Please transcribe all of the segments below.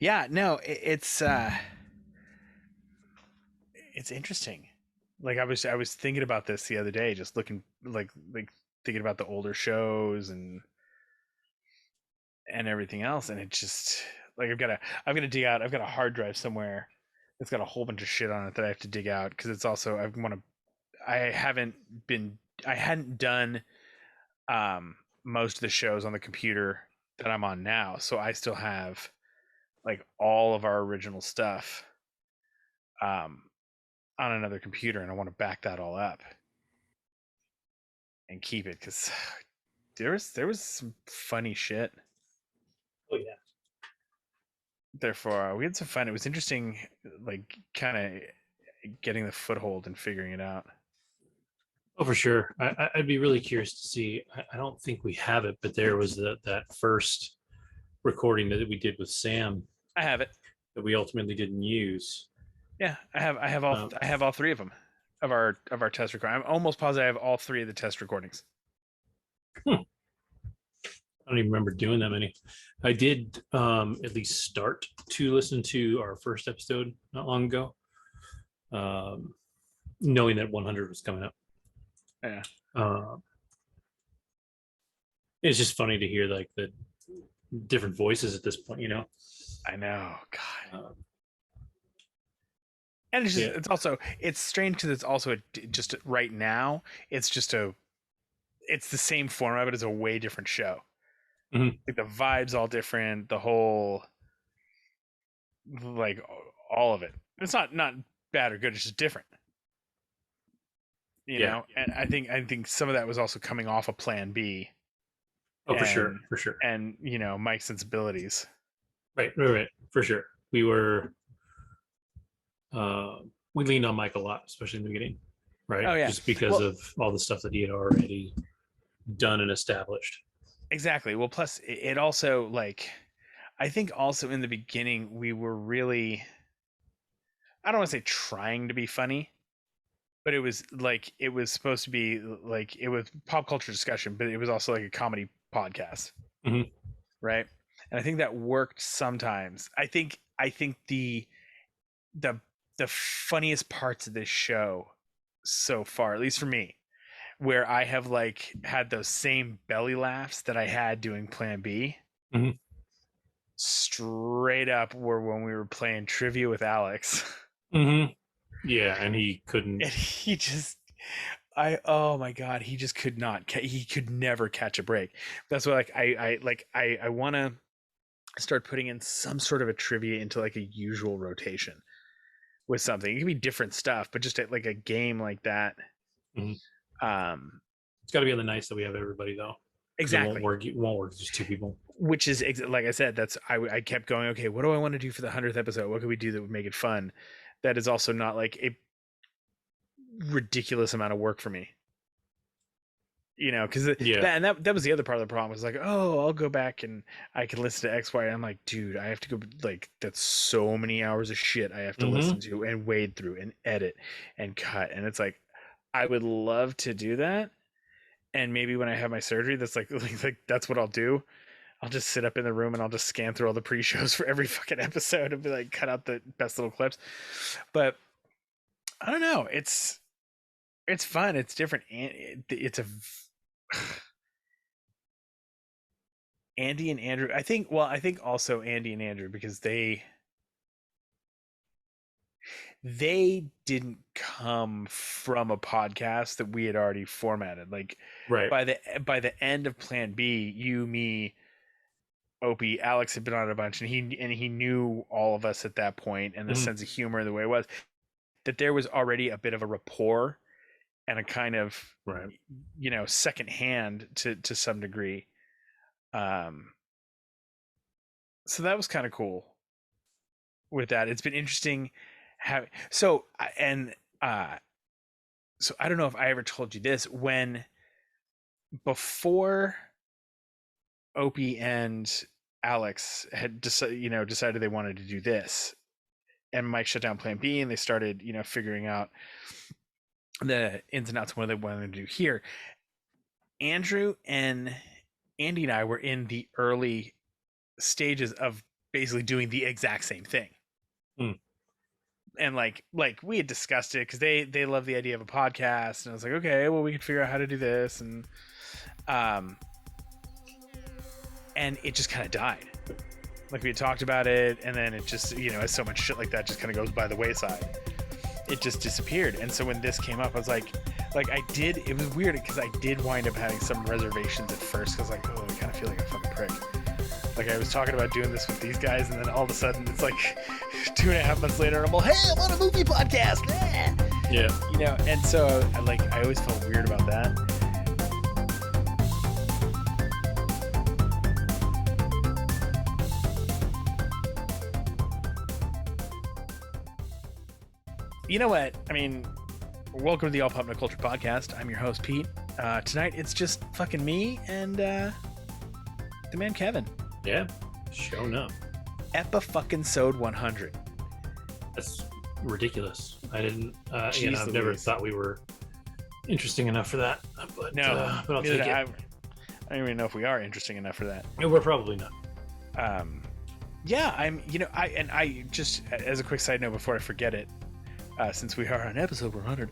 Yeah, no, it's interesting. Like I was thinking about this the other day, just looking like thinking about the older shows and everything else, and it just like I've got to dig out. I've got a hard drive somewhere that's got a whole bunch of shit on it that I have to dig out because it's also I haven't been I hadn't done most of the shows on the computer that I'm on now, so I still have like all of our original stuff um on another computer, and I want to back that all up and keep it because there was some funny shit. Oh yeah. Therefore, we had some fun. It was interesting, like kind of getting the foothold and figuring it out. Oh, for sure. I'd be really curious to see. I don't think we have it, but there was that first recording that we did with Sam I have it. that we ultimately didn't use. Yeah, Um, I have all three of them of our test record. I'm almost positive I have all three of the test recordings. I don't even remember doing that many. I did at least start to listen to our first episode not long ago, um, knowing that 100 was coming up. Yeah, Uh, it's just funny to hear like the different voices at this point, you know. I know. God. Uh, And yeah. it's strange because it's also just right now it's the same format but it's a way different show. Mhm. Like the vibes all different, the whole like all of it. It's not bad or good. It's just different, you Yeah. know. And I think some of that was also coming off of Plan B Oh, for sure, and for sure. Mike's sensibilities. Right, right, right, for sure. Uh, we leaned on Mike a lot, especially in the beginning, right? Oh yeah. Just because Well, of all the stuff that he had already done and established. exactly. Well, plus it also like I think also in the beginning we were really I don't want to say trying to be funny, but it was supposed to be like it was pop culture discussion, but it was also like a comedy podcast, Mhm. right? And I think that worked sometimes. I think the the funniest parts of this show so far, at least for me, where I have like had those same belly laughs that I had doing Plan B, Mhm. straight up were when we were playing trivia with Alex. Mhm. Yeah, and he couldn't. And he just oh my god, he just could not he could never catch a break. That's why I want to start putting in some sort of a trivia into like a usual rotation with something. It can be different stuff, but just like a game like that. Mhm. um It's got to be on the nights that we have everybody though, because it won't exactly. work. It won't work. Just two people. Which is like I said, that's I kept going, okay, what do I want to do for the 100th episode? What could we do that would make it fun, that is also not like a ridiculous amount of work for me, because Yeah. that was the other part of the problem, was like, oh, I'll go back and I can listen to X Y, and I'm like, dude, I have to go, like, that's so many hours of shit I have to listen Hmm. to and wade through and edit and cut, and it's like I would love to do that, and maybe when I have my surgery, that's like that's what I'll do. I'll just sit up in the room and I'll just scan through all the pre-shows for every fucking episode and be like, cut out the best little clips. But I don't know, it's fun, it's different, and it's a Andy and Andrew. I think also Andy and Andrew, because they didn't come from a podcast that we had already formatted. Like Right. by the end of Plan B, you, me, Opie, Alex had been on a bunch, and he knew all of us at that point, and the Hmm. sense of humor, the way it was, that there was already a bit of a rapport and a kind of Right. second hand to some degree. Um, so that was kind of cool with that. It's been interesting how so and so I don't know if I ever told you this, when before Opie and Alex had decided they wanted to do this, and Mike shut down Plan B, and they started figuring out the ins and outs of what they wanted to do here. Andrew and Andy and I were in the early stages of basically doing the exact same thing. Hmm. And like we had discussed it because they love the idea of a podcast, and I was like, okay, well, we could figure out how to do this, um and it just kind of died. Like, we had talked about it, and then it just, as so much shit like that just kind of goes by the wayside, it just disappeared. And so when this came up, I was like it was weird because I did wind up having some reservations at first because, like, oh, I kind of feel like a fucking prick. Like, I was talking about doing this with these guys, and then all of a sudden it's like 2.5 months later, I'm all, hey, I'm on a movie podcast. Yeah. And so I always felt weird about that. You know what? I mean, welcome to the All Pop No Culture podcast. I'm your host, Pete. Tonight, it's just fucking me and the man, Kevin. Yeah. Showing up. Epi-fucking-sode 100. That's ridiculous. I didn't, Jeez I've never Louise. thought we were interesting enough for that. But, No, but I'll take it. I don't even know if we are interesting enough for that. No, we're probably not. Yeah, I just, as a quick side note before I forget it, since we are on episode 100,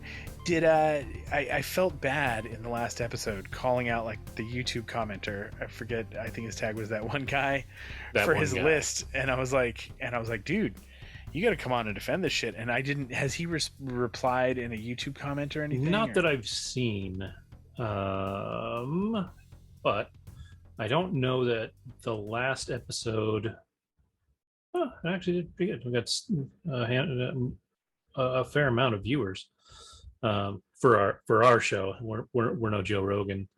I felt bad in the last episode calling out like the YouTube commenter. I forget. I think his tag was that one guy for his list, and I was like, dude, you got to come on and defend this shit. And I didn't. Has he replied in a YouTube comment or anything? Not that I've seen, but I don't know that the last episode. Oh, it actually did pretty good. We got a fair amount of viewers for our show. We're no Joe Rogan,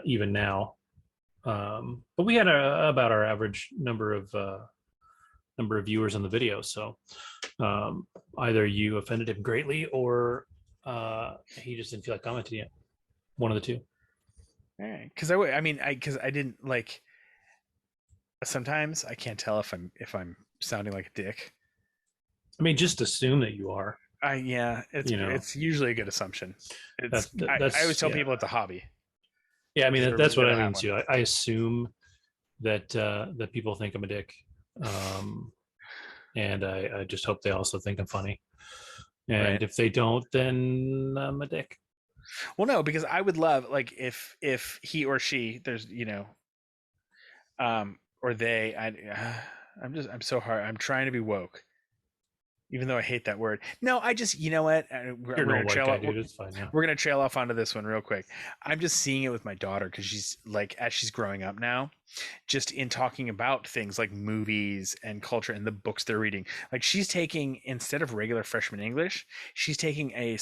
even now, but we had about our average number of viewers on the video. So either you offended him greatly, or he just didn't feel like commenting yet. One of the two. All right, because I didn't like. Sometimes I can't tell if I'm sounding like a dick. I mean, just assume that you are. It's usually a good assumption. I always tell people it's a hobby. Yeah, I mean that's what I mean too. I assume that people think I'm a dick, and I just hope they also think I'm funny. And right. If they don't, then I'm a dick. Well, no, because I would love, like, if he or she, there's or they, I'm so hard. I'm trying to be woke, even though I hate that word. No, I just, you know what? We're gonna trail off. Dude, it's fine, yeah. We're gonna trail off onto this one real quick. I'm just seeing it with my daughter because she's like, as she's growing up now, just in talking about things like movies and culture and the books they're reading. Like, she's taking, instead of regular freshman English, she's taking a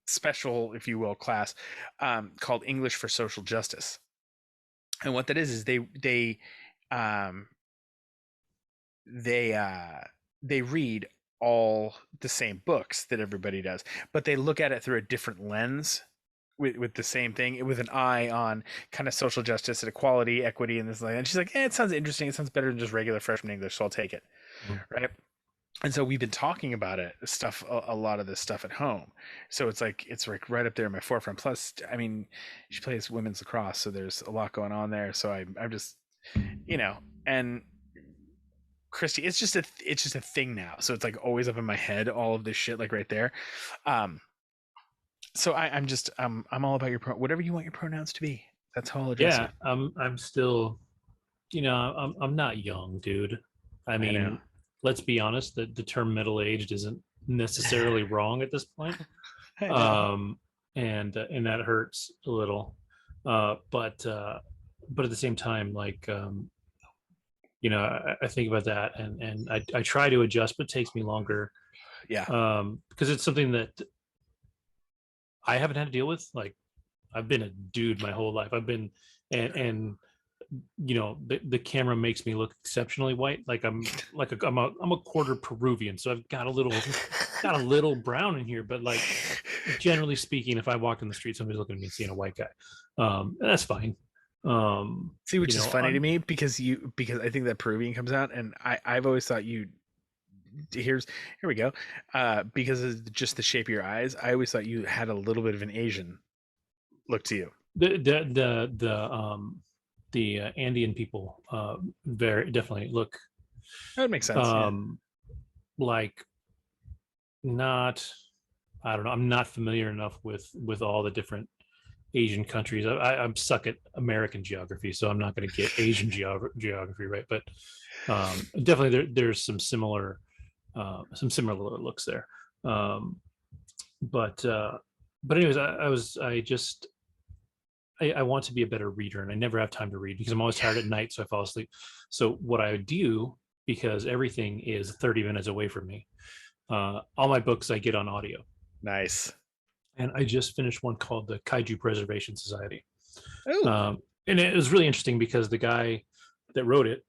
special, if you will, class called English for Social Justice. And what that is they read all the same books that everybody does, but they look at it through a different lens with the same thing, with an eye on kind of social justice and equality, equity, and this and that. And she's like, it sounds interesting. It sounds better than just regular freshman English, so I'll take it. Mm-hmm. Right. And so we've been talking about a lot of this stuff at home. So it's like right up there in my forefront. Plus, I mean, she plays women's lacrosse, so there's a lot going on there. So I'm just, and Christy, it's just a thing now. So it's like always up in my head, all of this shit, like right there. So I'm all about your whatever you want your pronouns to be. That's how I'll address it. Yeah, I'm still, I'm not young, dude. I mean, let's be honest, the term middle-aged isn't necessarily wrong at this point. And that hurts a little. But at the same time, like, I think about that and I try to adjust, but it takes me longer. Yeah. Because it's something that I haven't had to deal with. Like, I've been a dude my whole life. I've been, and the camera makes me look exceptionally white. Like I'm a quarter Peruvian, so I've got a little brown in here. But like, generally speaking, if I walk in the street, somebody's looking at me and seeing a white guy. That's fine. See, which is funny to me because I think that Peruvian comes out, and I've always thought here we go. Because of just the shape of your eyes, I always thought you had a little bit of an Asian look to you. the Andean people very definitely look That would make sense. Yeah. um, like not. I don't know. I'm not familiar enough with all the different Asian countries. I'm stuck at American geography, so I'm not going to get Asian geography right. But definitely there's some similar looks there. Um, but anyways, I want to be a better reader, and I never have time to read because I'm always tired at night, so I fall asleep. So what I do, because everything is 30 minutes away from me, all my books I get on audio. Nice. And I just finished one called the Kaiju Preservation Society. Oh, And it was really interesting because the guy that wrote it,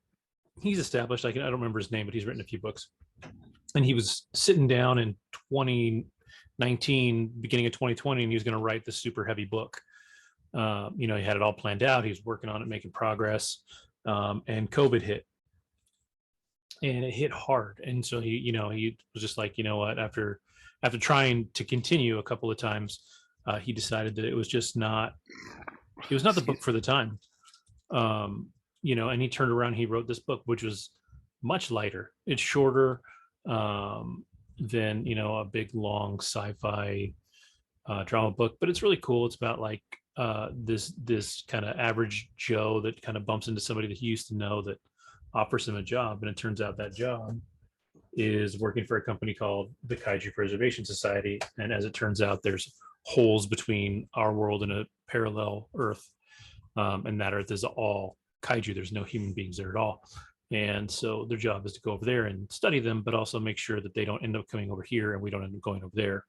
he's established. I don't remember his name, but he's written a few books. And he was sitting down in 2019, beginning of 2020, and he was going to write this super heavy book. He had it all planned out. He was working on it, making progress, and COVID hit, and it hit hard. And so he was just like, you know what, after trying to continue a couple of times, he decided that it was not the book for the time. And he turned around, he wrote this book, which was much lighter. It's shorter than a big long sci-fi drama book, but it's really cool. It's about like this kind of average Joe that kind of bumps into somebody that he used to know that offers him a job, and it turns out that job is working for a company called the Kaiju Preservation Society. And as it turns out, there's holes between our world and a parallel Earth, and that Earth is all kaiju. There's no human beings there at all. And so their job is to go over there and study them, but also make sure that they don't end up coming over here and we don't end up going over there.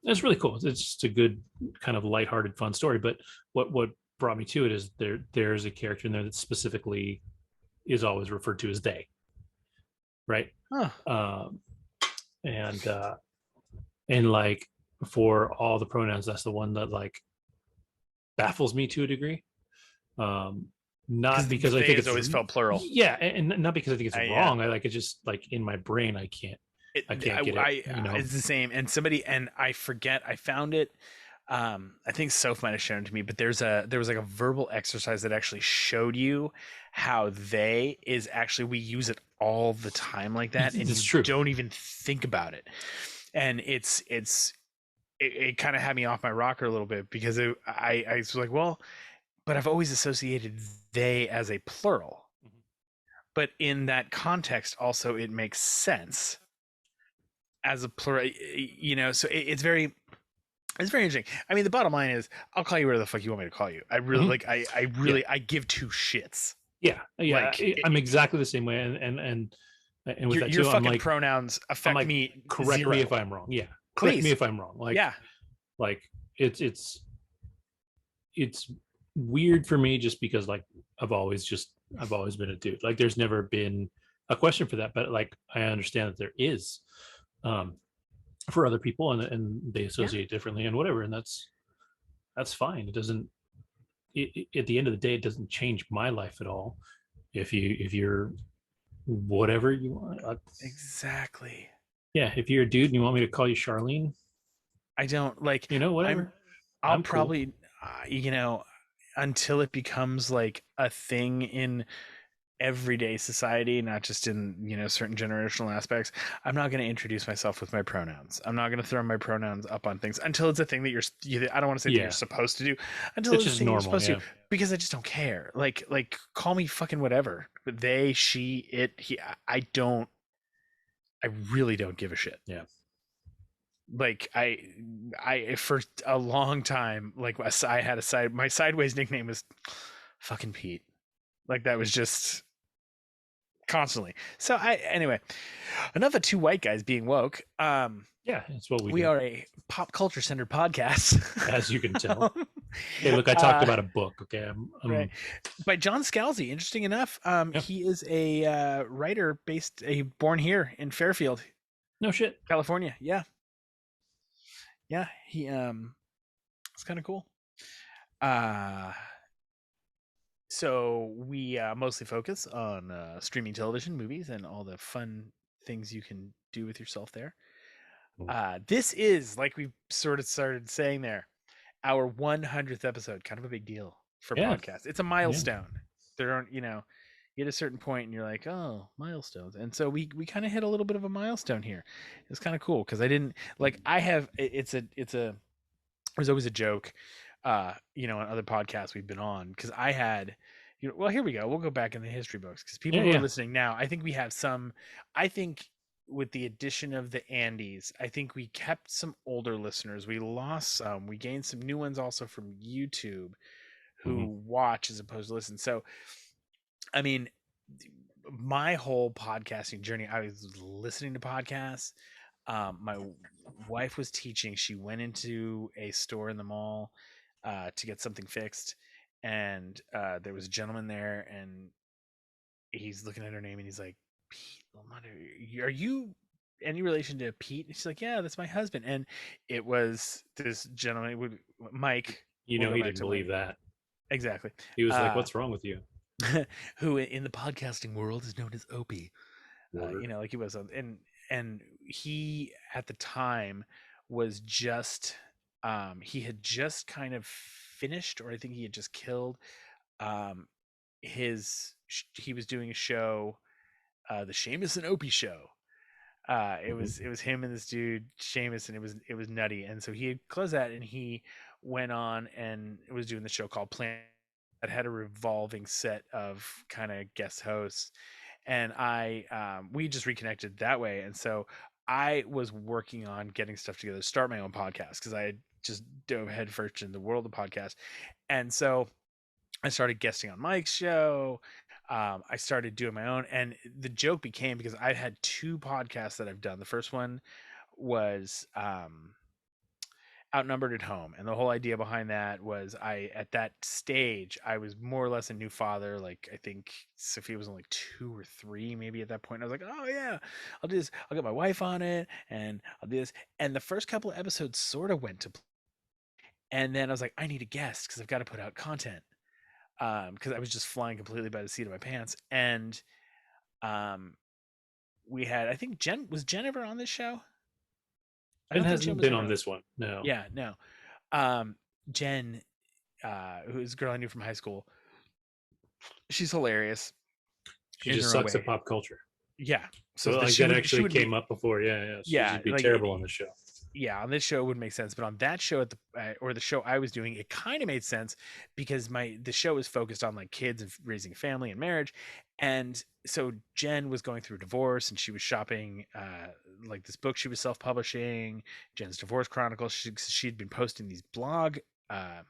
It's really cool. It's just a good kind of lighthearted, fun story. But what brought me to it is there's a character in there that specifically is always referred to as they, right? huh. And like for all the pronouns, that's the one that like baffles me to a degree. Not because I think it's always felt plural. Yeah, and not because I think it's wrong. Yeah. I like it, just like in my brain, I can't get it. It's the same. And I forget, I found it. I think Soph might have shown it to me, but there was like a verbal exercise that actually showed you how they is actually, we use it all the time like that, and it's true. Don't even think about it. And it kind of had me off my rocker a little bit because I was like, well, but I've always associated they as a plural. Mm-hmm. But in that context, also, it makes sense as a plural, so it's very interesting. I mean, the bottom line is, I'll call you whatever the fuck you want me to call you. I really I give two shits. Yeah. Like, I'm exactly the same way. And with that your too, fucking I'm like, pronouns affect like, me. Correct zero. me if I'm wrong. Yeah. Correct Please. me if I'm wrong. Like, yeah. Like it's weird for me just because like I've always been a dude. Like there's never been a question for that, but like I understand that there is for other people, and they associate differently and whatever, and that's fine. It doesn't at the end of the day, it doesn't change my life at all if you're whatever you want. Exactly. Yeah, if you're a dude and you want me to call you Charlene, I don't like, whatever. I'll probably cool. Until it becomes like a thing in everyday society, not just in certain generational aspects, I'm not going to introduce myself with my pronouns. I'm not going to throw my pronouns up on things until it's a thing that I don't want to say that you're supposed to do, until it's just normal, you're supposed to, because I just don't care. Like call me fucking whatever. They, she, it, he. I really don't give a shit. Yeah. Like I for a long time, like I had my sideways nickname was fucking Pete. Like that was just constantly. So anyway, enough of two white guys being woke. Yeah, that's what we are a pop culture centered podcast, as you can tell. Hey, look, I talked about a book. Okay, right. By John Scalzi. Interesting enough, he is a writer born here in Fairfield. No shit, California. Yeah. Yeah, he it's kind of cool. So we mostly focus on streaming television, movies, and all the fun things you can do with yourself there. This is, like we sort of started saying there, our 100th episode. Kind of a big deal. for Yeah. podcasts. It's a Yeah. milestone. There aren't, you get a certain point and you're like, oh, milestones. And so we kind of hit a little bit of a milestone here. It's kind of cool because I didn't like I have it's a there's always a joke, on other podcasts we've been on because I had. Well, here we go. We'll go back in the history books because people Yeah. who are Yeah. listening now, I think we have some. I think with the addition of the Andes, I think we kept some older listeners. We lost some. We gained some new ones also from YouTube Hmm. who watch as opposed to listen. So, I mean, my whole podcasting journey, I was listening to podcasts. My wife was teaching. She went into a store in the mall to get something fixed, and there was a gentleman there, and he's looking at her name, and he's like, "Pete Lamont, are you any relation to Pete?" And she's like, "Yeah, that's my husband." And it was this gentleman, Mike. You We'll know, go he back didn't to Mike. believe that. Exactly. He was like, Uh, "What's wrong with you?" who in the podcasting world is known as Opie. Word. Like he was on, and he at the time was just he had just kind of finished, or I think he had just killed um he was doing a show, the Seamus and Opie show. Mhm. It was him and this dude Seamus, and it was nutty. And so he had closed that, and he went on and was doing the show called Planet that had a revolving set of kind of guest hosts, and we just reconnected that way. And so I was working on getting stuff together to start my own podcast because I had just dove headfirst in the world of podcasts. And so I started guesting on Mike's show. I started doing my own, and the joke became because I had two podcasts that I've done. The first one was Outnumbered at Home, and the whole idea behind that was at that stage I was more or less a new father. Like I think Sophia was only 2 or 3 maybe at that point. I was like, oh yeah, I'll do this, I'll get my wife on it, and I'll do this. And the first couple of episodes sort of went to and then I was like, I need a guest because I've got to put out content, because I was just flying completely by the seat of my pants. And um we had, I think, Jen ever on this show? I Ben don't think Jen hasn't was been ever on on. this one. No. Yeah, no. um Jen, who's a girl I knew from high school. She's hilarious She in just her own sucks at way. pop culture. Yeah. So So like she that would she actually would be, came up before. Yeah, yeah. She'd yeah, just be like terrible on the show. yeah, on this show it would make sense, but on that show at the or the show I was doing, it kind of made sense because the show is focused on like kids and raising a family and marriage. And so Jen was going through a divorce, and she was shopping like this book she was self-publishing, Jen's Divorce Chronicles. She'd been posting these blog uh,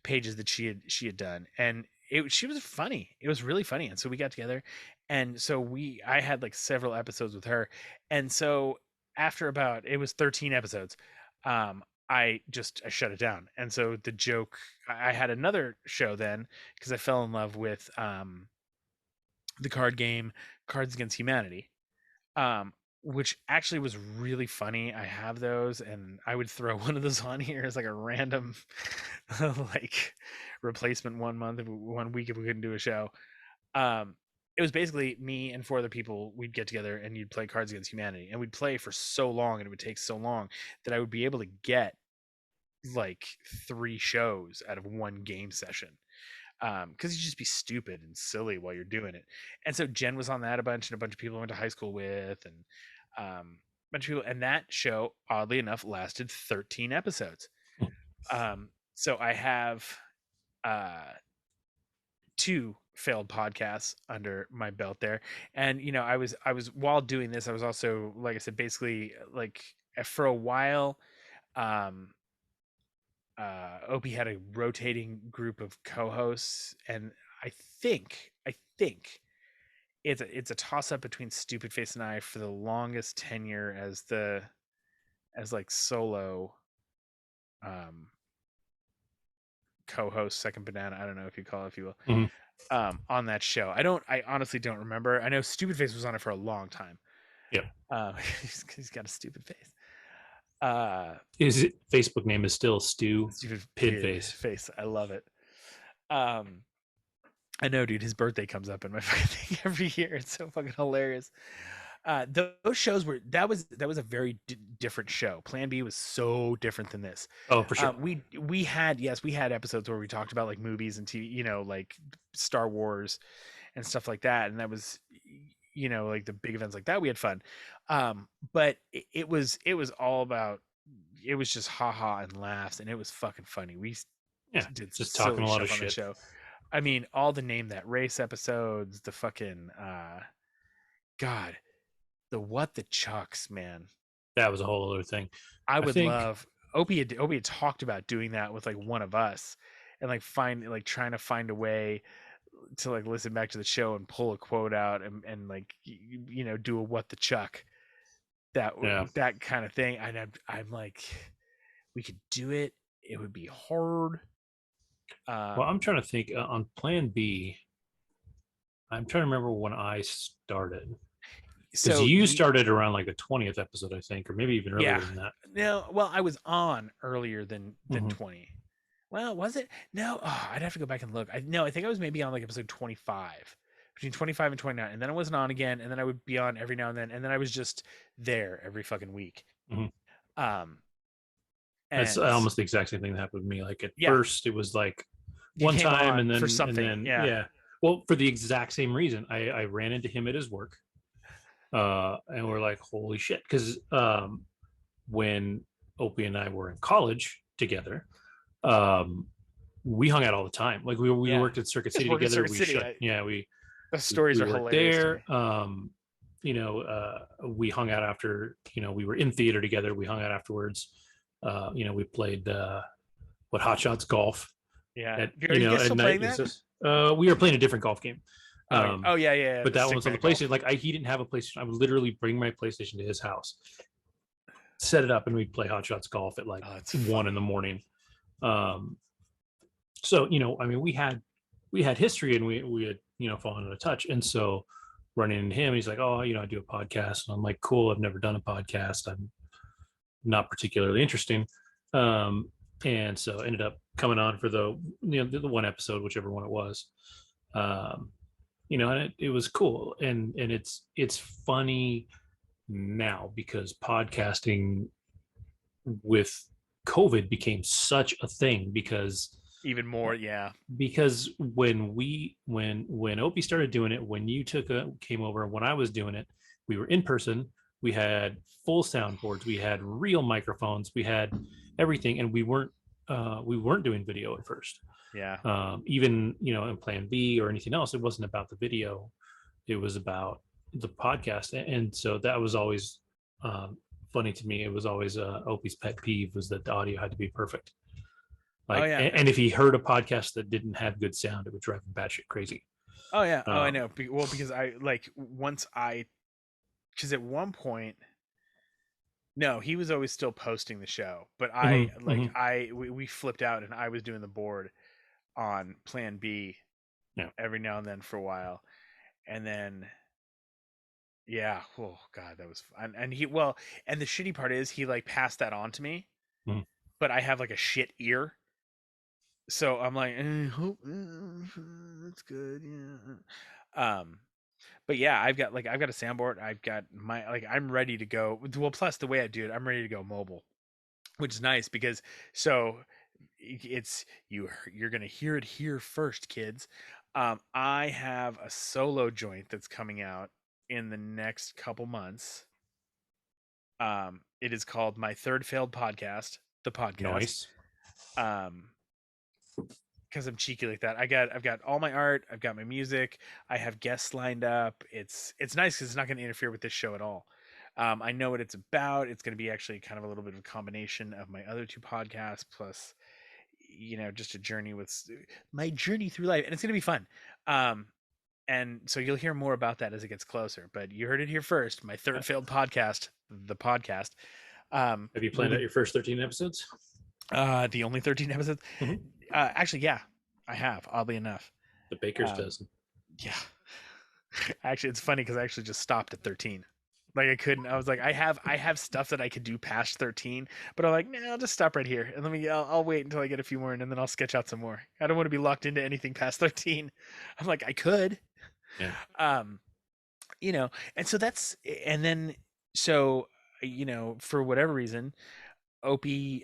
pages that she had done, and she was funny. It was really funny. And so we got together, and so I had like several episodes with her. And so after about, it was 13 episodes, I shut it down. And so the joke, I had another show then because I fell in love with the card game Cards Against Humanity, um, which actually was really funny. I have those, and I would throw one of those on here as like a random, like replacement 1 month, 1 week if we couldn't do a show. Um, it was basically me and 4 other people. We'd get together and you'd play Cards Against Humanity, and we'd play for so long, and it would take so long that I would be able to get like 3 shows out of one game session, because you just be stupid and silly while you're doing it. And so Jen was on that a bunch, and a bunch of people I went to high school with, and a bunch of people. And that show, oddly enough, lasted 13 episodes. So I have uh, 2 failed podcasts under my belt there. And I was while doing this, I was also, like I said, basically like for a while. Um, Opie had a rotating group of co-hosts, and I think it's a toss up between Stupid Face and I for the longest tenure as like solo um co-host, second banana. I don't know if you call it, if you will, Mhm. on that show. I honestly don't remember. I know Stupid Face was on it for a long time. Yep. He's got a stupid face. Uh, His Facebook name is still Stu Stupid Pidface. face. I love it. Um, I know, dude. His birthday comes up in my fucking thing every year. It's so fucking hilarious. Those shows were that was a very different show. Plan B was so different than this. Oh, for sure. We had, yes, we had episodes where we talked about like movies and TV, like Star Wars and stuff like that, and that was, like the big events like that. We had fun, but it was all about, it was just haha and laughs, and it was fucking funny. We Yeah, did some just talking silly a lot of stuff on the shit. show. I mean, all the Name That Race episodes, the fucking God, the What the Chucks, man. That was a whole other thing. I I would think, love Opie had talked about doing that with like one of us, and trying to find a way to like listen back to the show and pull a quote out, and like do a What the Chuck, that yeah. that kind of thing. I'm like, we could do it. It would be hard. Well, I'm Um, trying to think on Plan B. I'm trying to remember when I started because so you you started around like the 20th episode, I think, or maybe even earlier Yeah. than that. No, well, I was on earlier than Hmm. 20. Well, was it? No, I'd have to go back and look. No, I think I was maybe on like episode 25, between 25 and 29, and then I wasn't on again, and then I would be on every now and then I was just there every fucking week. Hmm. Um, That's and almost the exact same thing that happened with me. Like at yeah, first, it was like you one came time, on and for then something. Yeah. yeah. Well, for the exact same reason, I ran into him at his work, and we're like, holy shit, because when Opie and I were in college together, um, we hung out all the time. Like we Yeah. worked at Circuit You guys City work at together. Circuit City. The stories We are worked hilarious to me. there. We hung out after, we were in theater together. We hung out afterwards. We played Hot Shots golf Yeah. at, Are you guys at still night. playing that? We were playing a different golf game. Oh yeah, yeah. But The that one stick was on the man golf. PlayStation. Like he didn't have a PlayStation. I would literally bring my PlayStation to his house, set it up, and we'd play Hot Shots golf at like Oh, it's 1 in the morning. Um, so I mean, we had history, and we had fallen out of touch, and so running into him, he's like, oh, I do a podcast, and I'm like, cool, I've never done a podcast, I'm not particularly interesting, and so ended up coming on for the one episode, whichever one it was, and it was cool, and it's funny now because podcasting with COVID became such a thing even more. Yeah. because when Opie started doing it, when you came over, when I was doing it, we were in person. We had full soundboards. We had real microphones. We had everything, and we weren't doing video at first. Yeah. Even in Plan B or anything else, it wasn't about the video. It was about the podcast, and so that was always funny to me. It was always Opie's pet peeve was that the audio had to be perfect. Oh Like, yeah. and if he heard a podcast that didn't have good sound, it would drive him batshit crazy. Oh yeah. Oh, I Um, know. Well, because because at one point, no, he was always still posting the show, but mhm, mhm. we flipped out, and I was doing the board on Plan B Yeah. every now and then for a while, and then yeah, oh god, that was fun. And the shitty part is he like passed that on to me, Mhm. but I have like a shit ear, so I'm like, hope that's good, yeah. But yeah, I've got a soundboard. I've got I'm ready to go. Well, plus the way I do it, I'm ready to go mobile, which is nice because so it's you're gonna hear it here first, kids. I have a solo joint that's coming out in the next couple months. It is called My Third Failed Podcast, the podcast. Nice. Um, because I'm cheeky like that. I've got all my art, I've got my music, I have guests lined up. It's nice because it's not going to interfere with this show at all. I know what it's about. It's going to be actually kind of a little bit of a combination of my other two podcasts plus, just a journey with my journey through life, and it's going to be fun. And so you'll hear more about that as it gets closer. But you heard it here first. My third failed podcast, the podcast. Have you planned out your first 13 episodes? The only 13 episodes. Mhm. Actually, yeah, I have. Oddly enough. The Baker's Um, dozen. Yeah. Actually, it's funny because I actually just stopped at 13. Like I couldn't. I was like, I have stuff that I could do past 13, but I'm like, nah, I'll just stop right here and I'll wait until I get a few more, and then I'll sketch out some more. I don't want to be locked into anything past 13. I'm like, I could. Yeah. Um, you know, and so that's and then so for whatever reason, Opie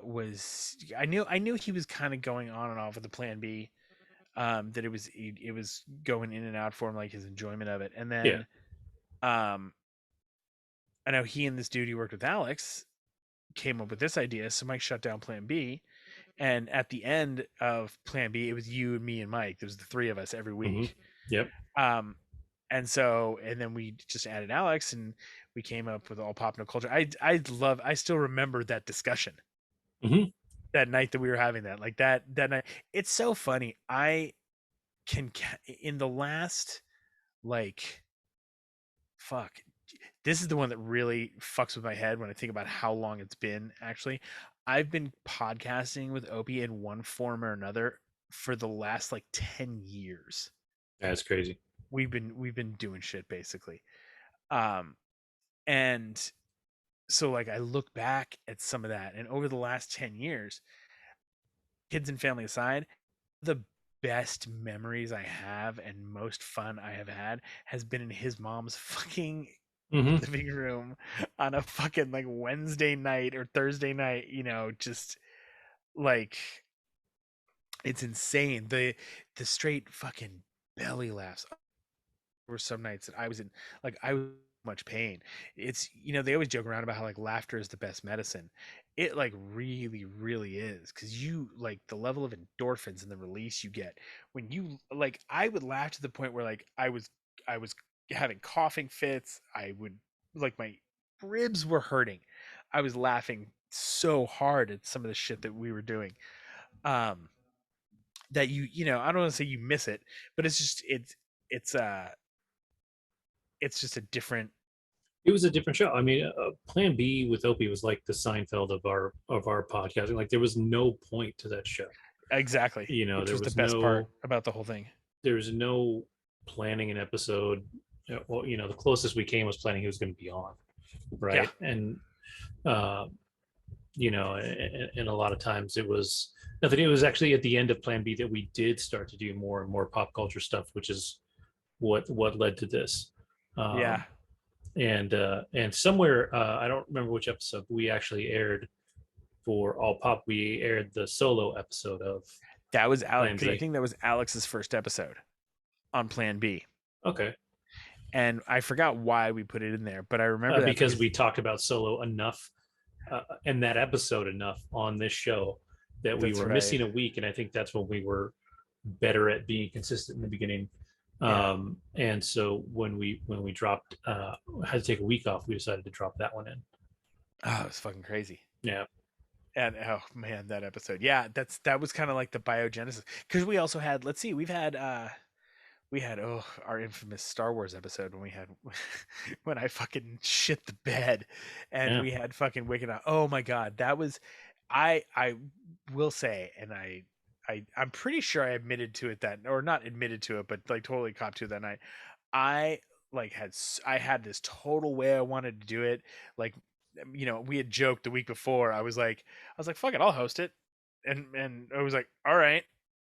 was I knew he was kind of going on and off with the Plan B, that it was going in and out for him, like his enjoyment of it, and Yeah. then um I know he and this dude he worked with, Alex, came up with this idea, so Mike shut down Plan B. And at the end of Plan B, it was you and me and Mike. There was the three of us every Hmm. week. Yep. Um, and then we just added Alex, and we came up with all pop no culture. I still remember that discussion Hmm. that night that we were having that, like that night. It's so funny. I can in the last, like, fuck. This is the one that really fucks with my head when I think about how long it's been. Actually, I've been podcasting with Opie in one form or another for the last like 10 years. That's crazy. We've been doing shit basically. Um and so like I look back at some of that, and over the last 10 years, kids and family aside, the best memories I have and most fun I have had has been in his mom's fucking Hmm. living room on a fucking like Wednesday night or Thursday night, just like it's insane. The straight fucking belly laughs. There were some nights that I was in much pain. It's they always joke around about how like laughter is the best medicine. It like really, really is, because you like the level of endorphins and the release you get when you like I would laugh to the point where like I was having coughing fits. I would like my ribs were hurting. I was laughing so hard at some of the shit that we were doing. Um that I don't want to say you miss it, but it's it's just a different. It was a different show. I mean, Plan B with Opie was like the Seinfeld of our podcasting. Like there was no point to that show. Exactly, You know, which was the best part no about the whole thing. there was no planning an episode. Well, you know, the closest we came was planning who was going to be on, Yeah. right? And uh, you know, and a lot of times it was nothing. It was actually at the end of Plan B that we did start to do more and more pop culture stuff, which is what led to this. Yeah, Um, and somewhere I don't remember which episode we actually aired for All Pop. We aired the solo episode of that was Alex, Plan because I B. think that was Alex's first episode on Plan B, Okay, and I forgot why we put it in there, but I remember that because because we talked about solo enough and that episode enough on this show that we that's were right. missing a week, and I think that's when we were better at being consistent in the beginning. Yeah. And so when we dropped, had to take a week off, we decided to drop that one in. Oh, it was fucking crazy. Yeah. And oh man, that episode. Yeah, that was kind of like the biogenesis, because we also had, let's see, we had our infamous Star Wars episode when we had when I fucking shit the bed, and Yeah. we had fucking Wicked Out. Oh my god, that was I will say, and I'm pretty sure I admitted to it, that, or not admitted to it, but like totally copped to it that night. I like I had this total way I wanted to do it. Like, we had joked the week before. I was like, fuck it, I'll host it, and I was like, all right,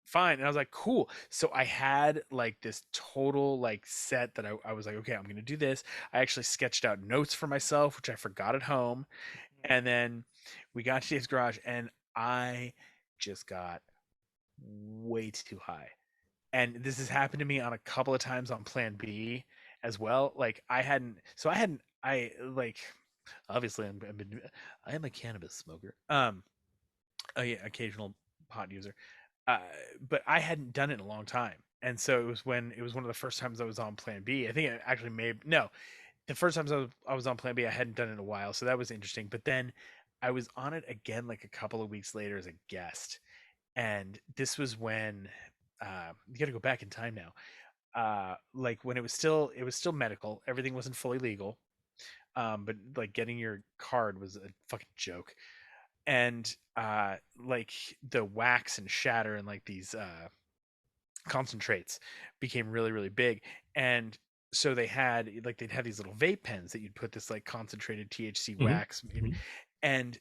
fine. And I was like, cool. So I had like this total like set that I was like, okay, I'm gonna do this. I actually sketched out notes for myself, which I forgot at home, and then we got to Dave's garage, and I just got way too high. And this has happened to me on a couple of times on Plan B as well. Like I like, obviously I am a cannabis smoker. Yeah, occasional pot user. Uh, but I hadn't done it in a long time. And so it was one of the first times I was on Plan B. I think it actually no, the first times I was on Plan B, I hadn't done it in a while, so that was interesting. But then I was on it again like a couple of weeks later as a guest, and this was when you got to go back in time now. Like when it was still medical, everything wasn't fully legal. But like getting your card was a fucking joke, and like the wax and shatter and like these concentrates became really, really big. And so they'd have these little vape pens that you'd put this like concentrated THC Mm-hmm. wax in. Mm-hmm. And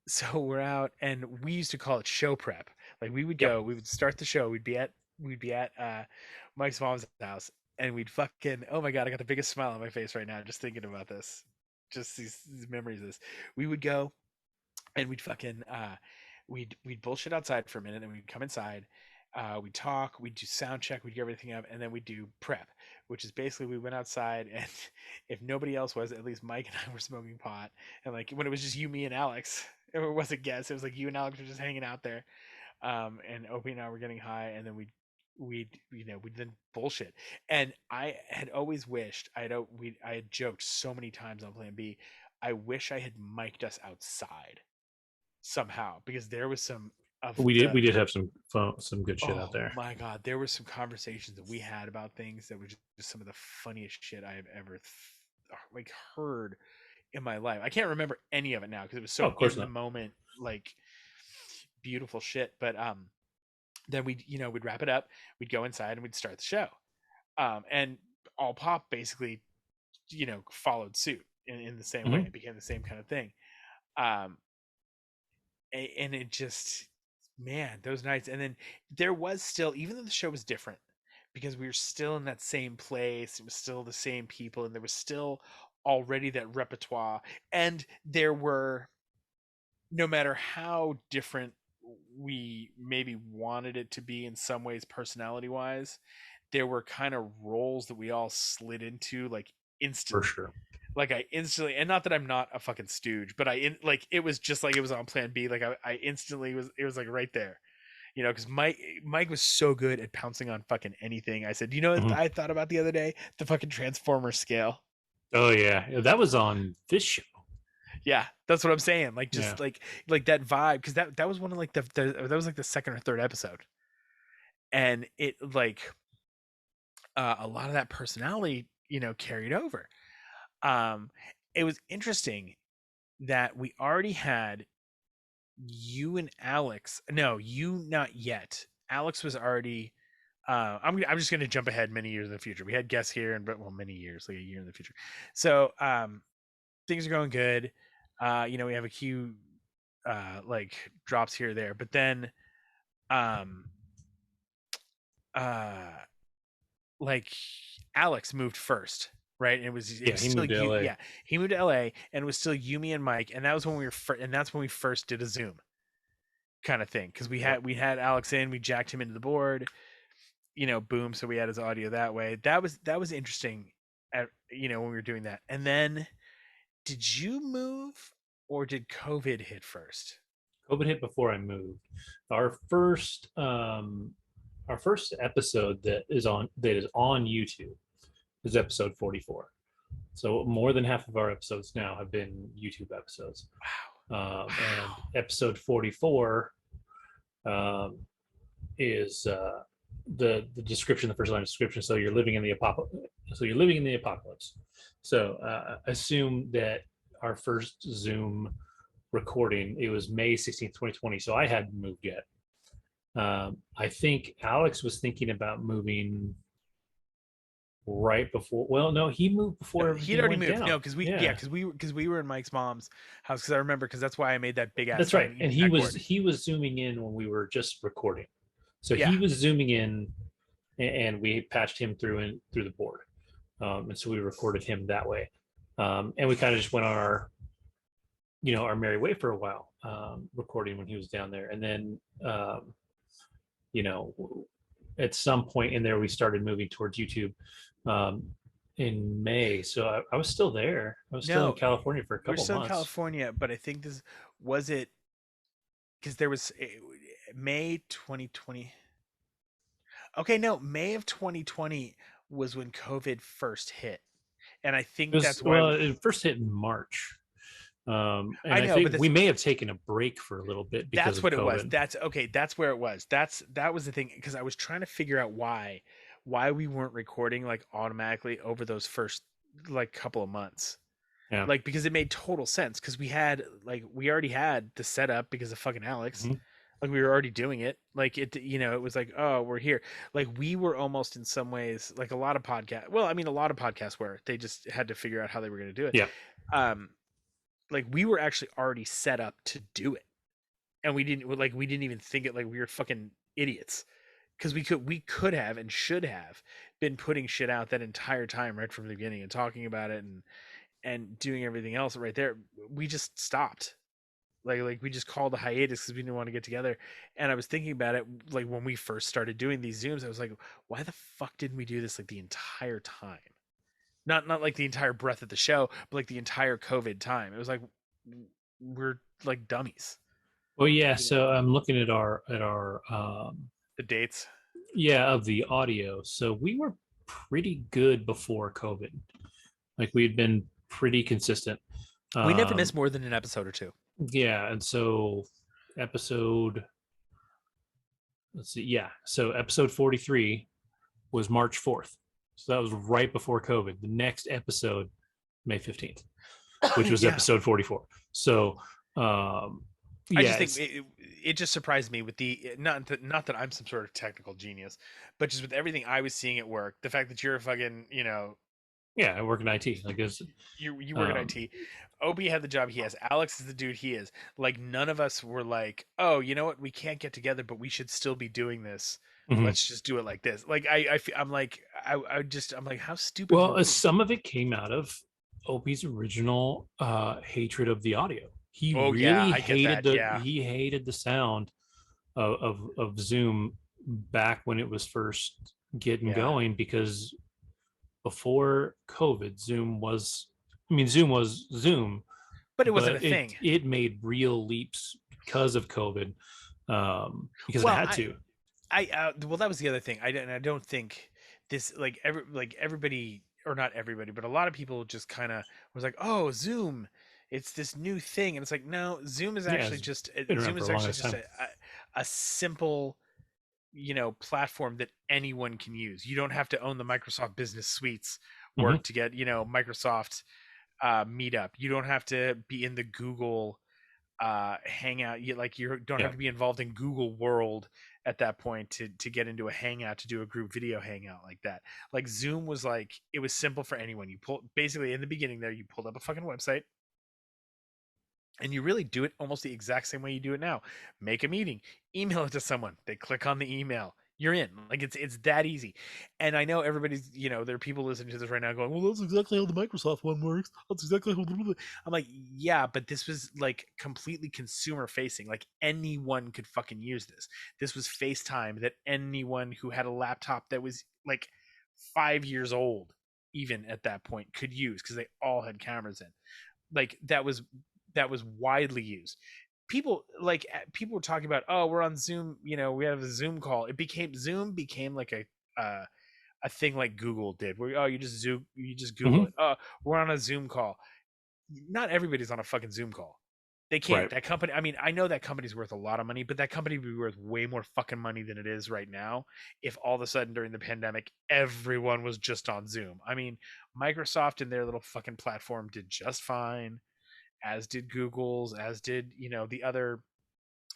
so we're out, and we used to call it show prep. Like Yep. we would start the show, we'd be at Mike's mom's house, and we'd fucking, oh my god, I got the biggest smile on my face right now just thinking about this. Just these memories of this. We would go and we'd fucking we'd bullshit outside for a minute, and we'd come inside, we'd talk, we'd do sound check, we'd get everything up, and then we'd do prep, which is basically we went outside, and if nobody else was, at least Mike and I were smoking pot. And like when it was just you, me, and Alex, it wasn't guests, it was like you and Alex were just hanging out there, and Opie and I were getting high, and then we'd then bullshit. And I had always wished I had joked so many times on Plan B, I wish I had mic'd us outside somehow, because there was some of the, We did have some fun, some good shit out oh there. my god, there were some conversations that we had about things that were just some of the funniest shit I have ever like heard in my life. I can't remember any of it now because it was Oh, so of course in the not. moment, like beautiful shit. But then we'd wrap it up, we'd go inside and we'd start the show. And all pop basically, followed suit in the same way. Hmm. It became the same kind of thing. Um, and it just, man, those nights. And then there was still, even though the show was different, because we were still in that same place, it was still the same people, and there was still already that repertoire. And there were, no matter how different we maybe wanted it to be in some ways personality wise, there were kind of roles that we all slid into like For instantly. sure. Like I instantly, and not that I'm not a fucking stooge, but like it was just like it was on Plan B. Like I instantly was, it was like right there, because Mike was so good at pouncing on fucking anything. I said, what Hmm. I thought about the other day? The fucking Transformer scale. Oh yeah, that was on this show. Yeah, that's what I'm saying. Like Yeah, just like that vibe, because that was one of like that was like the second or third episode, and it like a lot of that personality carried over. Um, it was interesting that we already had you and Alex. No, you not yet. Alex was already. I'm just gonna jump ahead many years in the future. We had guests here, and well, many years, like a year in the future. So things are going good. We have a few like drops here or there, but then um uh like Alex moved first, right? And it yeah. was He still moved to you. L.A. Yeah, he moved to LA, and it was still you, me, and Mike, and that was when and that's when we first did a Zoom kind of thing, because Yep. we had Alex in, we jacked him into the board, boom, so we had his audio that way. That was interesting, when we were doing that. And then, did you move, or did COVID hit first? COVID hit before I moved. Our first our first episode that is on YouTube is episode 44. So more than half of our episodes now have been YouTube episodes. Wow, And wow. episode 44 um, is the description, the first line of description. So you're living in the apocalypse. So you're living in the apocalypse. So assume that our first Zoom recording, it was May 16th, 2020. So I hadn't moved yet. I think Alex was thinking about moving right before. Well, no, he moved No, before he'd everything already went moved. No, down. because we yeah, Yeah, because we were in Mike's mom's house. Because I remember, because that's why I made that big ass that's right. fucking And Ethernet cord. he was zooming in when we were just recording. So Yeah, he was zooming in, and we patched him through the board, and so we recorded him that way. And we kind of just went on our merry way for a while, recording when he was down there, and then you know at some point in there we started moving towards YouTube um, in May. So I was still there. I was still in no, California for a we're couple of still in months. California, but I think this was it, because there was May 2020. Okay, no, May of 2020 was when COVID first hit, and I It think was that's why. well, it first hit in March, and I I know, but think we that's may have taken a break for a little bit because that's of what it was. COVID. That's okay. That's where it was. That was the thing, because I was trying to figure out why we weren't recording like automatically over those first like couple of months. Yeah. Like, because it made total sense, because we already had the setup because of fucking Alex. Mhm. Like, we were already doing it. Like, it was like, oh, we're here. Like, we were almost in some ways like a lot of podcast. Well, I mean, a lot of podcasts were. They just had to figure out how they were going to do it. Yeah. Um, like, we were actually already set up to do it, and we didn't even think it. Like, we were fucking idiots, because we could have and should have been putting shit out that entire time right from the beginning and talking about it and doing everything else right there. We just stopped. Like we just called a hiatus because we didn't want to get together. And I was thinking about it, like when we first started doing these Zooms, I was like, why the fuck didn't we do this like the entire time? Not like the entire breadth of the show, but like the entire COVID time. It was like we're like dummies. Well, yeah. You know, So I'm looking at our the dates. yeah, of the audio. So we were pretty good before COVID. Like we had been pretty consistent. We never Um, missed more than an episode or two. yeah, and so episode let's see, yeah. So episode 43 was March 4th. So that was right before COVID. The next episode, May 15th, which was Yeah. episode 44. So I yeah, just think it just surprised me with the not that I'm some sort of technical genius, but just with everything I was seeing at work, the fact that you're a fucking, yeah, I work in IT. Like it's you work in um IT. Obi had the job he has. Alex is the dude he is. Like none of us were like, oh, you know what? We can't get together, but we should still be doing this. mhm. Let's just do it like this. Like I'm like I'm like, how stupid were Well, we? some of it came out of Opie's original hatred of the audio. He Oh yeah, really I get hated that. the Yeah, he hated the sound of Zoom back when it was first getting yeah. going, because before COVID, Zoom was Zoom, But it wasn't a but it thing. it made real leaps because of COVID, because it Well, had to. well, that was the other thing. I don't think this like everybody, or not everybody, but a lot of people just kind of was like, oh, Zoom, it's this new thing, and it's like, no, Zoom is Yeah, actually it's just been around Zoom for is the actually longest just time. a simple, platform that anyone can use. You don't have to own the Microsoft Business Suites Hmm. work to get, Microsoft Meetup. You don't have to be in the Google hangout. You don't have Yeah. to be involved in Google World at that point to get into a hangout, to do a group video hangout like that. Like Zoom was like, it was simple for anyone. You pull basically in the beginning there, you pulled up a fucking website, and you really do it almost the exact same way you do it now. Make a meeting, email it to someone, they click on the email, you're in. Like it's that easy. And I know everybody's, there are people listening to this right now going, well, that's exactly how the Microsoft one works. That's exactly how I'm like, yeah, but this was like completely consumer facing. Like anyone could fucking use this. This was FaceTime that anyone who had a laptop that was like 5 years old, even at that point, could use, because they all had cameras in. Like that was widely used. People were talking about, oh, we're on Zoom, we have a Zoom call. Zoom became like a thing like Google did, where, oh, you just Google Hmm. it. Oh, we're on a Zoom call. Not everybody's on a fucking Zoom call. They can't. Right. That company, I mean, I know that company's worth a lot of money, but that company would be worth way more fucking money than it is right now if all of a sudden during the pandemic everyone was just on Zoom. I mean, Microsoft and their little fucking platform did just fine, as did Google's, as did, the other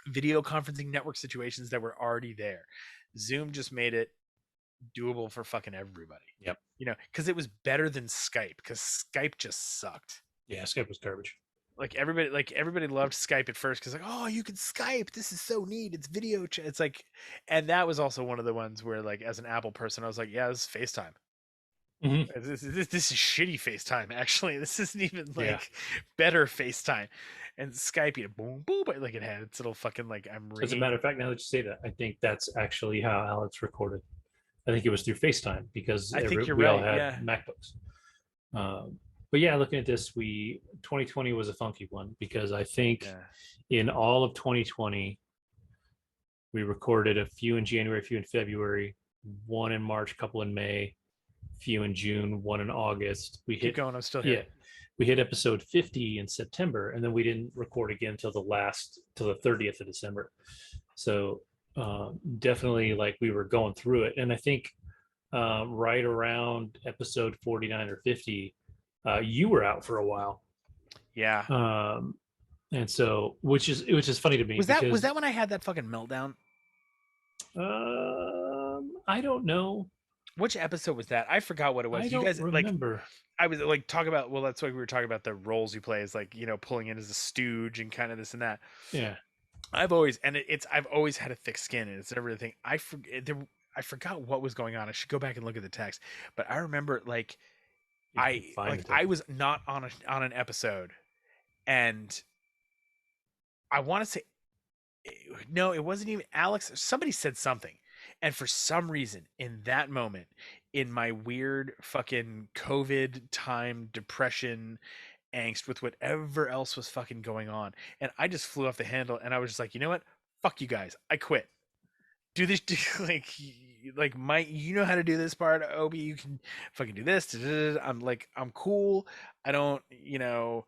video conferencing network situations that were already there. Zoom just made it doable for fucking everybody. Yep. Because it was better than Skype, because Skype just sucked. Yeah, Skype was garbage. Like everybody loved Skype at first, because like, oh, you can Skype, this is so neat, it's video it's like, and that was also one of the ones where, like, as an Apple person, I was like, yeah, this is FaceTime. Hmm. This is shitty FaceTime, actually. This isn't even Yeah. like better FaceTime. And Skype, boom, boom, like it had its little fucking, like, I'm As a matter ringing. of fact, now that you say that, I think that's actually how Alex recorded. I think it was through FaceTime, because I think you're we all right. had Yeah. MacBooks. But yeah, looking at this, 2020 was a funky one, because I think Yeah. in all of 2020 we recorded a few in January, a few in February, one in March, a couple in May, a few in June, one in August. Keep going. I'm still here. Yeah, we hit episode 50 in September, and then we didn't record again until the 30th of December. So definitely, like, we were going through it. And I think right around episode 49 or 50, you were out for a while. Yeah. And so, which is funny to me, Was because that when I had that fucking meltdown? I don't know. Which episode was that? I forgot what it I was. You don't guys, like, remember. I was like, talk about, well, that's why we were talking about the roles you play, as like, pulling in as a stooge and kind of this and that. Yeah. I've always had a thick skin, and it's never a thing. I forget there. I forgot what was going on. I should go back and look at the text. But I remember like If you can find the I text. was not on an episode, and I want to say no, it wasn't even Alex. Somebody said something. And for some reason, in that moment, in my weird fucking COVID time depression angst with whatever else was fucking going on, and I just flew off the handle and I was just like, you know what? Fuck you guys. I quit. Do this like my you know how to do this part, Obi, you can fucking do this. I'm like, I'm cool. I don't, you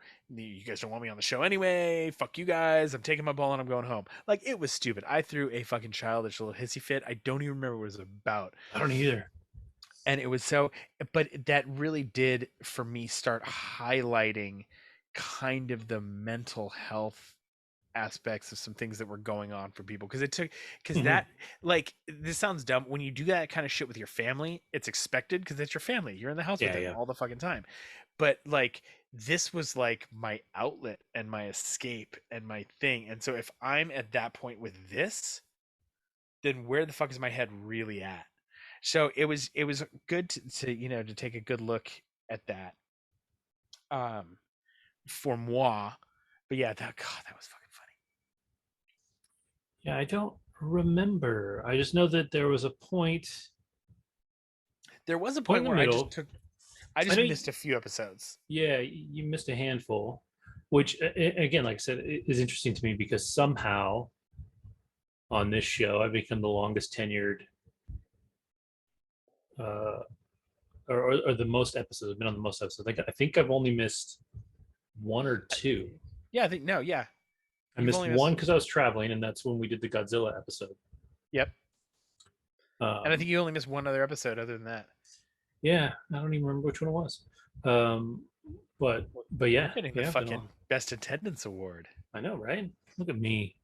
guys don't want me on the show anyway. Fuck you guys. I'm taking my ball and I'm going home. Like, it was stupid. I threw a fucking childish little hissy fit. I don't even remember what it was about. I don't either. And it was so, but that really did for me start highlighting kind of the mental health aspects of some things that were going on for people, because Mhm. that, like, this sounds dumb when you do that kind of shit with your family. It's expected because it's your family, you're in the house with Yeah, them yeah. all the fucking time. But like, this was like my outlet and my escape and my thing. And so if I'm at that point with this, then where the fuck is my head really at? So it was good to take a good look at that, um for moi. But yeah, that was fucking funny. Yeah, I don't remember. I just know that there was a There was a point in point the where middle. I I just know, missed a few episodes. yeah, you missed a handful, which again, like I said, is interesting to me because somehow on this show, I've become the longest tenured, uh, or the most episodes. I've been on the most episodes. Like, I think I've only missed one or two. Yeah, I think no, yeah. I You've missed only one missed because I was traveling, and that's when we did the Godzilla episode. Yep. And I Um, think you only missed one other episode other than that. yeah, I don't even remember which one it was. Um, but You're yeah, getting the yeah, I've been all. fucking best attendance award. I know, right? Look at me.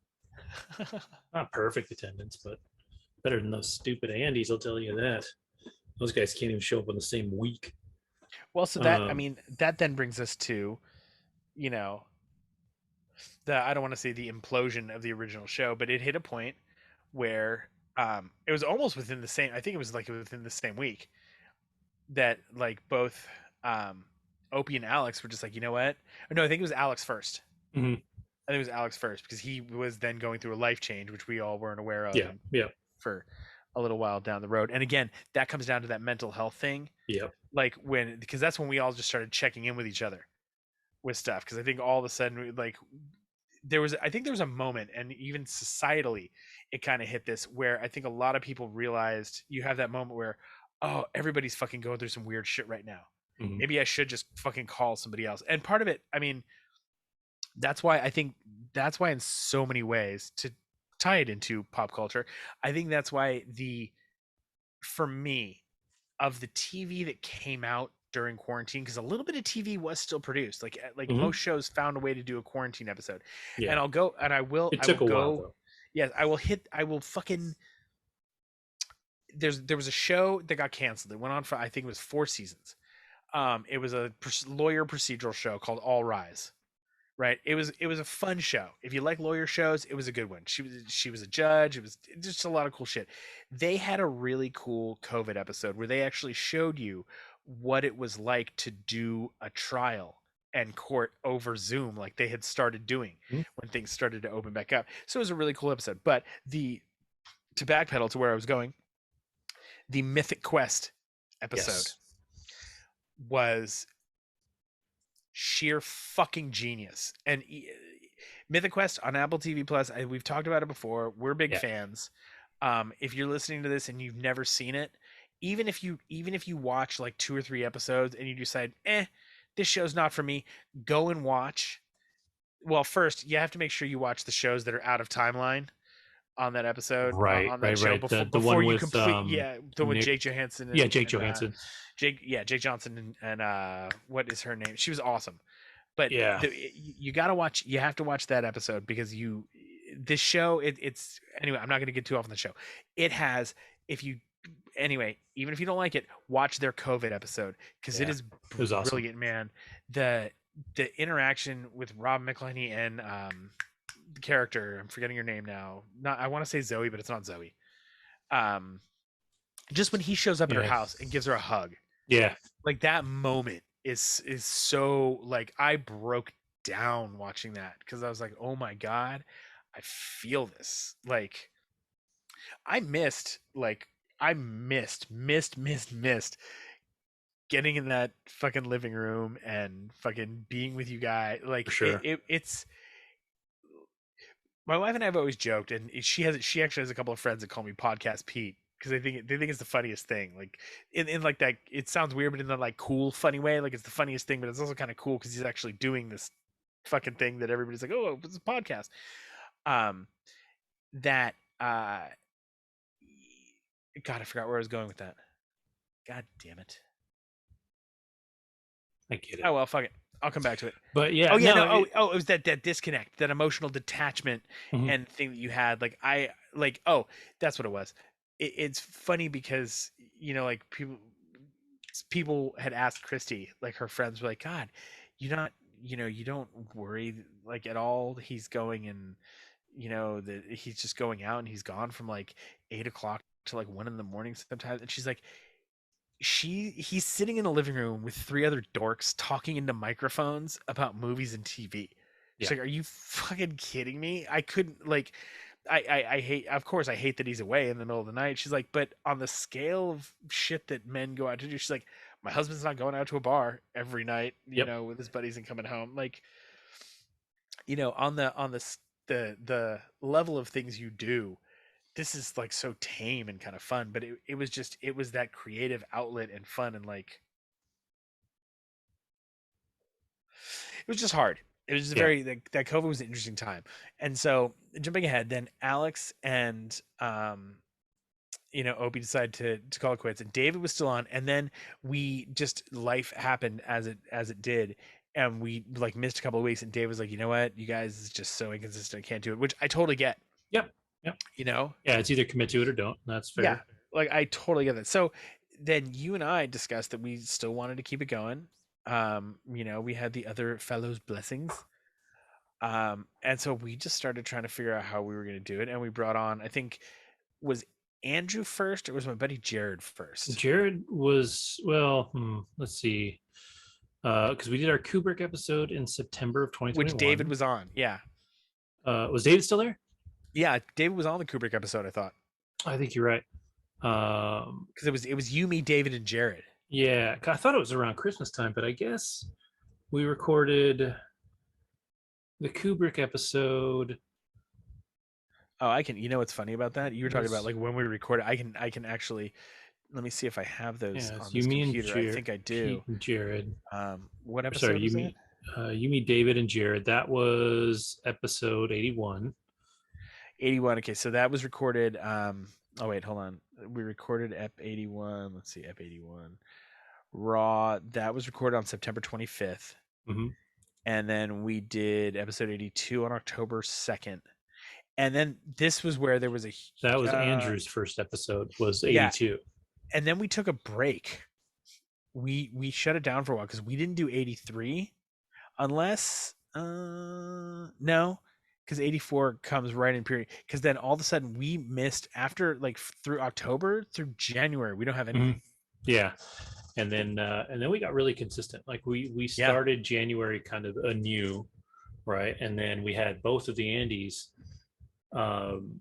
Not perfect attendance, but better than those stupid Andes. I'll tell you that. Those guys can't even show up in the same week. Well, so that, I Um, mean, that then brings us to, you know, I don't want to say the implosion of the original show, but it hit a point where it was almost within the same, I think it was like within the same week, that like both Opie and Alex were just like, you know what? Or no, I think it was Alex first. mhm. I think it was Alex first because he was then going through a life change, which we all weren't aware of, Yeah, and yeah, for a little while down the road. And again, that comes down to that mental health thing. yeah. Like, because that's when we all just started checking in with each other with stuff. Because I think all of a sudden, like, I think there was a moment, and even societally, it kind of hit this where I think a lot of people realized you have that moment where, oh, everybody's fucking going through some weird shit right now. Mhm. Maybe I should just fucking call somebody else. And part of it, I mean, that's why I think that's why in so many ways, to tie it into pop culture, I think that's why for me, of the TV that came out during quarantine, because a little bit of TV was still produced. Like Mhm. most shows found a way to do a quarantine episode. Yeah. And I'll go and It I will took a while go. though. Yes, I will fucking there was a show that got canceled. It went on for, I think it was 4 seasons. It was a lawyer procedural show called All Rise. Right? It was a fun show. If you like lawyer shows, it was a good one. She was a judge. It was just a lot of cool shit. They had a really cool COVID episode where they actually showed you what it was like to do a trial and court over Zoom, like they had started doing Mhm. when things started to open back up. So it was a really cool episode. But the to backpedal to where I was going, the Mythic Quest episode Yes. was sheer fucking genius. And Mythic Quest on Apple TV Plus, we've talked about it before. We're big Yeah. fans. If you're listening to this and you've never seen it, even if you watch like 2 or 3 episodes and you decide, this show's not for me, go and watch. Well, first you have to make sure you watch the shows that are out of timeline on that episode, Right, on that right, show, right. before The one you with complete, yeah, the one with Nick. Jake Johansson Yeah, and Jake Johansson. Jake Johnson and what is her name? She was awesome. But Yeah. you got to watch, you have to watch that episode because this show, it's anyway, I'm not going to get too off on the show. It has, if you anyway, even if you don't like it, watch their COVID episode because it Yeah. is It was awesome. brilliant, man. The interaction with Rob McElhenney and the character, I'm forgetting her name now. Not, I want to say Zoe, but it's not Zoe. Um, just when he shows up at her Yeah. house and gives her a hug, Yeah. like that moment is so like I broke down watching that because I was like, oh my god, I feel this. Like I missed like I missed getting in that fucking living room and fucking being with you guys. For Like sure. it's my wife and I have always joked, and she actually has a couple of friends that call me Podcast Pete because they think it's the funniest thing. Like in like that, it sounds weird, but in the like cool funny way. Like it's the funniest thing, but it's also kind of cool because he's actually doing this fucking thing that everybody's like, oh, it's a podcast. Um, that God, I forgot where I was going with that. God damn it. I get it. Oh well, fuck it. I'll come back to it. But yeah, Oh yeah, no. no. It was that disconnect, that emotional detachment, Mhm. and thing that you had. Like I like. Oh, that's what it was. It's funny because like people had asked Christy, like her friends were like, God, you're not, you don't worry like at all. He's going and that he's just going out and he's gone from like 8 o'clock to like 1 in the morning sometimes. And she's like, he's sitting in the living room with three other dorks talking into microphones about movies and TV. She's Yeah. like, "Are you fucking kidding me? I couldn't like." I hate, of course I hate that he's away in the middle of the night. She's like, but on the scale of shit that men go out to do, she's like, my husband's not going out to a bar every night, Yep. with his buddies and coming home. Like, on the level of things you do, this is like so tame and kind of fun, but it was that creative outlet and fun, and like it was just hard. It was just Yeah. that COVID was an interesting time. And so jumping ahead, then Alex and Opie decided to call it quits, and David was still on, and then we just life happened as it did, and we like missed a couple of weeks, and Dave was like, you know what, you guys is just so inconsistent, I can't do it, which I totally get, Yep. Yep. you know. Yeah. It's either commit to it or don't. That's Yeah, fair. like I totally get that. So then you and I discussed that we still wanted to keep it going. We had the other fellows' blessings. And so we just started trying to figure out how we were going to do it, and we brought on, I think, was Andrew first, or was my buddy Jared first? Jared was, well, let's see. Because we did our Kubrick episode in September of Which David 2021. was on. Yeah, Was David still there? yeah, David was on the Kubrick episode, I thought, I think you're right. because it was you, me, David, and Jared. Yeah, I thought it was around Christmas time, but I guess we recorded the Kubrick episode. Oh, I can. You know what's funny about that? You were talking about Was like when we recorded. I can actually. Let me see if I have those Yeah, on it's this you, me, and computer. I think I do. Pete and Jared. What Or sorry, episode was that? you, me, David, and Jared. That was episode 81. 81. Okay, so that was recorded. Oh wait, hold on. We recorded Ep 81. Let's see, Ep 81. Raw. That was recorded on September 25th, Hmm. and then we did episode 82 on October 2nd. And then this was where there was That was uh, Andrew's first episode. Was yeah. 82. And then we took a break. We shut it down for a while because we didn't do 83 unless no, because 84 comes right in period, because then all of a sudden we missed after like through October through January we don't have Hmm. anything. Yeah, and then we got really consistent. Like we Yeah, started January kind of anew, right? And then we had both of the Andes, um,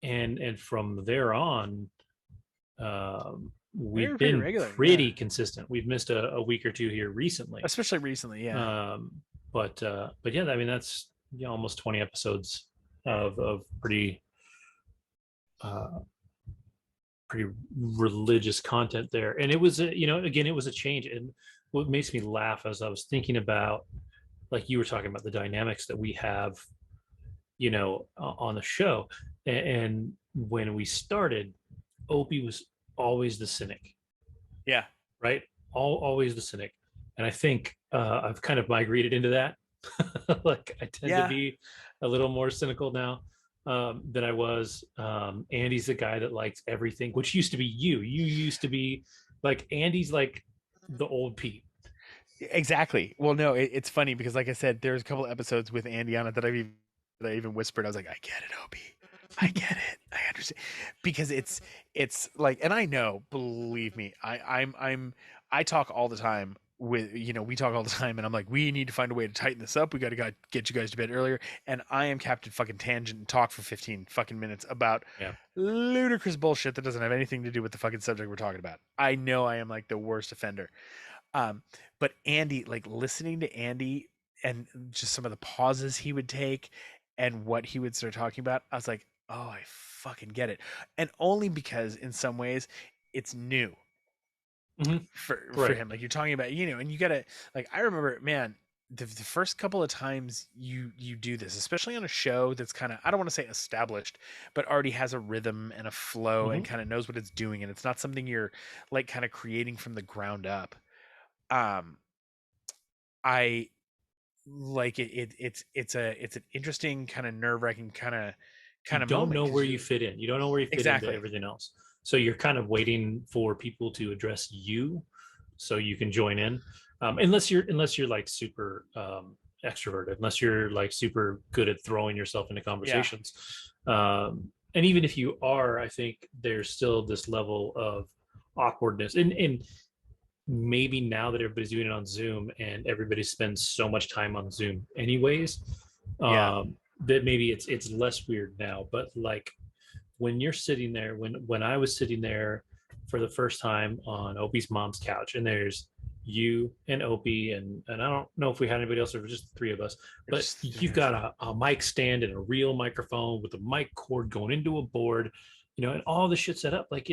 and from there on, we we've were pretty been regular, yeah, pretty consistent. We've missed a week or two here recently, especially recently, yeah. um, but yeah, I mean that's almost 20 episodes of uh, pretty religious content there, and it was again it was a change. And what makes me laugh as I was thinking about, like you were talking about the dynamics that we have on the show, and when we started, Opie was always the cynic, Yeah, right? Always the cynic. And I think I've kind of migrated into that. Like I tend to yeah, be a little more cynical now than I was. Andy's the guy that likes everything, which used to be you. You used to be like Andy's like the old Pete. exactly. Well, no, it's funny because like I said, there's a couple episodes with Andy on it that I even whispered. I was like, I get it, Opie, I get it, I understand because it's like, and I know, believe me, I talk all the time with, we talk all the time, and I'm like, we need to find a way to tighten this up. We got to get you guys to bed earlier, and I am Captain fucking Tangent and talk for 15 fucking minutes about Yeah. ludicrous bullshit that doesn't have anything to do with the fucking subject we're talking about. I know I am like the worst offender. Um, but Andy, like listening to Andy and just some of the pauses he would take and what he would start talking about, I was like, oh, I fucking get it. And only because in some ways it's new Hmm. for Right. him. Like you're talking about, and you gotta, like, I remember, man, the first couple of times you do this, especially on a show that's kind of, I don't want to say established, but already has a rhythm and a flow and Hmm. kind of knows what it's doing, and it's not something you're like kind of creating from the ground up. um I like it. It's an interesting kind of nerve wracking You kind of don't moment know because where you you're fit in. You don't know where you fit into exactly. everything else. So you're kind of waiting for people to address you, so you can join in. Unless you're like super extroverted, unless you're like super good at throwing yourself into Yeah, conversations. And even if you are, I think there's still this level of awkwardness. And maybe now that everybody's doing it on Zoom and everybody spends so much time on Zoom anyways, yeah, that maybe it's less weird now. But like when you're sitting there, when I was sitting there for the first time on Opie's mom's couch, and there's you and Opie, and I don't know if we had anybody else or just the three of us, or but just you've got a mic stand and a real microphone with a mic cord going into a board, and all the shit set up. Like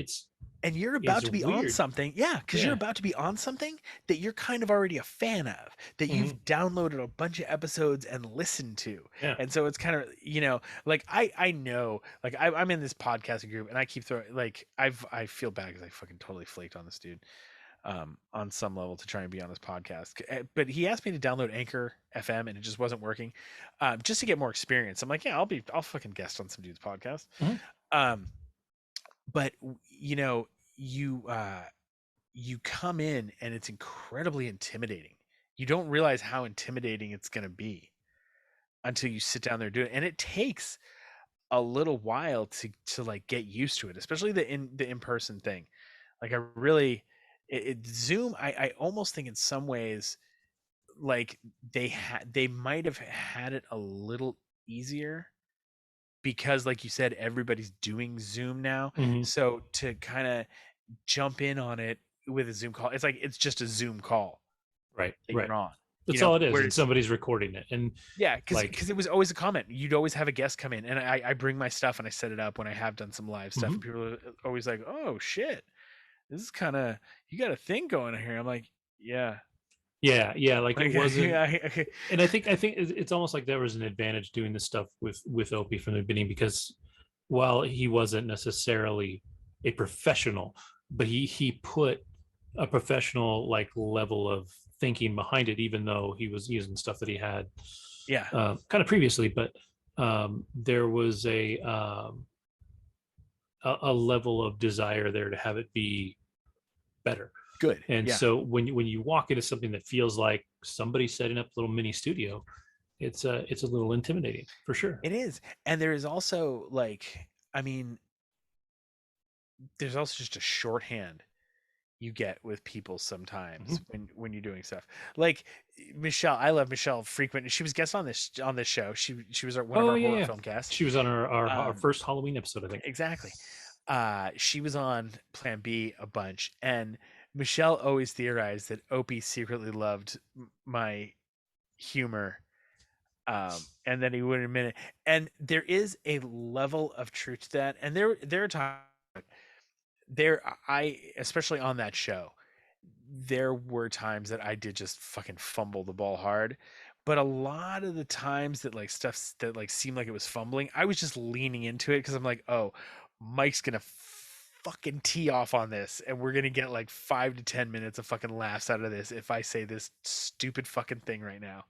and you're it's about to be on weird. something, yeah, because you're Yeah. about to be on something that you're kind of already a fan of, that Hmm. you've downloaded a bunch of episodes and listened to. Yeah. And so it's kind of, like I know, like I'm in this podcasting group, and I keep throwing, like, I feel bad because I fucking totally flaked on this dude on some level to try and be on this podcast. But he asked me to download Anchor FM, and it just wasn't working, just to get more experience. I'm like, yeah, I'll fucking guest on some dude's podcast. Hmm. Um, but you come in and it's incredibly intimidating. You don't realize how intimidating it's going to be until you sit down there and do it, and it takes a little while to like get used to it, especially the in-person thing. Like I really, Zoom, I almost think in some ways like they might have had it a little easier because, like you said, everybody's doing Zoom now. Hmm. So to kind of jump in on it with a Zoom call, it's like it's just a Zoom call Right. that Right. you're on. That's all it is, and Whereas, somebody's recording it. And yeah, because like, it was always a comment. You'd always have a guest come in, and I bring my stuff and I set it up when I have done some live stuff, mhm. and people are always like, "Oh shit, this is kind of, you got a thing going here." I'm like, "Yeah." Yeah, yeah, like it Like, wasn't. yeah, And I think it's almost like there was an advantage doing this stuff with Opie from the beginning, because while he wasn't necessarily a professional, but he put a professional like level of thinking behind it, even though he was using stuff that he had yeah, kind of previously. But there was a level of desire there to have it be better. good, And yeah. so when you walk into something that feels like somebody setting up a little mini studio, it's a little intimidating for sure. It is. And there is also like, I mean, there's also just a shorthand you get with people sometimes Mhm. when you're doing stuff. Like Michelle, I love Michelle frequent. She was guest on this show. She was one of Oh our yeah, horror yeah. film casts. She was on our Um first Halloween episode, I think. exactly. She was on Plan B a bunch, and Michelle always theorized that Opie secretly loved my humor, and then he wouldn't admit it. And there is a level of truth to that. And there are times there I especially on that show, there were times that I did just fucking fumble the ball hard. But a lot of the times that like stuff that like seemed like it was fumbling, I was just leaning into it because I'm like, oh, Mike's gonna fucking tee off on this, and we're gonna get like 5 to 10 minutes of fucking laughs out of this if I say this stupid fucking thing right now.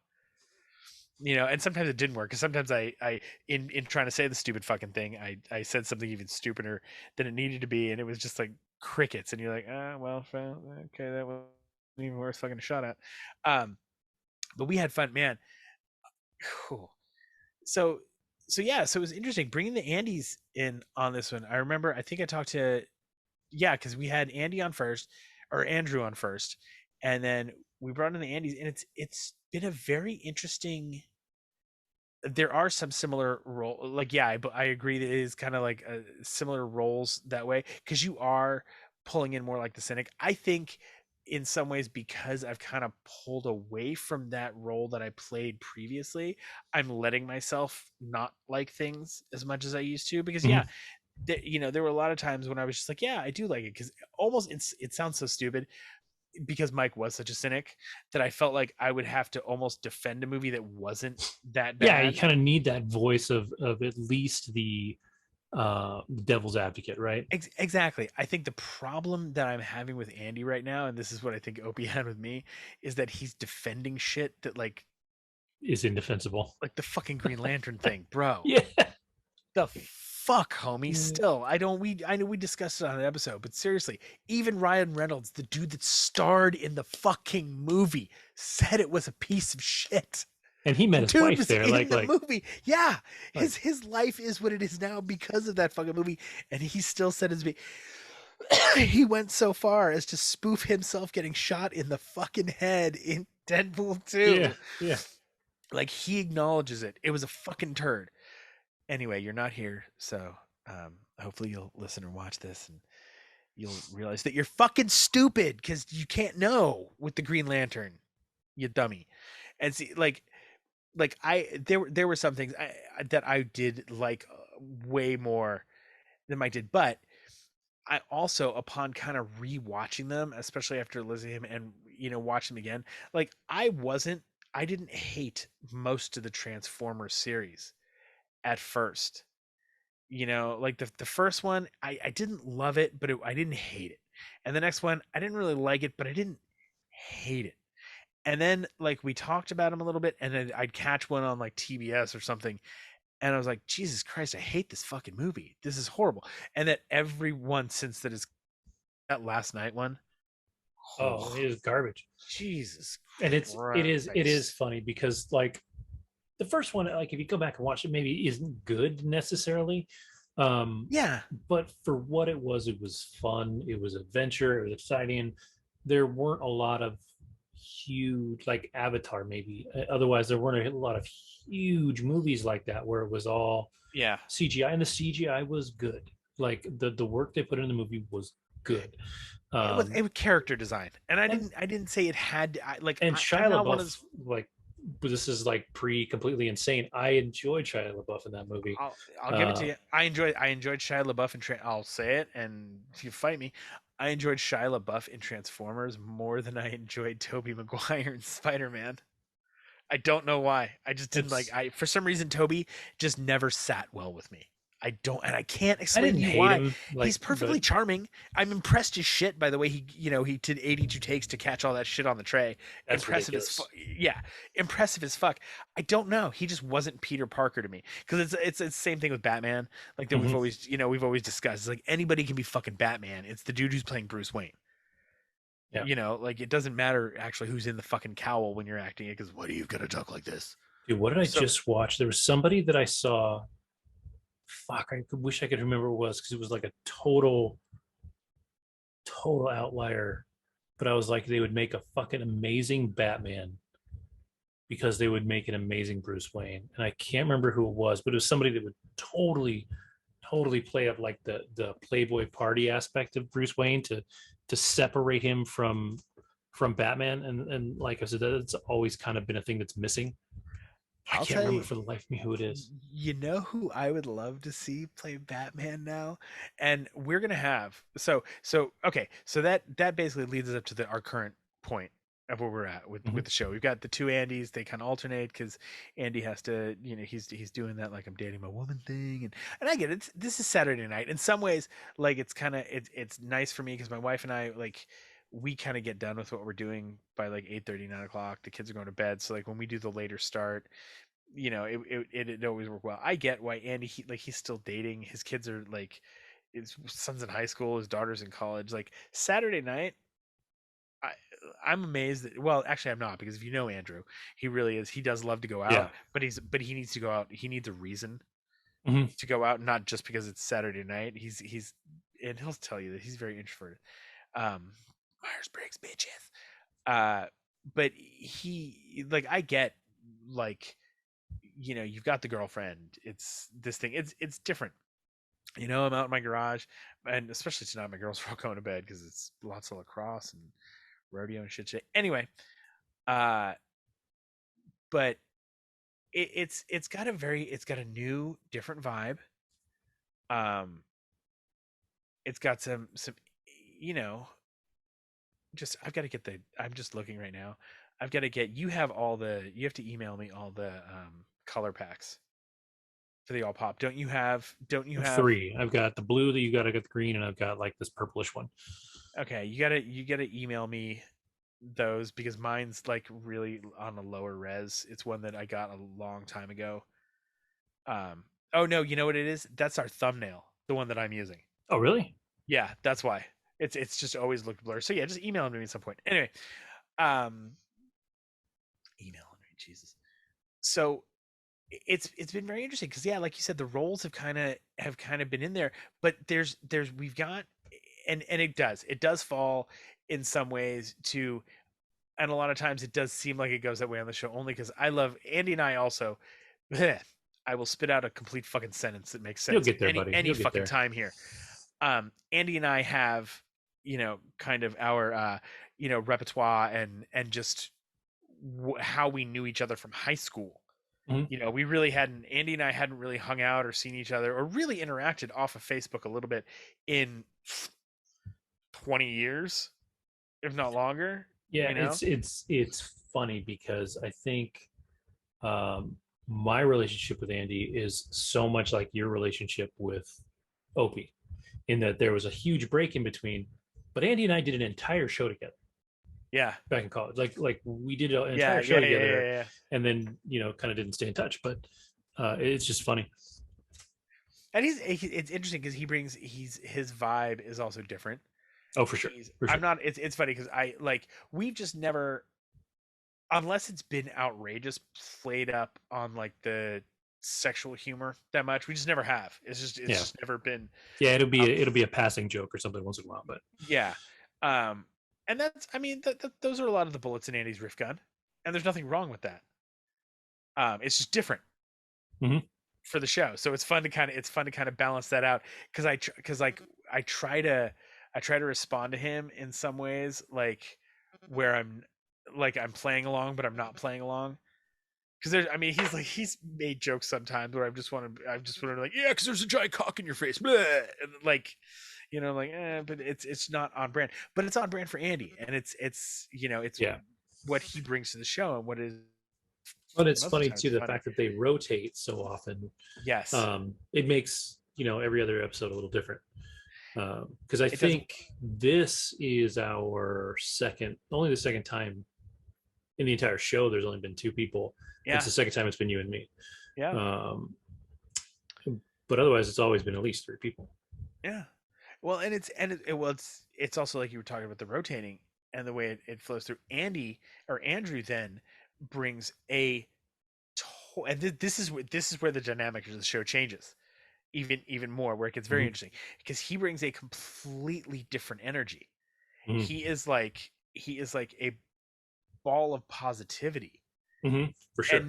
And sometimes it didn't work because sometimes I in trying to say the stupid fucking thing, I said something even stupider than it needed to be, and it was just like crickets, and you're like, well, okay, that wasn't even worth fucking a shot at. um but we had fun, man. Cool. So So yeah, so it was interesting bringing the Andys in on this one. I remember, I think I talked to, yeah, because we had Andy on first, or Andrew on first, and then we brought in the Andys, and it's been a very interesting. There are some similar role, like yeah, I agree that it is kind of like similar roles that way because you are pulling in more like the cynic. I think in some ways because I've kind of pulled away from that role that I played previously, I'm letting myself not like things as much as I used to because Mhm. yeah, there were a lot of times when I was just like, yeah, I do like it because almost it sounds so stupid because Mike was such a cynic that I felt like I would have to almost defend a movie that wasn't that Yeah, you bad. kind of need that voice of at least the devil's advocate, right? Exactly. I think the problem that I'm having with Andy right now, and this is what I think Opie had with me, is that he's defending shit that Is indefensible. like the fucking Green Lantern thing, bro. Yeah. The fuck, homie. Still, I know we discussed it on an episode, but seriously, even Ryan Reynolds, the dude that starred in the fucking movie, said it was a piece of shit. And he met The his dude wife was there, in the like movie. Yeah. like His life is what it is now because of that fucking movie. And he still said his he went so far as to spoof himself getting shot in the fucking head in Deadpool yeah, 2. yeah. Like he acknowledges it. It was a fucking turd. Anyway, you're not here, so hopefully you'll listen or watch this and you'll realize that you're fucking stupid because you can't know with the Green Lantern, you dummy. And see, like there were some things that I did like way more than Mike did, but I also upon kind of rewatching them, especially after listening to him and watching them again, like I didn't hate most of the Transformers series at first. Like the first one, I didn't love it, but I didn't hate it. And the next one, I didn't really like it, but I didn't hate it. And then like we talked about him a little bit, and then I'd catch one on like TBS or something, and I was like, Jesus Christ, I hate this fucking movie. This is horrible. And that everyone since that last night one, Oh, it oh, is garbage. Jesus And it is Christ. funny because like the first one, like if you go back and watch it, maybe isn't good necessarily. Um, Yeah. but for what it was fun, it was adventure, it was exciting. There weren't a lot of huge like Avatar, maybe. Otherwise, there weren't a lot of huge movies like that where it was all Yeah. CGI, and the CGI was good. Like the work they put in the movie was good. It Um, was character design. And and I didn't say it had and I'm Shia not one of LaBeouf, those. like, this is like pre completely insane. I enjoyed Shia LaBeouf in that movie. I'll give it to Uh, you. I enjoyed Shia LaBeouf I'll say it, and if you fight me, I enjoyed Shia LaBeouf in Transformers more than I enjoyed Tobey Maguire in Spider Man. I don't know why. I just didn't like. it's I For some reason Toby just never sat well with me. I don't, and I can't I explain to didn't you hate why. him, He's like, perfectly but charming. I'm impressed as shit by the way he did 82 takes to catch all that shit on the tray. that's Impressive as ridiculous. yeah, impressive as fuck. I don't know. He just wasn't Peter Parker to me because it's the same thing with Batman. Like that Mhm. we've always discussed. It's like anybody can be fucking Batman. It's the dude who's playing Bruce Wayne. Yeah, Like it doesn't matter actually who's in the fucking cowl when you're acting it because what are you gonna talk like this? dude. What did I So just watch? There was somebody that I saw. Fuck, wish I could remember what it was because it was like a total outlier. But I was like, they would make a fucking amazing Batman because they would make an amazing Bruce Wayne. And I can't remember who it was, but it was somebody that would totally play up like the Playboy party aspect of Bruce Wayne to separate him from Batman. And like I said, that's always kind of been a thing that's missing. I I'll can't tell remember you, for the life of me who it is. you know who I would love to see play Batman now, and we're gonna have okay, so that basically leads us up to our current point of where we're at with Mhm. the show. We've got the two Andys; they kind of alternate because Andy has to, he's doing that like I'm dating my woman thing, and I get it. This is Saturday night. In some ways, like it's nice for me because my wife and I like we kind of get done with what we're doing by like 8:30, 9 o'clock. The kids are going to bed, so like when we do the later start, it always worked well. I get why Andy he's still dating. His kids are like his son's in high school, his daughter's in college. Like Saturday night, I I'm amazed that well, actually I'm not because if you know Andrew, he really is. He does love to go out, Yeah. but he needs to go out. He needs a reason. Mhm. to go out, not just because it's Saturday night. He's and he'll tell you that he's very introverted. Um, Myers-Briggs bitches. But he like I get like you've got the girlfriend. It's this thing. It's different. I'm out in my garage, and especially tonight, my girls are all going to bed because it's lots of lacrosse and rodeo and shit. Anyway, uh, but it's got a new different vibe. Um, it's got some you know just I've got to get the I'm just looking right now. I've got to get you have to email me all the color packs for the all pop. Don't you I have have 3. I've got the blue that you got. I got the green, and I've got like this purplish one. okay, you gotta email me those because mine's like really on a lower res. It's one that I got a long time ago. Um oh no, you know what it is? That's our thumbnail, the one that I'm using. Oh, really? Yeah, that's why. It's just always looked blurry. So yeah, just email me at some point. Anyway, um email me, Jesus. So it's been very interesting because yeah, like you said, the roles have kind of been in there, but there's we've got and it does fall in some ways to and a lot of times it does seem like it goes that way on the show only because I love Andy and I also I will spit out a complete fucking sentence that makes You'll sense get there, buddy. any You'll get fucking there. time here. Andy and I have kind of our repertoire and just how we knew each other from high school. Mhm. We really hadn't Andy and I hadn't really hung out or seen each other or really interacted off of Facebook a little bit in 20 years, if not longer, Yeah, you know? it's funny because I think um, my relationship with Andy is so much like your relationship with Opie, in that there was a huge break in between, but Andy and I did an entire show together Yeah. back in college. Like we did an Yeah, entire show yeah, yeah, yeah, together, yeah. and then kind of didn't stay in touch. But it's just funny. And it's interesting because his vibe is also different. Oh, for sure, He's for I'm sure. not it's funny because we've just never unless it's been outrageous played up on like the sexual humor that much. We just never have. It's Yeah, just never been yeah. um, It'll be a passing joke or something once in a while, but yeah. Um and that's I mean those are a lot of the bullets in Andy's riff gun and there's nothing wrong with that. It's just different mhm. for the show. So it's fun to kind of balance that out because like I try to respond to him in some ways like where I'm playing along but I'm not playing along because there's I mean he's made jokes sometimes where I just want to like yeah because there's a giant cock in your face Bleh! And like like but it's not on brand but it's on brand for Andy and it's Yeah. what he brings to the show and what is But for the it's most of the funny time it's too, the funny. fact that they rotate so often. Yes, It makes every other episode a little different. Because I it does. think this is our only the second time in the entire show. There's only been 2 people. It's Yeah, the second time it's been you and me. yeah. Um, but otherwise, it's always been at least 3 people. Yeah. Well, and it's also like you were talking about the rotating and the way it flows through. Andy or Andrew then brings and this is where the dynamic of the show changes even more, where it gets very Mhm. interesting because he brings a completely different energy. Mhm. He is like a ball of positivity, Mhm. For and sure.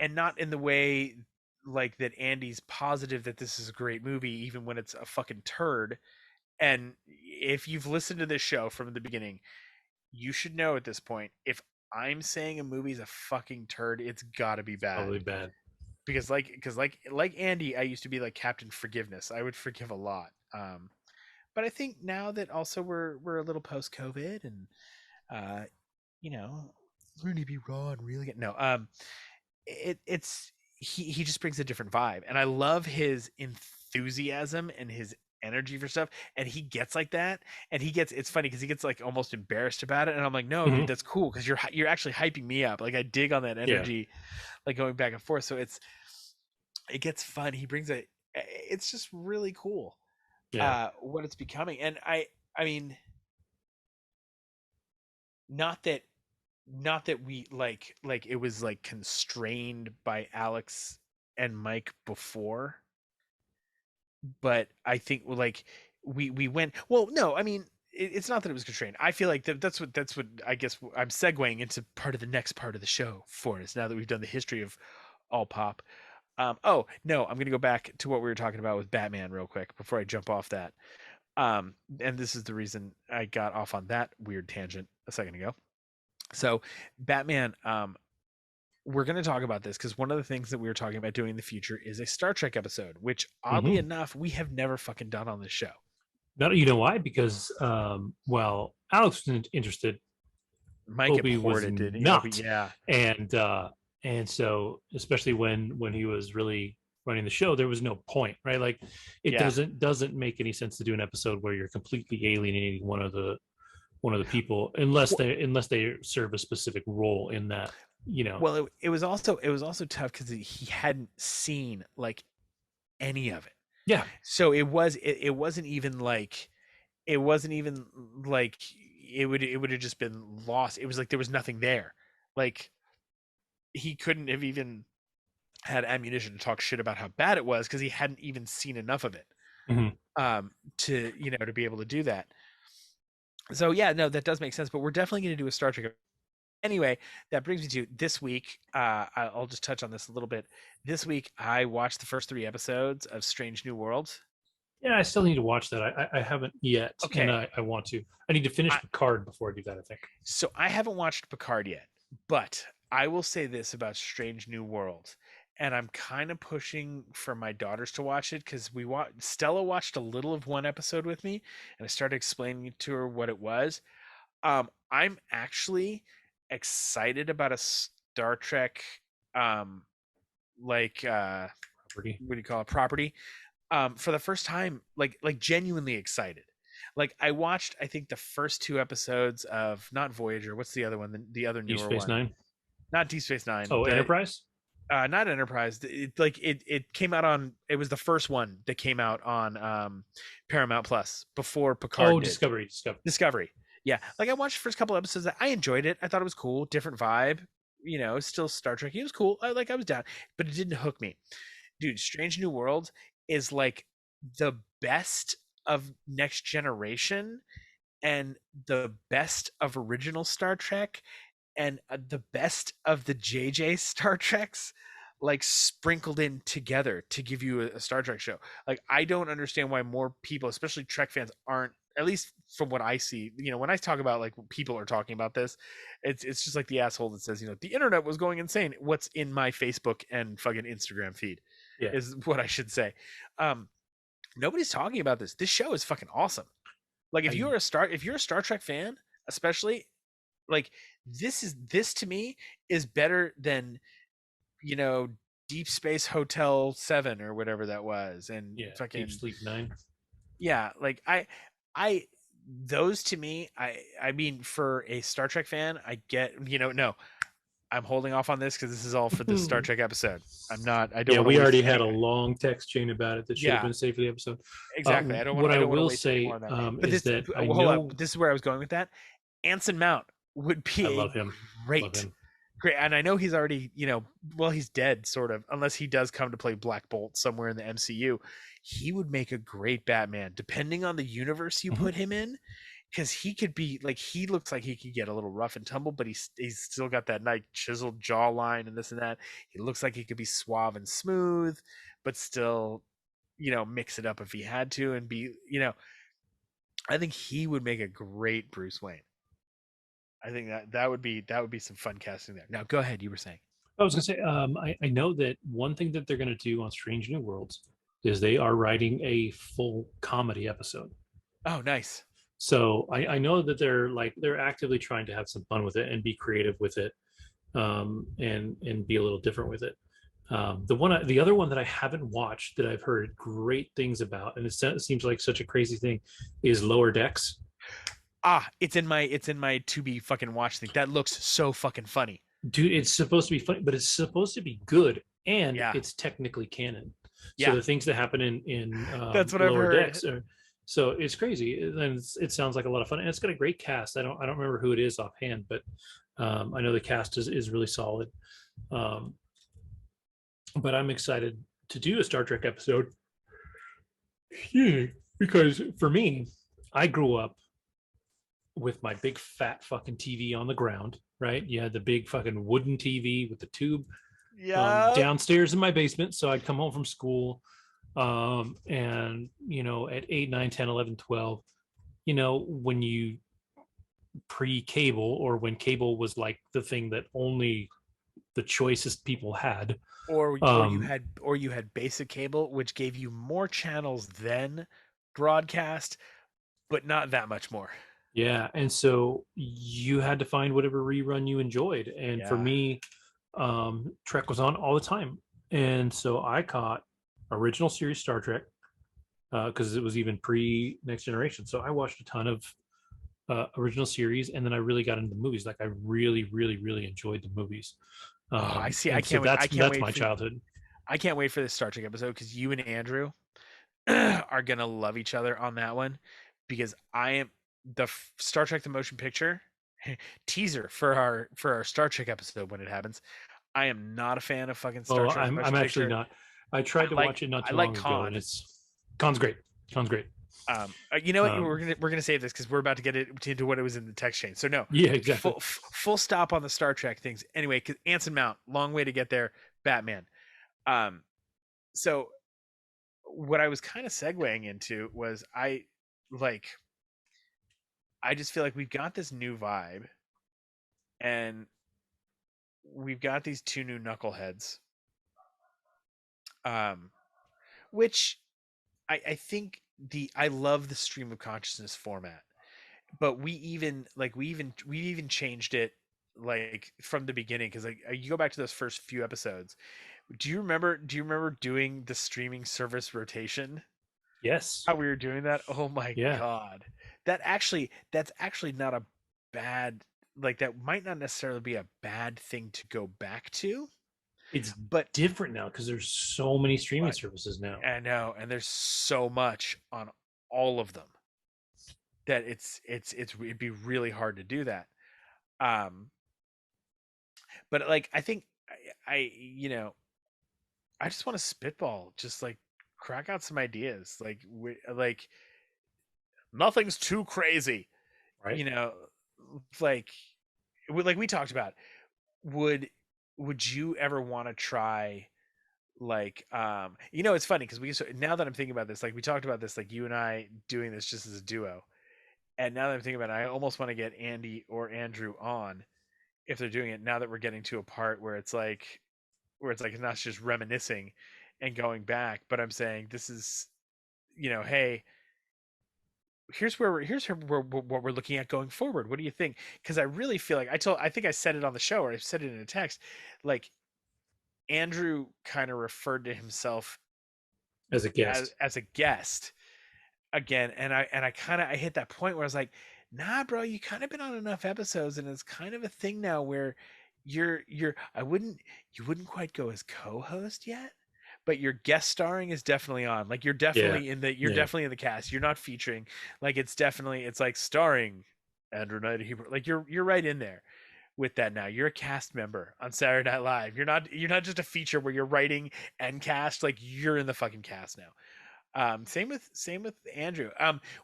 not in the way like that. Andy's positive that this is a great movie, even when it's a fucking turd. And if you've listened to this show from the beginning, you should know at this point if I'm saying a movie's a fucking turd, it's got to be bad. Probably bad. Because like Andy, I used to be like Captain Forgiveness. I would forgive a lot. But I think now that also we're a little post COVID and uh, you know, learning to be raw and really get no. It's he just brings a different vibe, and I love his enthusiasm and his energy for stuff. And he gets like that, and it's funny because he gets like almost embarrassed about it, and I'm like, no, dude, Mhm. that's cool because you're actually hyping me up. Like I dig on that Yeah. energy, like going back and forth. So it gets fun. He brings it's just really cool Yeah. what it's becoming. And I mean, not that we like it was like constrained by Alex and Mike before. but I think like we went well. No, I mean it's not that it was constrained. I feel like that's what I guess I'm segueing into part of the next part of the show for us now that we've done the history of all pop. Oh no, I'm gonna go back to what we were talking about with Batman real quick before I jump off that. And this is the reason I got off on that weird tangent a second ago. So Batman, we're going to talk about this because one of the things that we were talking about doing in the future is a Star Trek episode, which oddly Hmm. enough we have never fucking done on this show. Not, you know why? Because well, Alex was interested, Might get Obi was ported, did he? Obi, not, yeah, and so especially when he was really running the show, there was no point, right? Like it yeah. doesn't make any sense to do an episode where you're completely alienating one of the people unless they serve a specific role in that, you know. Well, it was also tough because he hadn't seen like any of it, Yeah. so it wasn't even like it wasn't even like it would have just been lost. It was like there was nothing there, like he couldn't have even had ammunition to talk shit about how bad it was because he hadn't even seen enough of it Mhm. to to be able to do that. So yeah, no, that does make sense. But we're definitely going to do a Star Trek. Anyway, that brings me to this week. I'll just touch on this a little bit. This week, I watched the first 3 episodes of Strange New Worlds. Yeah, I still need to watch that. I haven't yet, and Okay, I want to. I need to finish I, Picard before I do that, I think. so I haven't watched Picard yet, but I will say this about Strange New Worlds, and I'm kind of pushing for my daughters to watch it because Stella watched a little of one episode with me, and I started explaining to her what it was. I'm actually excited about a Star Trek, um, like Property. what do you call it, property, for the first time, like genuinely excited. Like I watched, I think the first 2 episodes of not Voyager. What's the other one? The other Deep newer Space one. Nine. Not Deep Space Nine. Oh, The Enterprise. not Enterprise. It came out on. It was the first one that came out on Paramount Plus before Picard Oh, did. Discovery. Discovery. Discovery. Yeah, like I watched the first couple episodes. I enjoyed it. I thought it was cool, different vibe. Still Star Trek. It was cool. I was down, but it didn't hook me, dude. Strange New World is like the best of Next Generation and the best of original Star Trek and the best of the JJ Star Treks like sprinkled in together to give you a Star Trek show. Like I don't understand why more people, especially Trek fans, aren't, at least from what I see, when I talk about like people are talking about this, it's just like the asshole that says, the internet was going insane. What's in my Facebook and fucking Instagram feed Yeah. is what I should say. Um, Nobody's talking about this. This show is fucking awesome. Like I if you're a Star Trek fan, especially, like this to me is better than you know Deep Space Hotel 7 or whatever that was, and Yeah. Deep fucking Sleep Nine. yeah, like I those to me, I mean, for a Star Trek fan, I get, no, I'm holding off on this because this is all for the Star Trek episode. I don't Yeah, want to we waste already had a anyway. long text chain about it that should have Yeah, been saved for the episode. exactly. I don't want What I I don't want to will waste any more say on that. But is this, that I well, hold on. know This is where I was going with that. Anson Mount would I be a love him. Love great him. great, and I know he's already, well, he's dead, sort of, unless he does come to play Black Bolt somewhere in the MCU. He would make a great Batman, depending on the universe you Mhm. put him in, because he could be like, he looks like he could get a little rough and tumble, but he's still got that nice chiseled jawline and this and that. He looks like he could be suave and smooth, but still, mix it up if he had to and be, I think he would make a great Bruce Wayne. I think that would be some fun casting there. Now, go ahead. You were saying. I was gonna say, I know that one thing that they're gonna do on Strange New Worlds is they are writing a full comedy episode. Oh, nice. So I know that they're actively trying to have some fun with it and be creative with it, and be a little different with it. The other one that I haven't watched that I've heard great things about, and it seems like such a crazy thing, is Lower Decks. It's in my to be fucking watch thing. That looks so fucking funny. Dude, it's supposed to be funny, but it's supposed to be good, and Yeah. it's technically canon. So Yeah. the things that happen in That's what I've Lower heard. Decks are, so it's crazy, and it sounds like a lot of fun, and it's got a great cast. I don't remember who it is offhand, but I know the cast is really solid. Um, but I'm excited to do a Star Trek episode Yeah, because for me, I grew up with my big fat fucking TV on the ground, right? You had the big fucking wooden TV with the tube Yeah. downstairs in my basement. So I'd come home from school, and at 8, 9, 10, 11, 12, when you pre-cable, or when cable was like the thing that only the choicest people had. um Or you had basic cable, which gave you more channels than broadcast, but not that much more. yeah, and so you had to find whatever rerun you enjoyed, and for Yeah. me, Trek was on all the time, and so I caught original series Star Trek, because it was even pre Next Generation. So I watched a ton of original series, and then I really got into the movies. Like, I really, really, really enjoyed the movies. Oh, I see. I And so can't wait. that's my childhood. I can't wait for this Star Trek episode because you and Andrew are gonna love each other on that one because I am Star Trek the motion picture teaser for our Star Trek episode when it happens. I am not a fan of fucking Star Oh, Trek the I'm motion actually picture. not. I tried to watch it not I too like long ago, and Khan. it's Khan's great. Khan's great. You know what? Um, We're gonna save this because we're about to get it into what it was in the text chain. So no, yeah, exactly. full stop on the Star Trek things. Anyway, because Anson Mount, long way to get there. Batman. Um, so what I was kind of segueing into was like I just feel like we've got this new vibe, and we've got these two new knuckleheads. Um, which I think I love the stream of consciousness format, but we even changed it like from the beginning because like you go back to those first few episodes. Do you remember doing the streaming service rotation? Yes. How we were doing that? Oh my Yeah. god. That's actually not a bad, like that might not necessarily be a bad thing to go back to, It's but different now because there's so many streaming but services now. I know, and there's so much on all of them that it'd be really hard to do that. Um but like I think I you know, I just want to spitball, just like crack out some ideas. Like nothing's too crazy, Right. you know, like like we talked about. Would would you ever want to try like it's funny because now that I'm thinking about this, like we talked about this, like you and I doing this just as a duo, and now that I'm thinking about it, I almost want to get Andy or Andrew on if they're doing it, now that we're getting to a part where it's like not just reminiscing and going back, but I'm saying this is, hey, what we're looking at going forward. What do you think? Because I really feel like I think I said it on the show, or I said it in a text, like Andrew kind of referred to himself As a guest. as a guest again, and I kind of I hit that point where I was like, nah, bro, you kind of been on enough episodes, and it's kind of a thing now where you're I wouldn't you wouldn't quite go as co-host yet, but your guest starring is definitely on. Like Yeah. you're Yeah. definitely in the cast. You're not featuring. Like it's like starring Andrew Knight Hebert. Like you're right in there with that now. You're a cast member on Saturday Night Live. You're not just a feature where you're writing and cast. Like you're in the fucking cast now. Same with Andrew.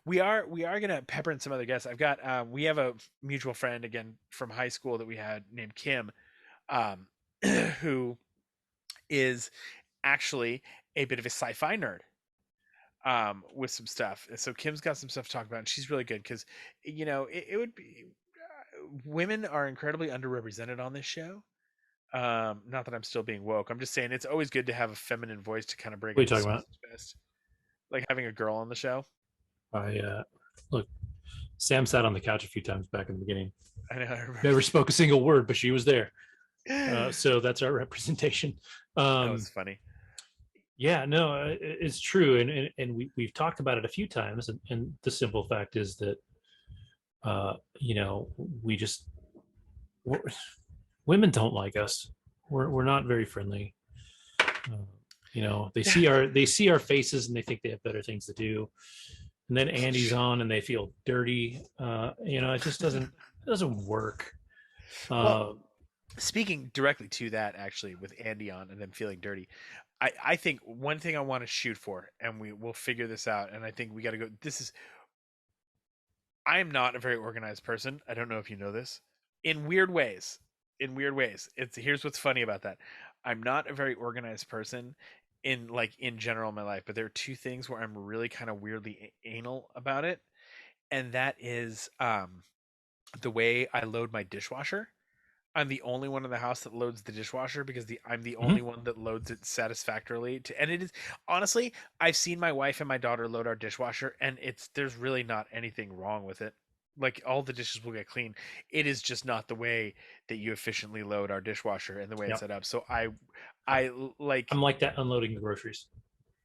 We are gonna pepper in some other guests. I've got we have a mutual friend again from high school that we had named Kim, um, who is actually a bit of a sci-fi nerd with some stuff. And so Kim's got some stuff to talk about, and she's really good because it would be women are incredibly underrepresented on this show. Not that I'm still being woke. I'm just saying it's always good to have a feminine voice to kind of bring What are you out the talking about? species best. Like having a girl on the show. I look. Sam sat on the couch a few times back in the beginning. I know. I remember. Never spoke a single word, but she was there. So that's our representation. That Um, was funny. yeah, no, it's true, and we've talked about it a few times, and the simple fact is that we just we're, women don't like us. We're not very friendly. Uh, they see our faces and they think they have better things to do, and then Andy's on and they feel dirty. It just doesn't work. Well, Uh, speaking directly to that, actually, with Andy on and then feeling dirty, I think one thing I want to shoot for, and we'll figure this out, and I think we got to go. This is I am not a very organized person. I don't know if you know this. In weird ways. In weird ways. It's here's what's funny about that. I'm not a very organized person in general in my life, but there are two things where I'm really kind of weirdly anal about it, and that is the way I load my dishwasher. I'm the only one in the house that loads the dishwasher because I'm the Mhm. only one that loads it satisfactorily to, and it is honestly, I've seen my wife and my daughter load our dishwasher, and there's really not anything wrong with it. Like, all the dishes will get clean. It is just not the way that you efficiently load our dishwasher and the way it's Yeah, set up. So I like. I'm like that unloading the groceries.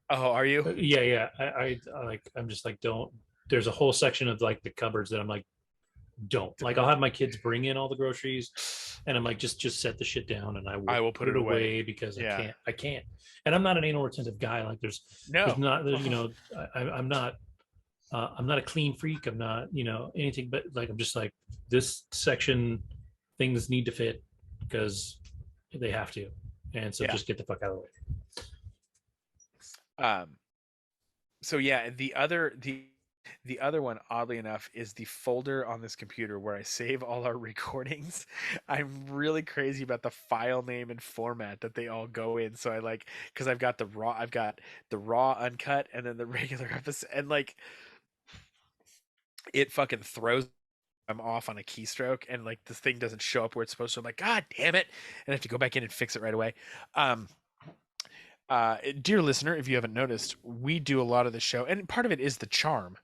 Oh, are you? Yeah, yeah. I like. I'm just like, don't. There's a whole section of like the cupboards that I'm like, don't. Like, I'll have my kids bring in all the groceries, and I'm like, just set the shit down, and I will I will put put it it away. away because Yeah. I can't. And I'm not an anal retentive guy. Like, there's No. not, there's, I'm not. I'm not a clean freak. I'm not, anything but like, I'm just like, this section, things need to fit because they have to. And so Yeah. just get the fuck out of the way. Um. So yeah, the other one, oddly enough, is the folder on this computer where I save all our recordings. I'm really crazy about the file name and format that they all go in. So I like, because I've got the raw uncut and then the regular episode, and like it fucking throws. I'm off on a keystroke, and like this thing doesn't show up where it's supposed to. I'm like, God damn it! And I have to go back in and fix it right away. Um, Dear listener, if you haven't noticed, we do a lot of the show, and part of it is the charm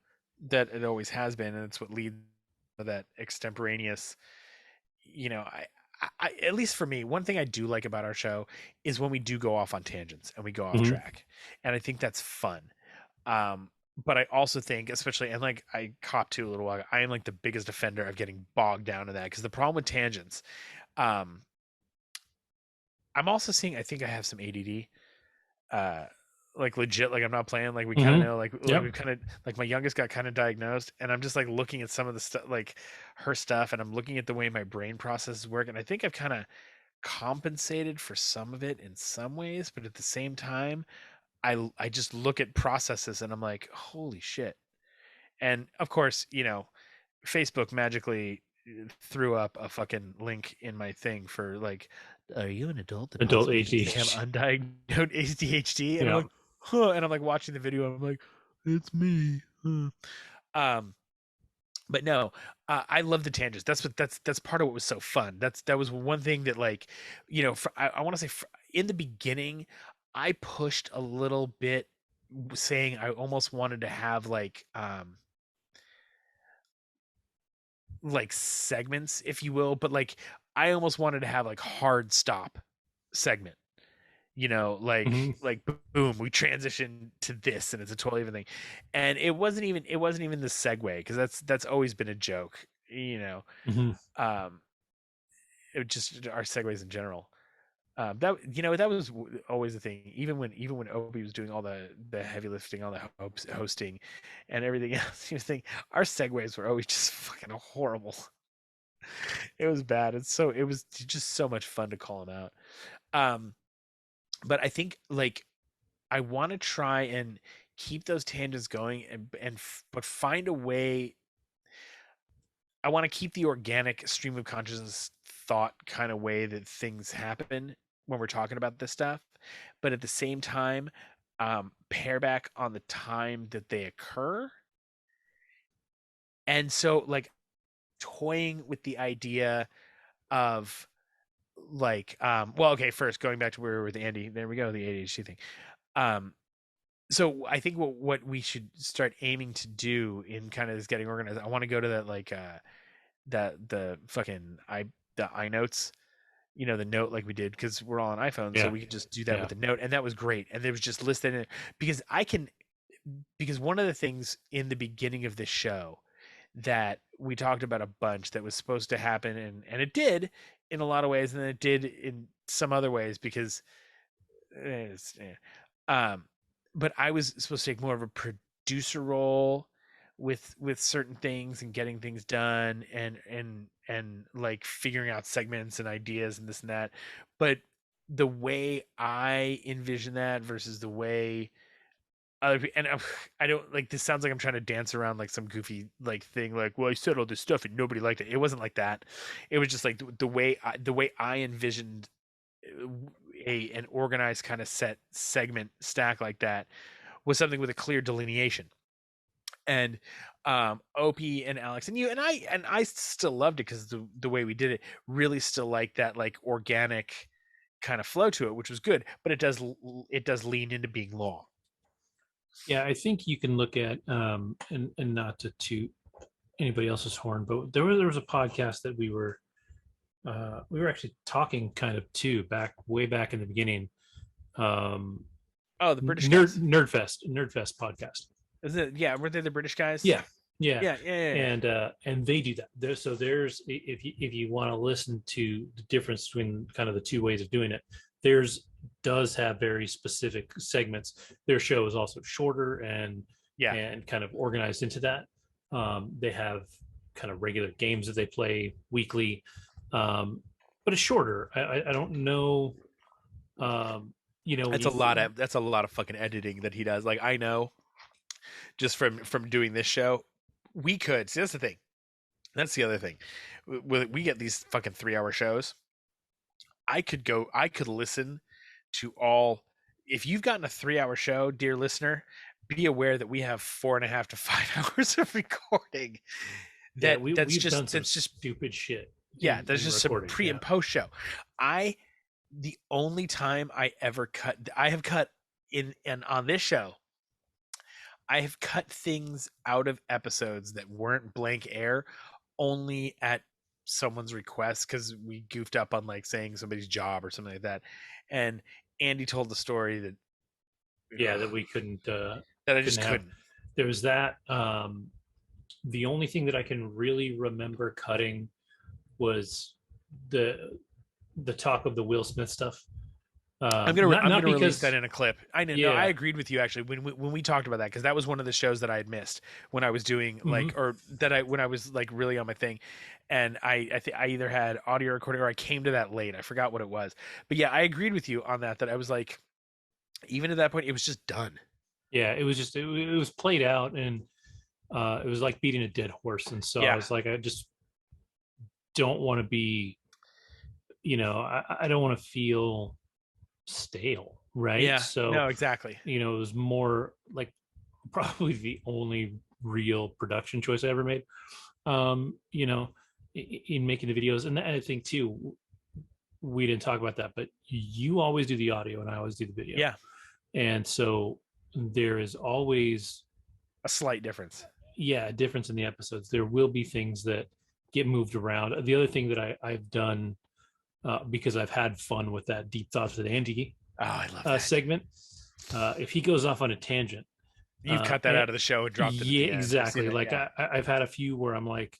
that it always has been, and it's what leads to that extemporaneous. You know, at least for me, one thing I do like about our show is when we do go off on tangents and we go off Mm-hmm. track, and I think that's fun. Um, but I also think, especially, and like I caught to a little while ago, I am like the biggest offender of getting bogged down in that because the problem with tangents, um, I'm also seeing. I think I have some ADD, like legit, like I'm not playing, like we kind of Mm-hmm. know, like we Yep. kind of, like my youngest got kind of diagnosed, and I'm just like looking at some of the stuff, like her stuff, and I'm looking at the way my brain processes work, and I think I've kind of compensated for some of it in some ways, but at the same time I just look at processes and I'm like, holy shit. And of course, Facebook magically threw up a fucking link in my thing for like, are you an adult that Adult possibly may have ADHD. undiagnosed ADHD? And I'm Yeah. like, huh. And I'm like watching the video. And I'm like, it's me. Huh. Um, but no, I love the tangents. That's part of what was so fun. That was one thing that, like, I want to say, in the beginning, I pushed a little bit, saying I almost wanted to have like segments, if you will, but like I almost wanted to have like hard stop segment. Mm-hmm. Boom, we transition to this, and it's a totally different thing. And it wasn't even the segue, because that's always been a joke. Mm-hmm. Um, it just our segues in general. That was always the thing. Even when Opie was doing all the heavy lifting, all the hosting, and everything else, he was thinking our segues were always just fucking horrible. It was bad. It was just so much fun to call him out. Um, but I think, like, I want to try and keep those tangents going, but find a way. I want to keep the organic stream of consciousness thought kind of way that things happen when we're talking about this stuff, but at the same time, pare back on the time that they occur. And so, like, toying with the idea of, like, well, okay, first going back to where we were with Andy, there we go, the ADHD thing. Um, so I think what we should start aiming to do in kind of this getting organized, I want to go to that, like, that the fucking the iNotes, the note, like we did, because we're all on iPhone, so Yeah. we could just do that with Yeah. the note, and that was great. And there was just listed in it, because because one of the things in the beginning of this show that we talked about a bunch that was supposed to happen, and it did in a lot of ways, and then it did in some other ways, because it's, but I was supposed to take more of a producer role with certain things and getting things done and like figuring out segments and ideas and this and that. But the way I envision that versus the way and I don't like this sounds like I'm trying to dance around like some goofy like thing like, well, I said all this stuff and nobody liked it. It wasn't like that. It was just like the way I envisioned an organized kind of set segment stack like that was something with a clear delineation. And Opie and Alex and you and I still loved it because the way we did it really still like that like organic kind of flow to it, which was good, but it does lean into being long. Yeah, I think you can look at and not to toot anybody else's horn, but there was a podcast that we were actually talking kind of too way back in the beginning. Oh, the British guys. Nerdfest podcast. Is it? Yeah, were they the British guys? Yeah, yeah, yeah. And they do that. So there's if you want to listen to the difference between kind of the two ways of doing it, there's does have very specific segments. Their show is also shorter and kind of organized into that. They have kind of regular games that they play weekly, but it's shorter. I don't know. That's a lot of fucking editing that he does. Like I know, just from doing this show, we could see that's the thing. That's the other thing. We get these fucking 3-hour shows. I could listen to all. If you've gotten a 3-hour show, dear listener, be aware that we have 4.5 to 5 hours of recording. We've done some stupid shit. Yeah, there's just some pre and post show. The only time I have cut and on this show, I have cut things out of episodes that weren't blank air only at someone's request because we goofed up on like saying somebody's job or something like that. And Andy told the story that that we couldn't that I just couldn't. There was that. The only thing that I can really remember cutting was the talk of the Will Smith stuff. I'm gonna release that in a clip. I know. Yeah. No, I agreed with you actually when we talked about that because that was one of the shows that I had missed when I was doing like when I was like really on my thing, and I either had audio recording or I came to that late. I forgot what it was, but yeah, I agreed with you on that. That I was like, even at that point, it was just done. Yeah, it was just it was played out, and it was like beating a dead horse. And so I was like, I just don't want to be, I don't want to feel stale, right? Yeah. So no, exactly. It was more like probably the only real production choice I ever made. In making the videos, and I think too, we didn't talk about that, but you always do the audio and I always do the video. Yeah. And so there is always a slight difference. Yeah, a difference in the episodes. There will be things that get moved around. The other thing that I've done. Because I've had fun with that Deep Thoughts with Andy I love that segment. If he goes off on a tangent, you've cut that out of the show and dropped it. Yeah, exactly. Like I've had a few where I'm like,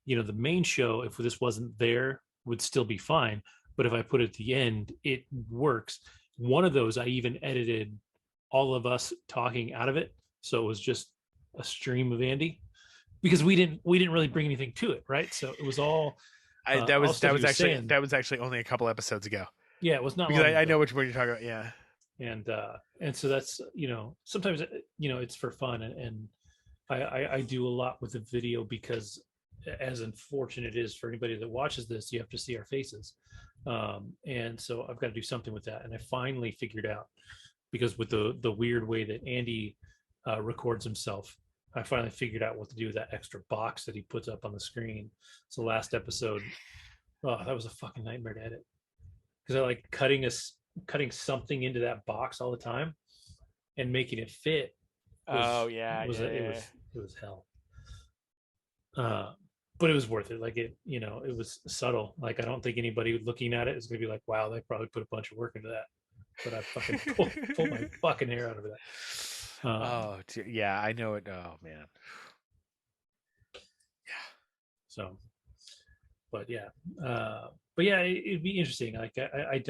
the main show, if this wasn't there, would still be fine. But if I put it at the end, it works. One of those, I even edited all of us talking out of it, so it was just a stream of Andy because we didn't really bring anything to it, right? So it was all. That was actually only a couple episodes ago. Yeah, it was not because I know which one you're talking about. Yeah, and so that's sometimes it's for fun, and I do a lot with the video because as unfortunate it is for anybody that watches this, you have to see our faces, and so I've got to do something with that. And I finally figured out because with the weird way that Andy records himself. I finally figured out what to do with that extra box that he puts up on the screen. So last episode, that was a fucking nightmare to edit because I like cutting something into that box all the time and making it fit. It was hell. But it was worth it. Like it was subtle. Like I don't think anybody looking at it is gonna be like, wow, they probably put a bunch of work into that. But I fucking pulled my fucking hair out of that. I know it. Oh man. Yeah. So, but yeah, it'd be interesting. Like I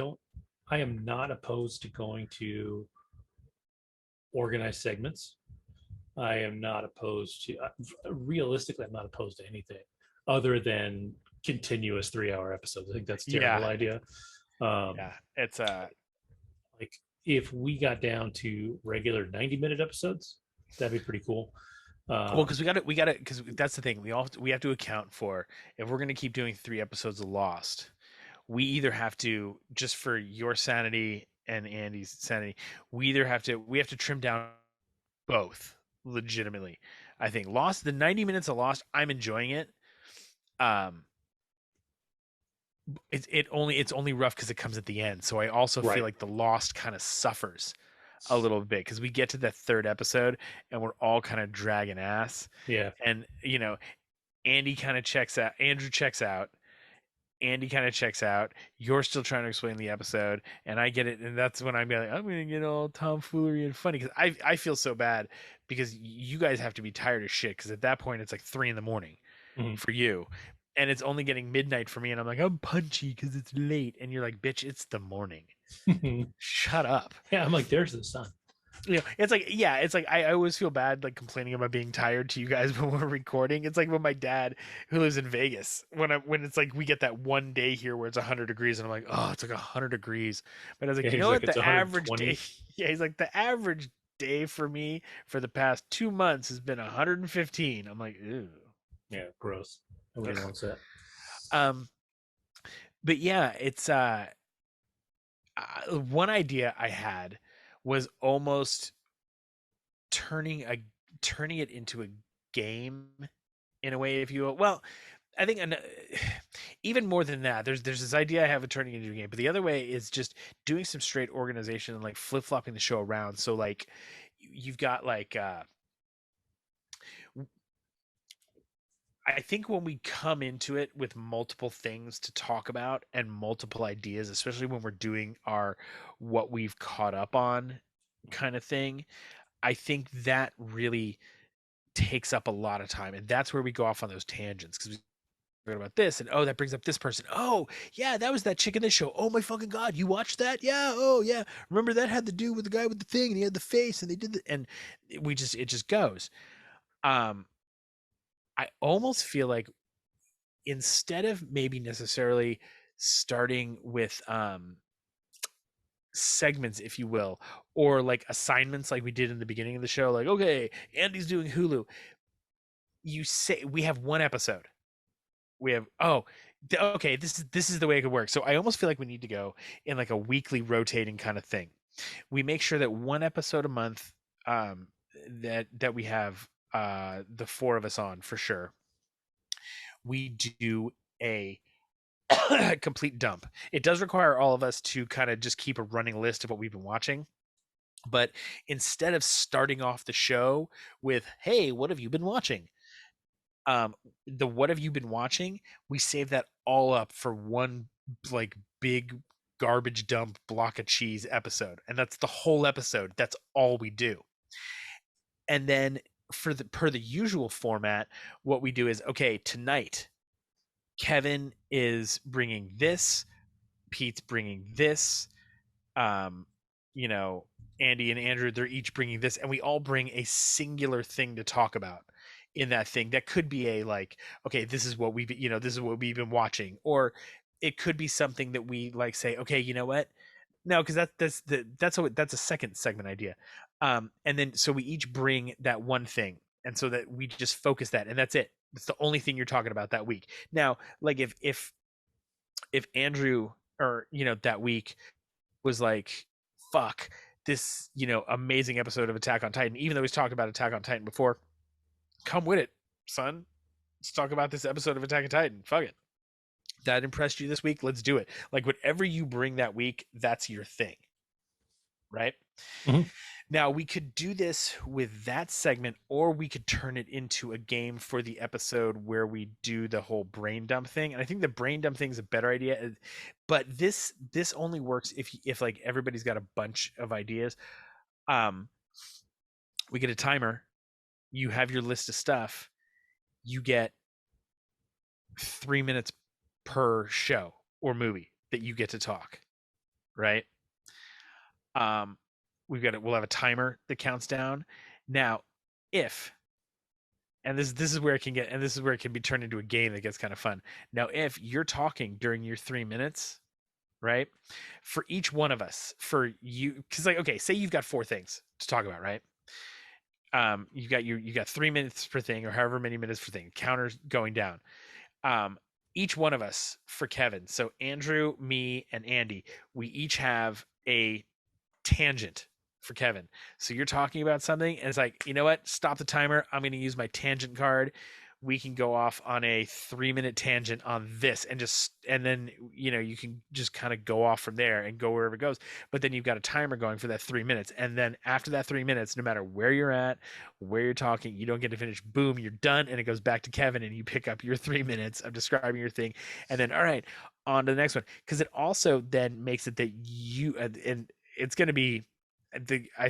am not opposed to going to organized segments. I am not opposed to. Realistically, I'm not opposed to anything other than continuous 3 hour episodes. I think that's a Yeah, terrible idea. Um, yeah. It's like if we got down to regular 90-minute episodes, that'd be pretty cool. well, Um, because we got to because that's the thing. We have to account for if we're gonna keep doing 3 episodes of Lost. We either have to, just for your sanity and Andy's sanity, we have to trim down both legitimately. I think Lost, the 90 minutes of Lost, I'm enjoying it. Um, it's only rough because it comes at the end. So I also feel right. like the Lost kind of suffers a little bit because we get to that third episode and we're all kind of dragging ass, Yeah. and Andy kind of checks out. Andrew checks out. Andy kind of checks out. You're still trying to explain the episode, and I get it. And that's when I'm like, I'm gonna get all tomfoolery and funny because I feel so bad because you guys have to be tired of shit because at that point it's like 3 in the morning Mhm. for you, and it's only getting midnight for me, and I'm like, I'm punchy because it's late, and you're like, bitch, it's the morning. Shut up. Yeah, I'm like, there's the sun. It's like, yeah, it's like I always feel bad like complaining about being tired to you guys when we're recording. It's like when my dad, who lives in Vegas, when it's like we get that one day here where it's 100 degrees and I'm like, oh, it's like 100 degrees. But I was like, Yeah, you he's know like, what, it's the average day, 120. yeah, he's like, the average day for me for the past 2 months has been 115. I'm like, ew. Yeah, gross. Nobody Ugh. wants that. Um, but yeah, it's one idea I had was almost turning a turning it into a game in a way, if you will. Well, I think even more than that, there's this idea I have of turning it into a game, but the other way is just doing some straight organization and like flip flopping the show around. So like you've got like I think when we come into it with multiple things to talk about and multiple ideas, especially when we're doing our what we've caught up on kind of thing, I think that really takes up a lot of time, and that's where we go off on those tangents because we talk about this, and oh, that brings up this person. Oh, yeah, that was that chick in this show. Oh my fucking god, you watched that? Yeah. Oh yeah, remember that had to do with the guy with the thing, and he had the face, and they did the, and it just goes. Um, I almost feel like instead of maybe necessarily starting with segments, if you will, or like assignments like we did in the beginning of the show, like, okay, Andy's doing Hulu. You say we have one episode. We have okay, this is the way it could work. So I almost feel like we need to go in like a weekly rotating kind of thing. We make sure that one episode a month, um that we have the four of us on for sure. We do a complete dump. It does require all of us to kind of just keep a running list of what we've been watching. But instead of starting off the show with, hey, what have you been watching? The what have you been watching? We save that all up for one like big garbage dump block of cheese episode. And that's the whole episode. That's all we do. And then for the per the usual format, what we do is, okay, tonight Kevin is bringing this, Pete's bringing this, um, you know, Andy and Andrew, they're each bringing this, and we all bring a singular thing to talk about in that thing. That could be a like, okay, this is what we've, this is what we've been watching, or it could be something that we like say, okay, you know what? No, because that's a second segment idea, and then so we each bring that one thing, and so that we just focus that, and that's it. It's the only thing you're talking about that week. Now, like if Andrew or that week was like, fuck this, amazing episode of Attack on Titan, even though he's talked about Attack on Titan before, come with it, son. Let's talk about this episode of Attack on Titan. Fuck it. That impressed you this week? Let's do it. Like whatever you bring that week, that's your thing. Right? Mhm. Now we could do this with that segment, or we could turn it into a game for the episode where we do the whole brain dump thing. And I think the brain dump thing is a better idea. But this only works if like everybody's got a bunch of ideas. Um, we get a timer. You have your list of stuff. You get 3 minutes per show or movie that you get to talk. Right? Um, we'll have a timer that counts down. Now, if, and this is where it can get, and this is where it can be turned into a game that gets kind of fun. Now, if you're talking during your 3 minutes, right? For each one of us, for you, because like, okay, say you've got four things to talk about, right? You got 3 minutes per thing, or however many minutes per thing. Counters going down. Um, each one of us for Kevin. So Andrew, me, and Andy, we each have a tangent for Kevin. So you're talking about something, and it's like, you know what? Stop the timer. I'm going to use my tangent card. We can go off on a 3 minute tangent on this, and then you can just kind of go off from there and go wherever it goes. But then you've got a timer going for that 3 minutes, and then after that 3 minutes, no matter where you're at, where you're talking, you don't get to finish. Boom, you're done, and it goes back to Kevin, and you pick up your 3 minutes of describing your thing, and then all right, on to the next one, because it also then makes it that you and it's going to be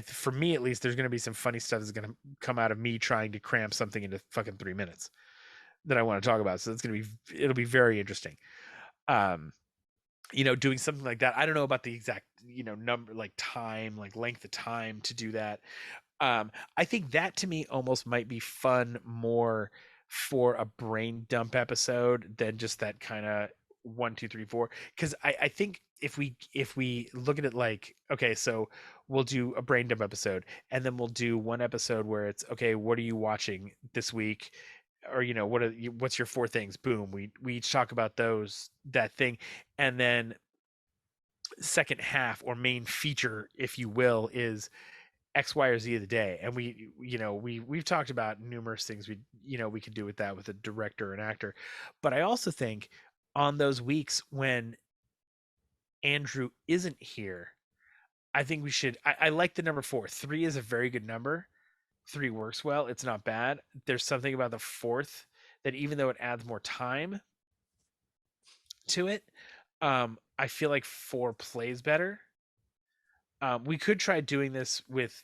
for me at least, there's going to be some funny stuff that's going to come out of me trying to cram something into fucking 3 minutes that I want to talk about. So it'll be very interesting. Um, doing something like that. I don't know about the exact, number, like time, like length of time to do that. I think that to me almost might be fun more for a brain dump episode than just that kind of 1, 2, 3, 4. Because I think if we look at it like, okay, so we'll do a brain dump episode, and then we'll do one episode where it's okay, what are you watching this week? Or what's your four things? Boom, we each talk about that thing, and then second half or main feature, if you will, is X, Y, or Z of the day. And we've talked about numerous things we could do with that with a director and actor. But I also think on those weeks when Andrew isn't here, I think we should. I like the number four. Three is a very good number. Three works well. It's not bad. There's something about the fourth that, even though it adds more time to it, I feel like four plays better. We could try doing this with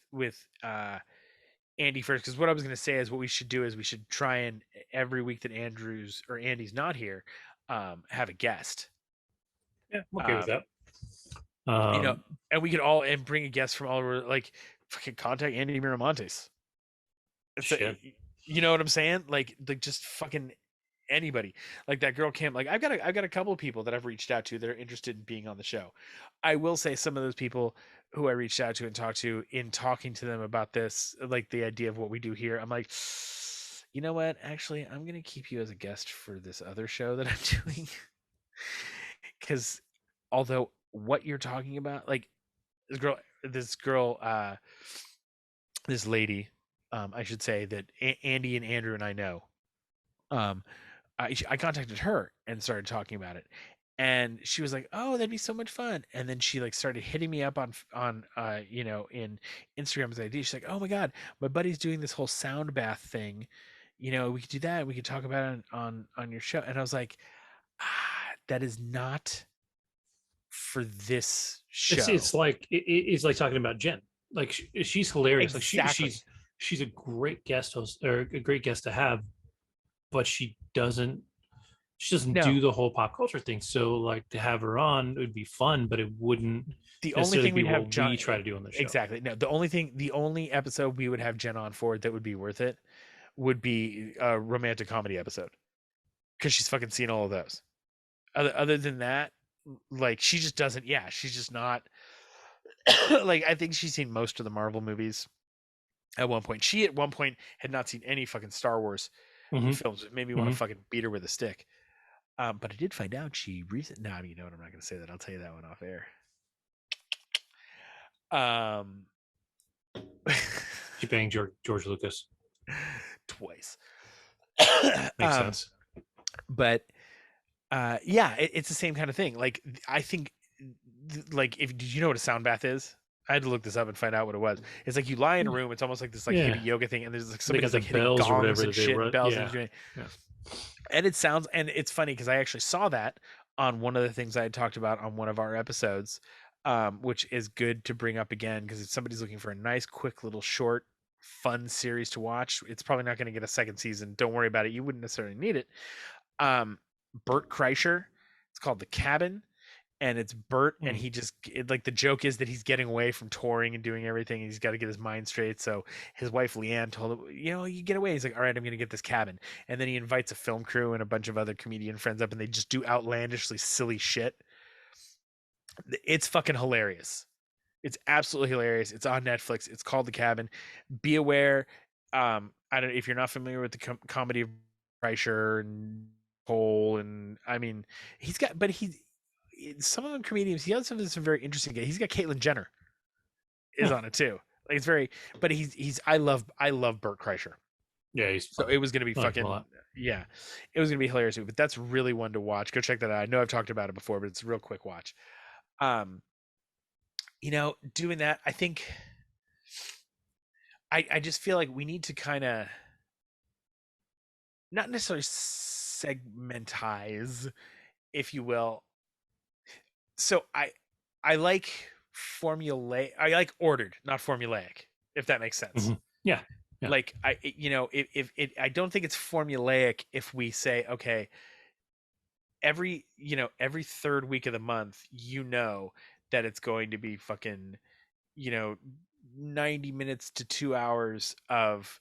Andy first, because what I was going to say is what we should do is we should try and every week that Andrew's or Andy's not here, have a guest. Yeah, I'm okay with Um, that. and we could all and bring a guest from all over, like fucking contact Andy Miramontes. Shit. You know what I'm saying? Like just fucking anybody. Like that girl Kim. Like I've got a couple of people that I've reached out to that are interested in being on the show. I will say some of those people who I reached out to and talked to, in talking to them about this, like the idea of what we do here, I'm like, you know what? Actually, I'm gonna keep you as a guest for this other show that I'm doing. Because although what you're talking about, like this girl, this lady, I should say that Andy and Andrew and I know. Um, I contacted her and started talking about it, and she was like, "Oh, that'd be so much fun." And then she like started hitting me up on in Instagram's ID. She's like, "Oh my god, my buddy's doing this whole sound bath thing. We could do that. We could talk about it on your show." And I was like, that is not for this show. It's like talking about Jen. Like she's hilarious. Exactly. Like she's a great guest host, or a great guest to have, but she doesn't No. do the whole pop culture thing. So like to have her on, it would be fun, but it wouldn't The only thing we'd have we try to do on the show. Exactly. No, the only episode we would have Jen on for that would be worth it would be a romantic comedy episode, because she's fucking seen all of those. Other than that, like she just doesn't. Yeah, she's just not. Like I think she's seen most of the Marvel movies. At one point, she had not seen any fucking Star Wars films. It made me want to fucking beat her with a stick. But I did find out she recently. No, you know what? I'm not going to say that. I'll tell you that one off air. She banged George Lucas twice. Makes sense. But yeah, it's the same kind of thing. Like I think, like, did you know what a sound bath is? I had to look this up and find out what it was. It's like you lie in a room. It's almost like this like hippie yoga thing, and there's like somebody's like hitting gongs and shit and bells and doing. And it sounds, and it's funny because I actually saw that on one of the things I had talked about on one of our episodes, which is good to bring up again, because if somebody's looking for a nice, quick little short, fun series to watch, it's probably not going to get a second season. Don't worry about it. You wouldn't necessarily need it. Bert Kreischer. It's called The Cabin. and it's Bert, and Hmm. like the joke is that he's getting away from touring and doing everything, and he's got to get his mind straight. So his wife Leanne told him, you get away. He's like, all right, I'm gonna get this cabin, and then he invites a film crew and a bunch of other comedian friends up, and they just do outlandishly silly shit. It's fucking hilarious. It's absolutely hilarious. It's on Netflix. It's called The Cabin. Be aware. I don't if you're not familiar with the comedy of Kreischer and Cole, and I mean, he's got, but he some of them comedians. He has some very interesting. He's got Caitlyn Jenner is Huh. on it too. Like it's very, but he's I love Burt Kreischer. Yeah, he's So funny. it was gonna be I like him a fucking lot. yeah, it was gonna be hilarious. But that's really one to watch. Go check that out. I know I've talked about it before, but it's a real quick watch. Um, doing that, I think I just feel like we need to kind of not necessarily segmentize, if you will. So I like formulaic. I like ordered, not formulaic, if that makes sense. Hmm. Yeah, yeah, Like if it, I don't think it's formulaic if we say, okay, every third week of the month, that it's going to be fucking, you know 90 minutes to 2 hours of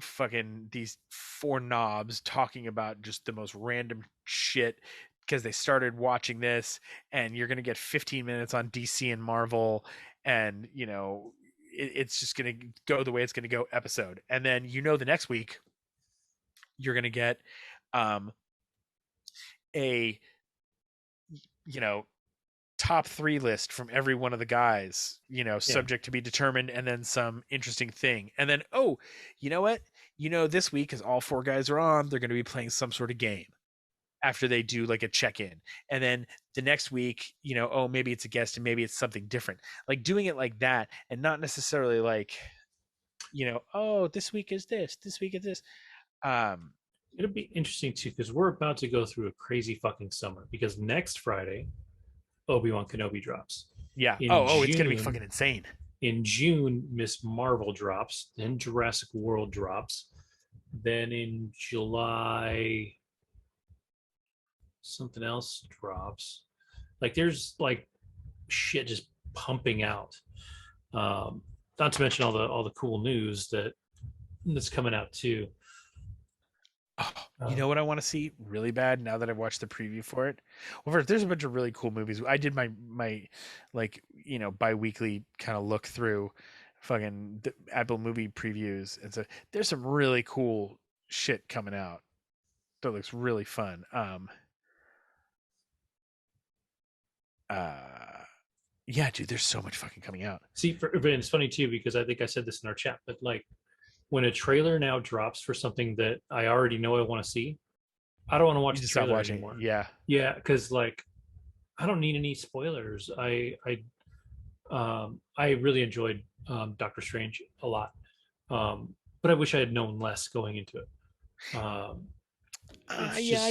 fucking these four knobs talking about just the most random shit because they started watching this, and you're going to get 15 minutes on DC and Marvel, and it's just going to go the way it's going to go episode, and then the next week you're going to get um a you know top three list from every one of the guys, yeah. subject to be determined, and then some interesting thing. And then, oh, you know what? This week, as all four guys are on, they're going to be playing some sort of game after they do like a check in. And then the next week, oh, maybe it's a guest and maybe it's something different. Like doing it like that, and not necessarily like, oh, this week is this week is this. Um, It'll be interesting too because we're about to go through a crazy fucking summer. Because next Friday, Obi-Wan Kenobi drops. yeah. In Oh, it's going to be June, fucking insane. in June, Miss Marvel drops. Then Jurassic World drops. Then in July, something else drops. Like there's like shit just pumping out. Not to mention all the cool news that's coming out too. Oh, you Uh, know what I want to see really bad now that I've watched the preview for it? Well, first, there's a bunch of really cool movies. I did my like bi-weekly kind of look through fucking the Apple movie previews, and so there's some really cool shit coming out that looks really fun. Uh, yeah, dude, there's so much fucking coming out. but it's funny too because I think I said this in our chat, but like when a trailer now drops for something that I already know I want to see, I don't want to You watch the just stop trailer watching it. anymore. Yeah. Yeah, because like I don't need any spoilers. I really enjoyed Doctor Strange a lot, but I wish I had known less going into it. It's Yeah, just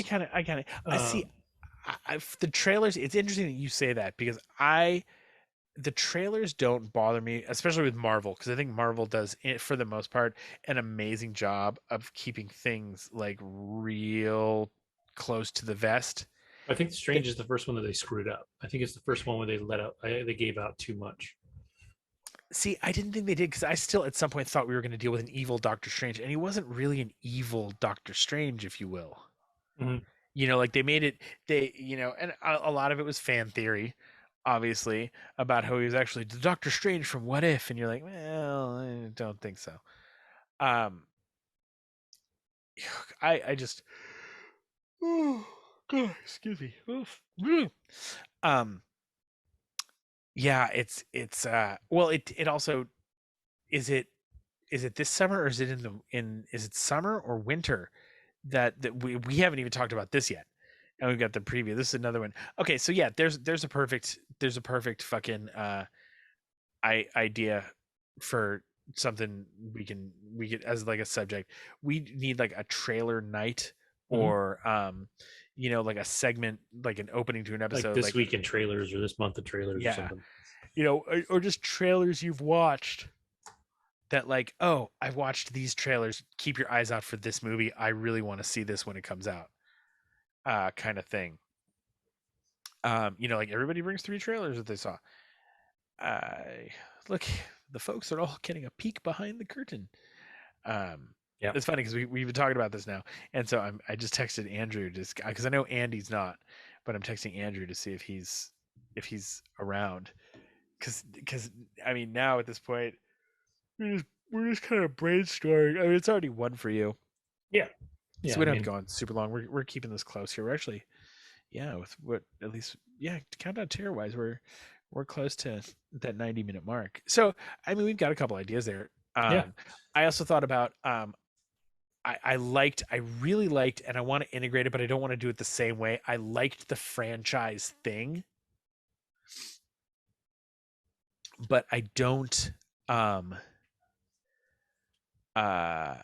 I see. um, The trailers. It's interesting that you say that because the trailers don't bother me, especially with Marvel, because I think Marvel does, for the most part, an amazing job of keeping things like real close to the vest. I think That Strange is the first one that they screwed up. I think it's the first one where they gave out too much. See, I didn't think they did because I still at some point thought we were going to deal with an evil Doctor Strange, and he wasn't really an evil Doctor Strange, if you will. Mhm. Like they made it, and a lot of it was fan theory, obviously, about how he was actually the Doctor Strange from What If, and you're like, well, I don't think so. Um, I just oh god, excuse me. Oof. Um yeah, it's well it also is it is it this summer, or is it in is it summer or winter that we haven't even talked about this yet. And we've got the preview. This is another one. Okay, so yeah, there's a perfect fucking idea for something we could as like a subject. We need like a trailer night, Mhm. or like a segment, like an opening to an Like episode, this like week in trailers or this month of trailers or yeah, something. or just trailers you've watched that, like, oh, I've watched these trailers, keep your eyes out for this movie, I really want to see this when it comes out, kind of thing. Like everybody brings 3 trailers that they saw. I look, the folks are all getting a peek behind the curtain. Um, Yeah. it's funny because we've been talking about this now, and so I just texted Andrew just because I know Andy's not, but I'm texting Andrew to see if he's around because I mean now at this point we're just kind of brainstorming. I mean it's already one for you, Yeah. so Yeah. we I don't have to mean, go on super long. We're keeping this close here. We're actually with what at least countdown tier wise we're close to that 90-minute mark. So I mean we've got a couple ideas there. yeah. I also thought about I really liked, and I want to integrate it, but I don't want to do it the same way. I liked the franchise thing, but I don't um uh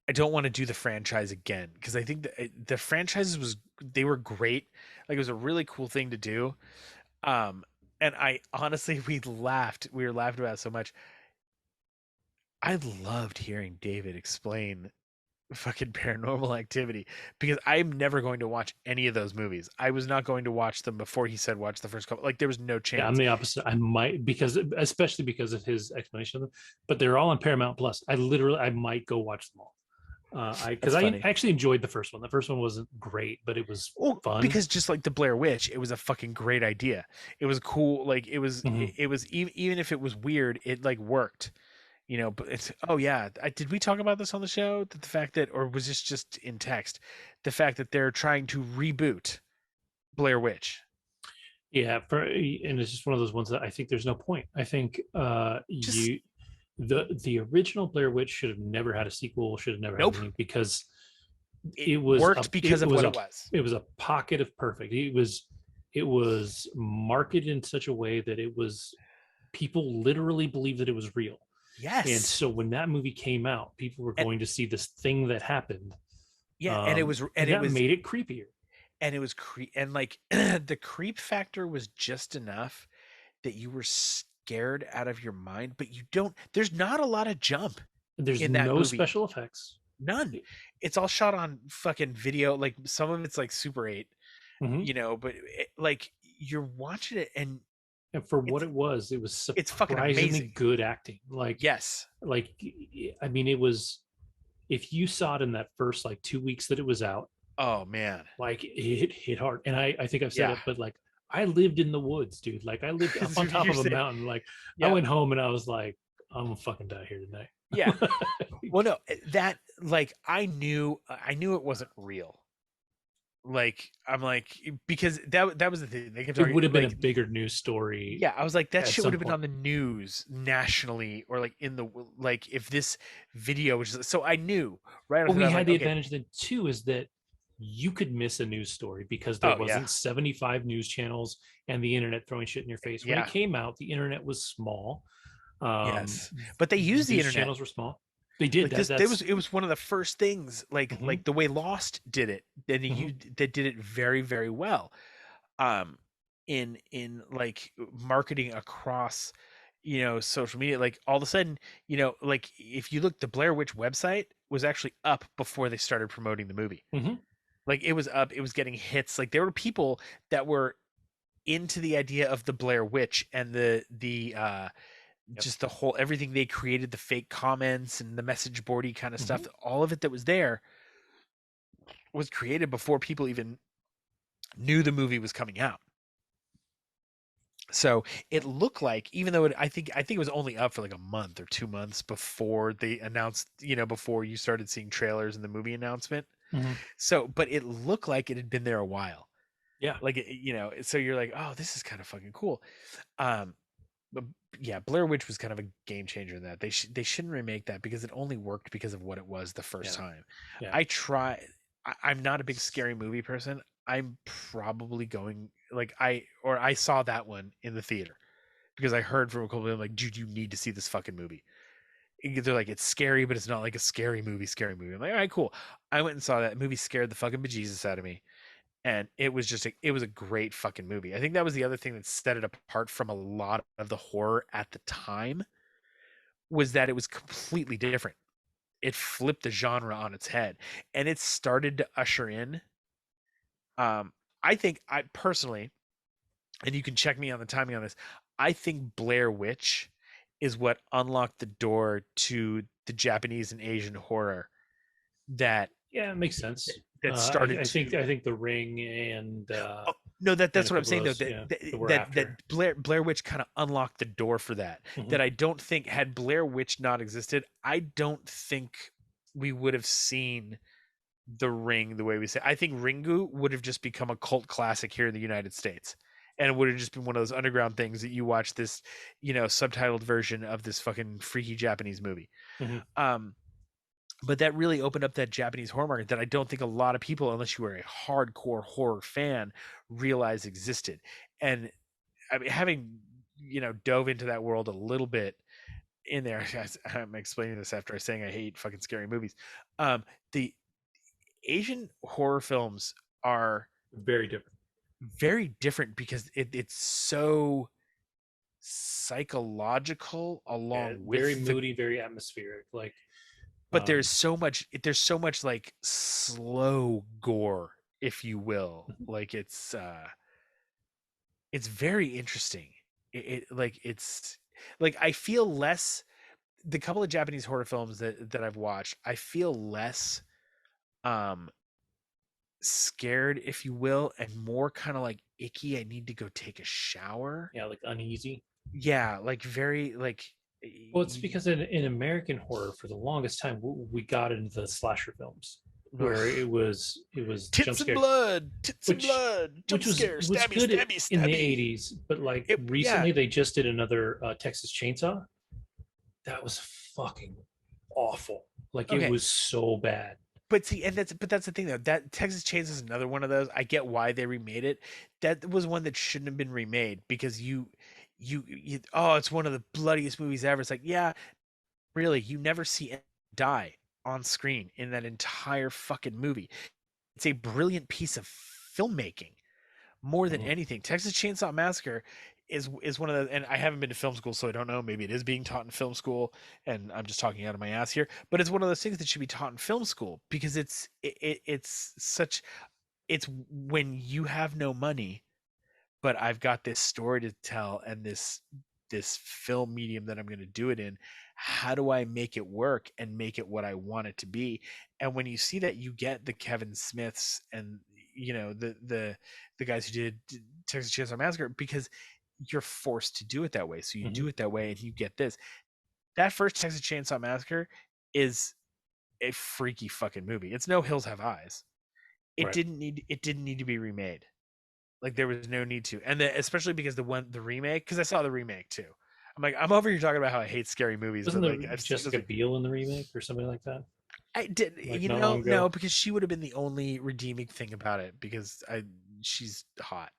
I don't want to do the franchise again because I think the franchises they were great. Like it was a really cool thing to do. Um and I honestly we were laughing about it so much. I loved hearing David explain fucking Paranormal Activity because I'm never going to watch any of those movies. I was not going to watch them before he said watch the first couple. Like there was no Yeah, I'm chance. the opposite. I might because especially because of his explanation of them, but they're all on Paramount Plus. I might go watch them all. Because That's I funny. actually enjoyed the first one. The first one wasn't great, but it was Well, fun. because just like the Blair Witch, it was a fucking great idea. It was cool. Like Mhm. it was even if it was weird, it like worked. But it's oh yeah. Did we talk about this on the show? That the fact that or was this just in text? The fact that they're trying to reboot Blair Witch. Yeah, and it's just one of those ones that I think there's no point. I think Just the original Blair Witch should have never had a sequel. Should have never had nope. anything because It worked because it of was what a it was. it was a pocket of perfect. It was marketed in such a way that it was people literally believed that it was real. And Yes. so when that movie came out, people were And going to see this thing that happened, yeah, and it was and and it that was made it creepier. and it was and like the creep factor was just enough that you were scared out of your mind, but you don't there's not a lot of jump There's in that no movie. special effects. None. It's all shot on fucking video. Like some of it's like Super 8, Mhm. but like you're watching it and And for what it's it was it's fucking surprisingly amazing. good acting. Yes. Like, I mean, it was. If you saw it in that first like 2 weeks that it was out, Oh man. like it hit hard. And I think I've said Yeah. it, but like I lived in the woods, dude. Like I lived up on top You're of a saying, mountain. Like I yeah. went home and I was like, I'm gonna fucking die here Yeah. tonight. Well, no, that like I knew it wasn't real. Like I'm like because that was the thing. They kept It talking would have been a like bigger news story yeah, I was like that at shit would some have been point. on the news nationally or like in the like if this video was so I knew right But after that I we was had like the okay, advantage then too is that you could miss a news story because there oh yeah. wasn't 75 news channels and the internet throwing shit in your face. When it Yeah. came out, the internet was small. Yes. But they use the News internet. channels were small. They did Like that. this there was That's it was one of the first things mhm, like the way Lost did it. Then mhm, you that did it very very well. Um in like marketing across social media like all of a sudden like if you look the Blair Witch website was actually up before they started promoting the movie. mhm. Like it was up, it was getting hits. Like there were people that were into the idea of the Blair Witch and the Yep. just the whole everything they created, the fake comments and the message boardy kind of stuff, Mhm. all of it that was there was created before people even knew the movie was coming out. So it looked like, even though I think it was only up for like a month or 2 months before they announced, before you started seeing trailers and the movie announcement. Mhm. So, but it looked like it had been there a while. Yeah. Like, so you're like, oh, this is kind of fucking cool. Um, but yeah, Blair Witch was kind of a game changer in that they shouldn't remake that because it only worked because of what it was the first Yeah. time. Yeah. I try. I'm not a big scary movie person. I'm probably going like I saw that one in the theater because I heard from a couple of them like, dude, you need to see this fucking movie. They're like, it's scary, but it's not like a scary movie. Scary movie. I'm like, all right, cool. I went and saw that movie. Scared the fucking bejesus out of me, and it was a great fucking movie. I think that was the other thing that set it apart from a lot of the horror at the time was that it was completely different. It flipped the genre on its head, and it started to usher in. Um, I think I personally, and you can check me on the timing on this, I think Blair Witch is what unlocked the door to the Japanese and Asian horror that Yeah, it makes sense. started I to. think The Ring Oh, no, and that's a what I'm couple of saying though. those, That yeah, that that were that, after. that Blair Witch kind of unlocked the door for that. Hmm. That I don't think had Blair Witch not existed, I don't think we would have seen The Ring the way we say. I think Ringu would have just become a cult classic here in the United States. And it would have just been one of those underground things that you watch this, subtitled version of this fucking freaky Japanese movie. Hmm. Um, but that really opened up that Japanese horror market that I don't think a lot of people, unless you were a hardcore horror fan, realize existed. And I mean, having dove into that world a little bit in there, I'm explaining this after I saying I hate fucking scary movies. The Asian horror films are Very different. very different because it's so psychological Yeah, along very with the moody, very atmospheric. Like, but um, there's so much like slow gore, if you will. mhm. Like it's very interesting. It's like I feel less the couple of Japanese horror films that I've watched, I feel less um scared, if you will, and more kind of like icky. I need to go take a shower. Yeah, like uneasy. Yeah, like very like Well, it's because in American horror, for the longest time, we got into the slasher films where ugh. it was jump Tits and scare, blood, tits and which blood, jump scare, was stabby, good stabby, in the stabby. '80s, but like Yeah, recently they just did another Texas Chainsaw. That was fucking awful. Like it okay. was so bad. But see, that's the thing though. That Texas Chainsaw is another one of those. I get why they remade it. That was one that shouldn't have been remade because oh, it's one of the bloodiest movies ever. It's like, yeah, really, you never see anyone die on screen in that entire fucking movie. It's a brilliant piece of filmmaking more than Mhm. anything. Texas Chainsaw Massacre is one of the, and I haven't been to film school, so I don't know. Maybe it is being taught in film school, and I'm just talking out of my ass here. But it's one of those things that should be taught in film school because it's when you have no money, but I've got this story to tell and this film medium that I'm going to do it in. How do I make it work and make it what I want it to be? And when you see that, you get the Kevin Smiths and the guys who did Texas Chainsaw Massacre because you're forced to do it that way. So you Mhm. do it that way, and you get this. That first Texas Chainsaw Massacre is a freaky fucking movie. It's No Hills Have Eyes. Right. It didn't need to be remade. Like there was no need to, and especially because the remake, because I saw the remake too. I'm like, I'm over here talking about how I hate scary movies, Wasn't but there like I've seen Jessica Biel in the remake or something like that? I did, Like not long no, ago. because she would have been the only redeeming thing about it because she's hot.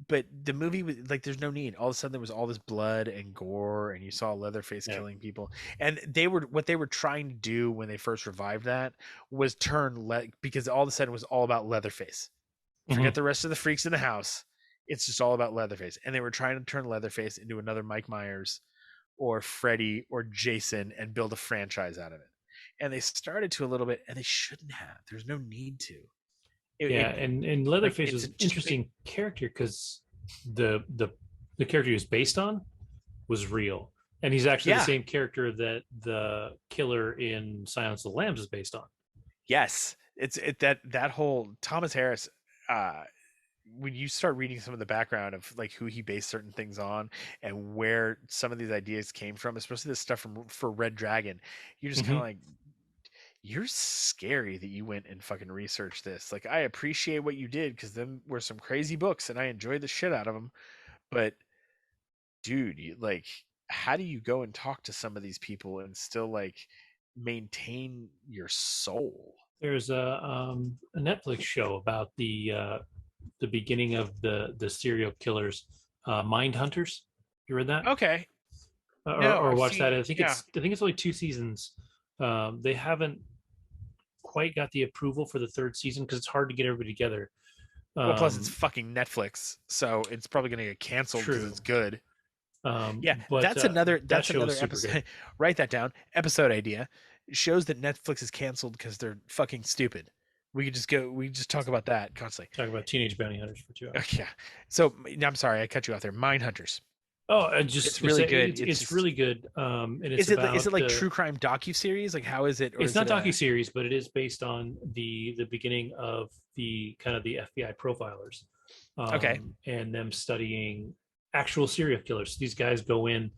But the movie was like, there's no need. All of a sudden, there was all this blood and gore, and you saw Leatherface Yeah. killing people. And what they were trying to do when they first revived that was because all of a sudden it was all about Leatherface. Forget Hmm. the rest of the freaks in the house. It's just all about Leatherface. And they were trying to turn Leatherface into another Mike Myers or Freddy or Jason and build a franchise out of it. And they started to a little bit, and they shouldn't have. There's no need to. Yeah, It and like Leatherface it's was an just a big interesting character because the the the character he was based on was real, and he's actually the yeah. same character that the killer in Silence of the Lambs is based on. Yes, that whole Thomas Harris. Uh, when you start reading some of the background of like who he based certain things on and where some of these ideas came from, especially the stuff from for Red Dragon, you're just kind of Hmm. like, you're scary that you went and fucking researched this. Like, I appreciate what you did because them were some crazy books and I enjoyed the shit out of them. But dude, like, how do you go and talk to some of these people and still like maintain your soul? There's a Netflix show about the beginning of the serial killers, Mind Hunters. You read that Okay, no, or I've watched that? seen, yeah. I think it's only 2 seasons. They haven't quite got the approval for the third season because it's hard to get everybody together. Well, plus it's Um, fucking Netflix, so it's probably gonna get canceled because True. it's good. Yeah, that's another That show is super good. episode. Write that down. Episode idea shows that Netflix is canceled because they're fucking stupid. We could just go. We just talk about that constantly. Talk about teenage bounty hunters for 2 hours. Yeah. So I'm sorry, I cut you off there. Mind Hunters. Oh, I just It's gonna really say good. it's really good. And it's Is about it like true crime docu series? Like how is it, or it's is not it a? docu-series, but it is based on the beginning of the kind of the FBI profilers, Okay. and them studying actual serial killers. These guys go in,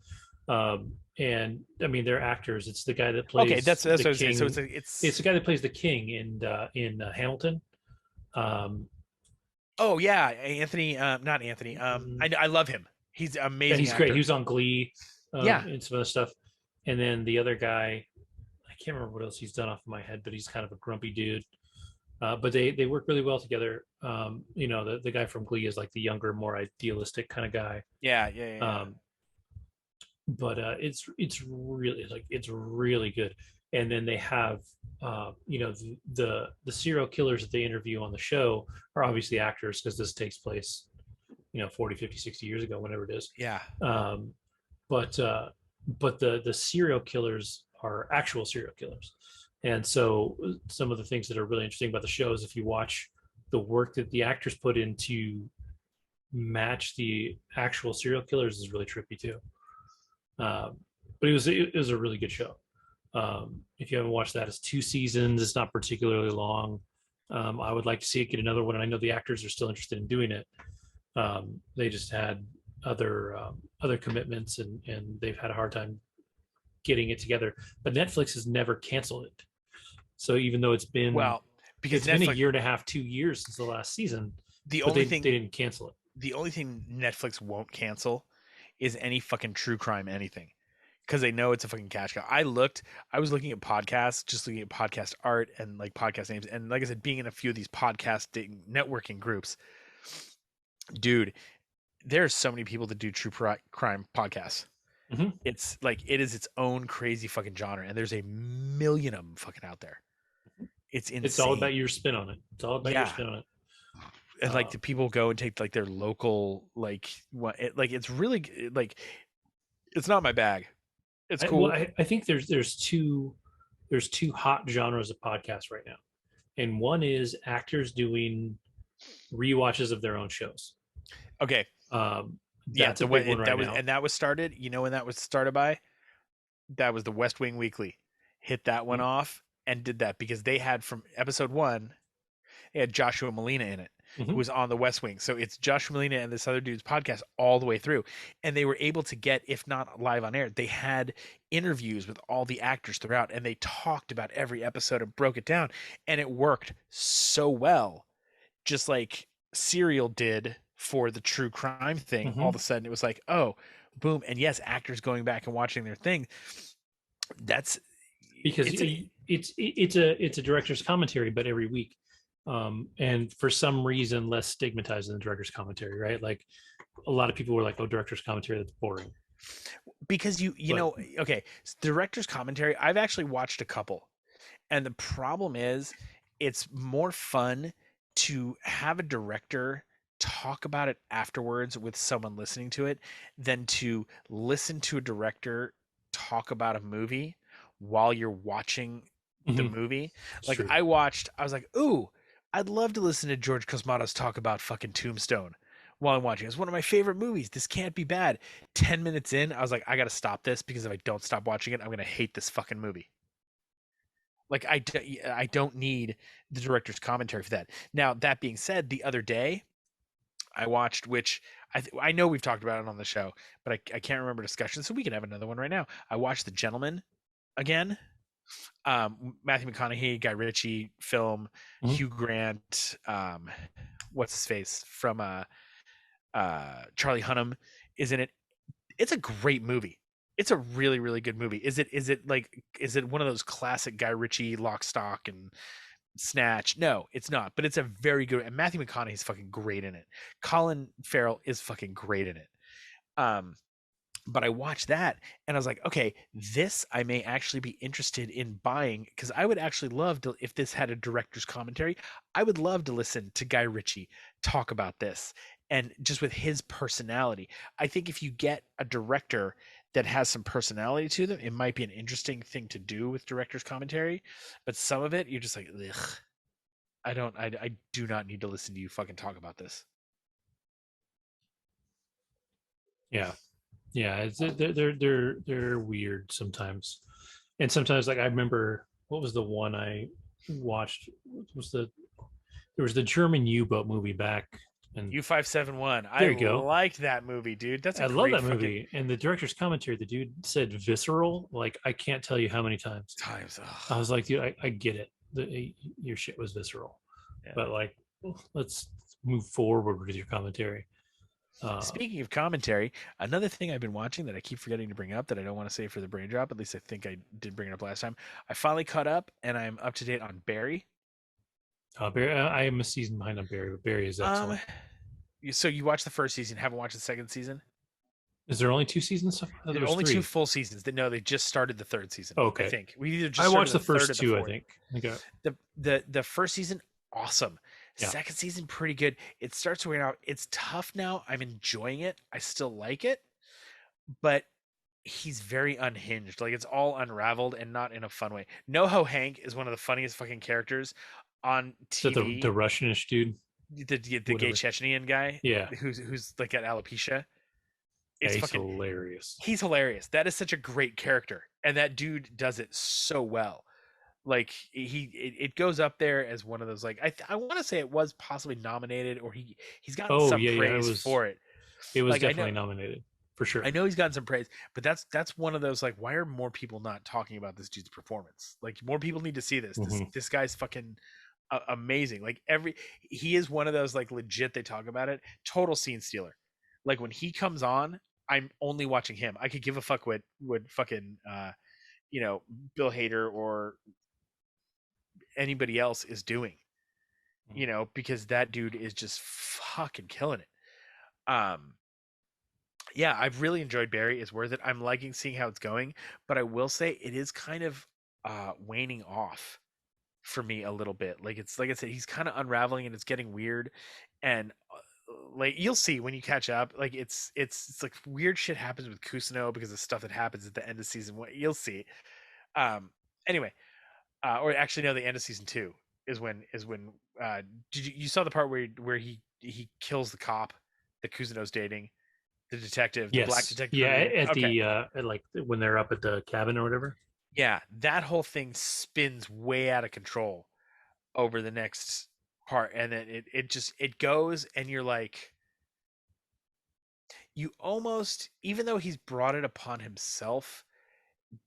and I mean they're actors. It's the guy that Okay, plays that's the what I was saying. So king. It's the guy that plays the king in Hamilton. Um, oh yeah, Anthony. Not Anthony. I love him. He's an yeah, amazing he's great. He actor. was on Glee, Yeah. and some other stuff. And then the other guy, I can't remember what else he's done off of my head, but he's kind of a grumpy dude. But they work really well together. The guy from Glee is like the younger, more idealistic kind of guy. Yeah. Yeah. Yeah. Yeah. Um, but it's really good. And then they have the serial killers that they interview on the show are obviously actors because this takes place 40, 50, 60 years ago, whenever it is. Yeah. Um, but the serial killers are actual serial killers. And so some of the things that are really interesting about the show is if you watch the work that the actors put in to match the actual serial killers is really trippy too. But it was a really good show. If you haven't watched that, it's 2 seasons. It's not particularly long. I would like to see it get another one, and I know the actors are still interested in doing it. They just had other commitments, and they've had a hard time getting it together. But Netflix has never canceled it. So even though Well, because it's been a Netflix, year and a half, 2 years since the last season, the but only they thing didn't cancel it. the only thing Netflix won't cancel is any fucking true crime anything, because they know it's a fucking cash cow. I was looking at podcasts, just looking at podcast art and like podcast names, and like I said, being in a few of these podcasting networking groups, dude, there's so many people that do crime podcasts. Mm-hmm. It's like it is its own crazy fucking genre, and there's a million of them fucking out there. It's insane. It's all about your spin on it. It's all about your Yeah. spin on it. And like the people go and take like their local like what it, like it's really like it's not my bag. It's cool. I think there's two hot genres of podcasts right now, and one is actors doing rewatches of their own shows. Okay. Yeah, That's a big one right that was now. and that was started. You know when that was started by? That was the West Wing Weekly. Hit that one off and did that because they had from episode 1, they had Joshua Molina in it, who was on the West Wing. So it's Joshua Molina and this other dude's podcast all the way through. And they were able to get, if not live on air, they had interviews with all the actors throughout, and they talked about every episode and broke it down. And it worked so well, just like Serial did for the true crime thing. All of a sudden it was like, oh, boom. And yes, actors going back and watching their thing. That's because it's a director's commentary, but every week. And for some reason less stigmatized than the director's commentary, right? Like a lot of people were like, oh, director's commentary, that's boring. Because okay, director's commentary, I've actually watched a couple, and the problem is it's more fun to have a director talk about it afterwards with someone listening to it than to listen to a director talk about a movie while you're watching the movie. Like I was like, ooh, I'd love to listen to George Cosmatos talk about fucking Tombstone while I'm watching. It's one of my favorite movies. This can't be bad. 10 minutes in, I was like, I got to stop this because if I don't stop watching it, I'm going to hate this fucking movie. Like, I don't need the director's commentary for that. Now, that being said, the other day, I watched, which I know we've talked about it on the show, but I can't remember discussion, so we can have another one right now. I watched The Gentleman again. Matthew McConaughey, Guy Ritchie film, Hugh Grant, what's his face from Charlie Hunnam is in it. It's a great movie. It's a really, really good movie. Is it one of those classic Guy Ritchie Lock, Stock, and Snatch? No, it's not. But it's a very good. And Matthew McConaughey is fucking great in it. Colin Farrell is fucking great in it. But I watched that and I was like, okay, this I may actually be interested in buying, because I would actually love to, if this had a director's commentary, I would love to listen to Guy Ritchie talk about this, and just with his personality. I think if you get a director that has some personality to them, it might be an interesting thing to do with director's commentary. But some of it, you're just like, ugh. I don't. I do not need to listen to you fucking talk about this. Yeah, yeah. They're weird sometimes, and sometimes like I remember what was the one I watched was there was the German U-boat movie back, and U571. I there you go. liked that movie, dude. That's a I love great that fucking movie. And the director's commentary, the dude said visceral. Like, I can't tell you how many times. times. I Ugh. was like, dude, I get it. Your shit was visceral. Yeah. But, like, let's move forward with your commentary. Speaking of commentary, another thing I've been watching that I keep forgetting to bring up that I don't want to say for the brain drop, at least I think I did bring it up last time. I finally caught up and I'm up to date on Barry. Barry, I am a season behind on Barry, but Barry is Um, excellent. so you watched the first season, haven't watched the second season? Is there only 2 seasons? I thought there was Only two three. full seasons. No, they just started the third season. Oh, I okay. think we either I just started watched the the third first or the two, I fourth. think. I think The first season, awesome. yeah. Second season, pretty good. It starts to wear out. It's tough now. I'm enjoying it. I still like it, but he's very unhinged. Like it's all unraveled and not in a fun way. NoHo Hank is one of the funniest fucking characters on Is that the TV. Russianish dude? The gay Whatever. Chechnyan guy Yeah. who's like got alopecia. Yeah, It's he's fucking hilarious. he's hilarious. That is such a great character, and that dude does it so well. Like it goes up there as one of those like I want to say it was possibly nominated or he's gotten Oh, some yeah, yeah. praise for it. It was Like definitely nominated for I sure. know he's gotten some praise, but that's one of those like why are more people not talking about this dude's performance? Like more people need to see this. This Hmm. this guy's fucking amazing. Like he is one of those like legit they talk about it. Total scene stealer. Like when he comes on, I'm only watching him. I could give a fuck what fucking you know Bill Hader or anybody else is doing. Because that dude is just fucking killing it. Yeah, I've really enjoyed Barry. It's worth it. I'm liking seeing how it's going, but I will say it is kind of waning off for me a little bit. Like it's like I said, he's kind of unraveling and it's getting weird, and like you'll see when you catch up. Like it's like weird shit happens with Kusano because of stuff that happens at the end of season one. You'll see. Um, anyway, or actually no, the end of season two is when did you saw the part where he kills the cop that Kusano's dating, the detective, the black Yes. detective Yeah. from the beginning. At Okay, the at like when they're up at the cabin or whatever. yeah, that whole thing spins way out of control over the next part, and then it just it goes, and you're like, you almost, even though he's brought it upon himself,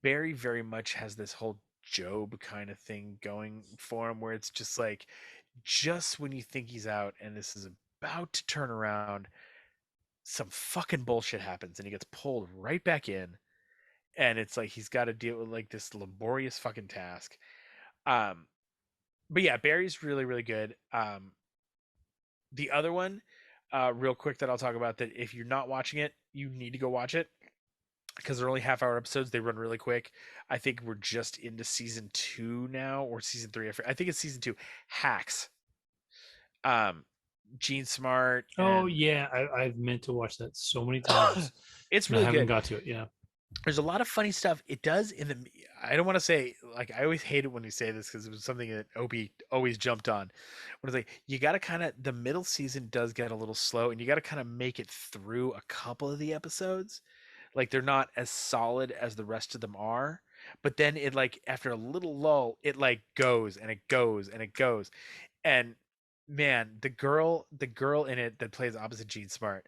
Barry very much has this whole Job kind of thing going for him, where it's just like, just when you think he's out and this is about to turn around, some fucking bullshit happens, and he gets pulled right back in, and it's like he's got to deal with like this laborious fucking task. Um, but yeah, Barry's really really good. The other one, real quick that I'll talk about that if you're not watching it, you need to go watch it because they're only half-hour episodes. They run really quick. I think we're just into season two now or season three. I think it's season two. Hacks. Um, Gene Smart Oh and yeah, I've meant to watch that so many times, it's and I really haven't good. got to it. Yeah. There's a lot of funny stuff. It does in the. I don't want to say like I always hate it when we say this because it was something that Opie always jumped on. When it's like you got to kind of the middle season does get a little slow, and you got to kind of make it through a couple of the episodes. Like they're not as solid as the rest of them are. But then it like after a little lull, it like goes and it goes and it goes. And man, the girl in it that plays opposite Gene Smart,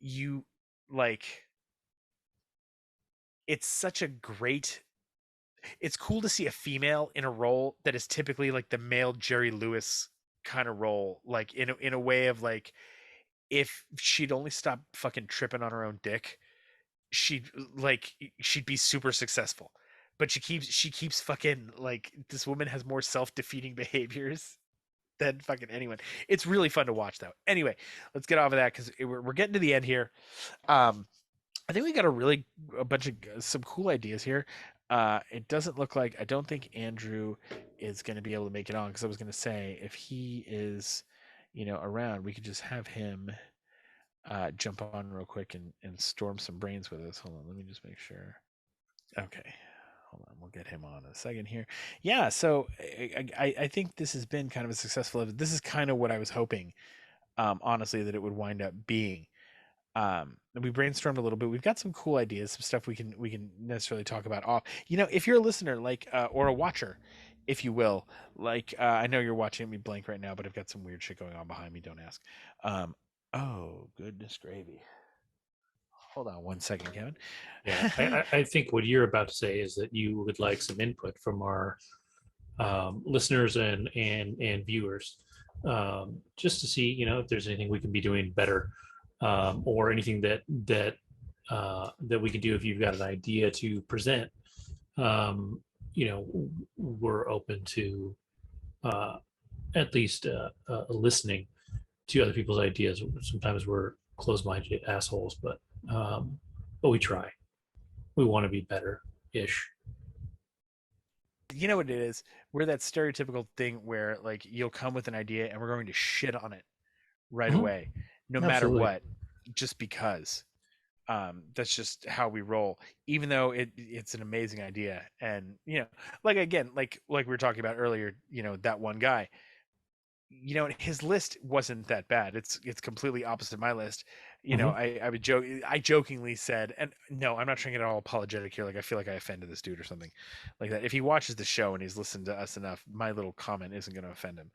you like it's such a great it's cool to see a female in a role that is typically like the male Jerry Lewis kind of role, like in a way of like if she'd only stop fucking tripping on her own dick, she'd she'd be super successful. But she keeps fucking like this woman has more self-defeating behaviors than fucking anyone. It's really fun to watch though. Anyway, let's get off of that because we're getting to the end here. Um, I think we got a bunch of some cool ideas here. It doesn't look like I don't think Andrew is going to be able to make it on because I was going to say if he is, around, we could just have him jump on real quick and storm some brains with us. Hold on, let me just make sure. Okay, hold on, we'll get him on in a second here. Yeah, so I think this has been kind of a successful. This is kind of what I was hoping, honestly, that it would wind up being. We brainstormed a little bit. We've got some cool ideas, some stuff we can necessarily talk about off. If you're a listener, like or a watcher, if you will, like I know you're watching me blank right now, but I've got some weird shit going on behind me. Don't ask. Um, oh goodness gravy. Hold on one second, Kevin. Yeah, I think what you're about to say is that you would like some input from our listeners and viewers, just to see, if there's anything we can be doing better, or anything that we can do. If you've got an idea to present, we're open to at least listening to other people's ideas. Sometimes we're closed-minded assholes, but we try. We want to be better ish. You know what it is? We're that stereotypical thing where like you'll come with an idea and we're going to shit on it right Mhm. away, no matter Absolutely. what, just because. That's just how we roll, even though it's an amazing idea. And like again, like we were talking about earlier, that one guy, his list wasn't that bad. It's completely opposite my list. Mhm. I would joke, I jokingly said, and no, I'm not trying to get all apologetic here, like I feel like I offended this dude or something like that. If he watches the show and he's listened to us enough, my little comment isn't going to offend him.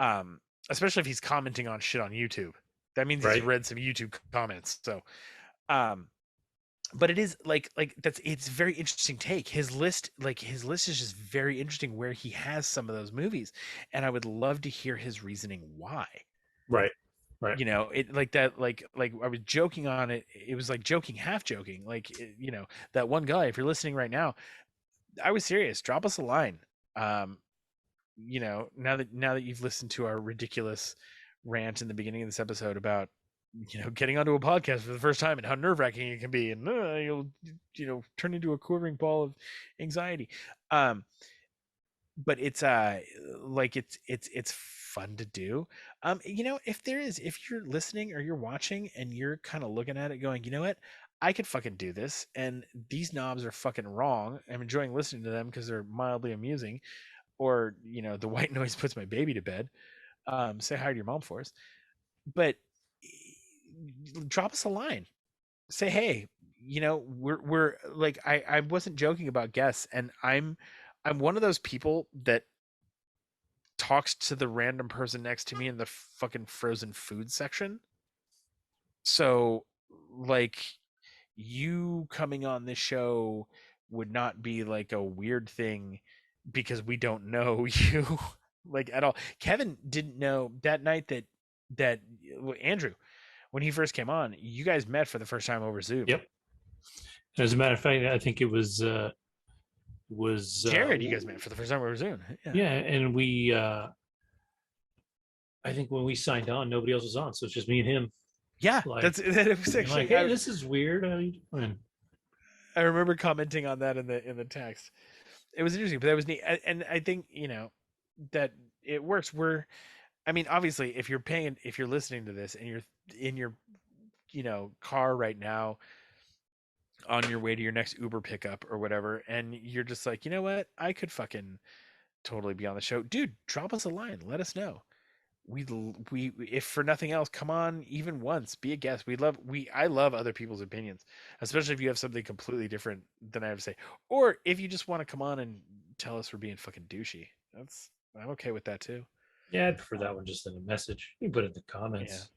um Especially if he's commenting on shit on YouTube, that means he's Right. read some YouTube comments. So um but it is like that's it's very interesting take. His list is just very interesting where he has some of those movies, and I would love to hear his reasoning why. Right. Right. It like that, like I was joking on it. It was like joking, half joking, like that one guy, if you're listening right now, I was serious. Drop us a line. um now that you've listened to our ridiculous rant in the beginning of this episode about getting onto a podcast for the first time and how nerve-wracking it can be, and you'll turn into a quivering ball of anxiety. um but it's like it's fun to do. If you're listening or you're watching and you're kind of looking at it going, I could fucking do this, and these knobs are fucking wrong, I'm enjoying listening to them because they're mildly amusing, or the white noise puts my baby to bed. Say hi to your mom for us. But drop us a line. Say, hey, we're like, I wasn't joking about guests, and I'm one of those people that talks to the random person next to me in the fucking frozen food section. So like, you coming on this show would not be like a weird thing because we don't know you like at all. Kevin didn't know that night that Andrew, when he first came on, you guys met for the first time over Zoom. Yep. As a matter of fact, I think it was Jared, you guys met for the first time over Zoom. Yeah. yeah, and we I think when we signed on, nobody else was on, so it's just me and him. Yeah, Like, that's it was being like, actually, hey, this is weird. How you doing? I remember commenting on that in the text. It was interesting, but that was neat. And I think, that it works. I mean, obviously, if you're listening to this and you're in your, car right now on your way to your next Uber pickup or whatever, and you're just like, you know what, I could fucking totally be on the show, dude. Drop us a line. Let us know. We if for nothing else, come on even once, be a guest. I love other people's opinions, especially if you have something completely different than I have to say, or if you just want to come on and tell us we're being fucking douchey. I'm okay with that too. Yeah, I'd prefer that um one just in a message. You can put it in the yeah, comments.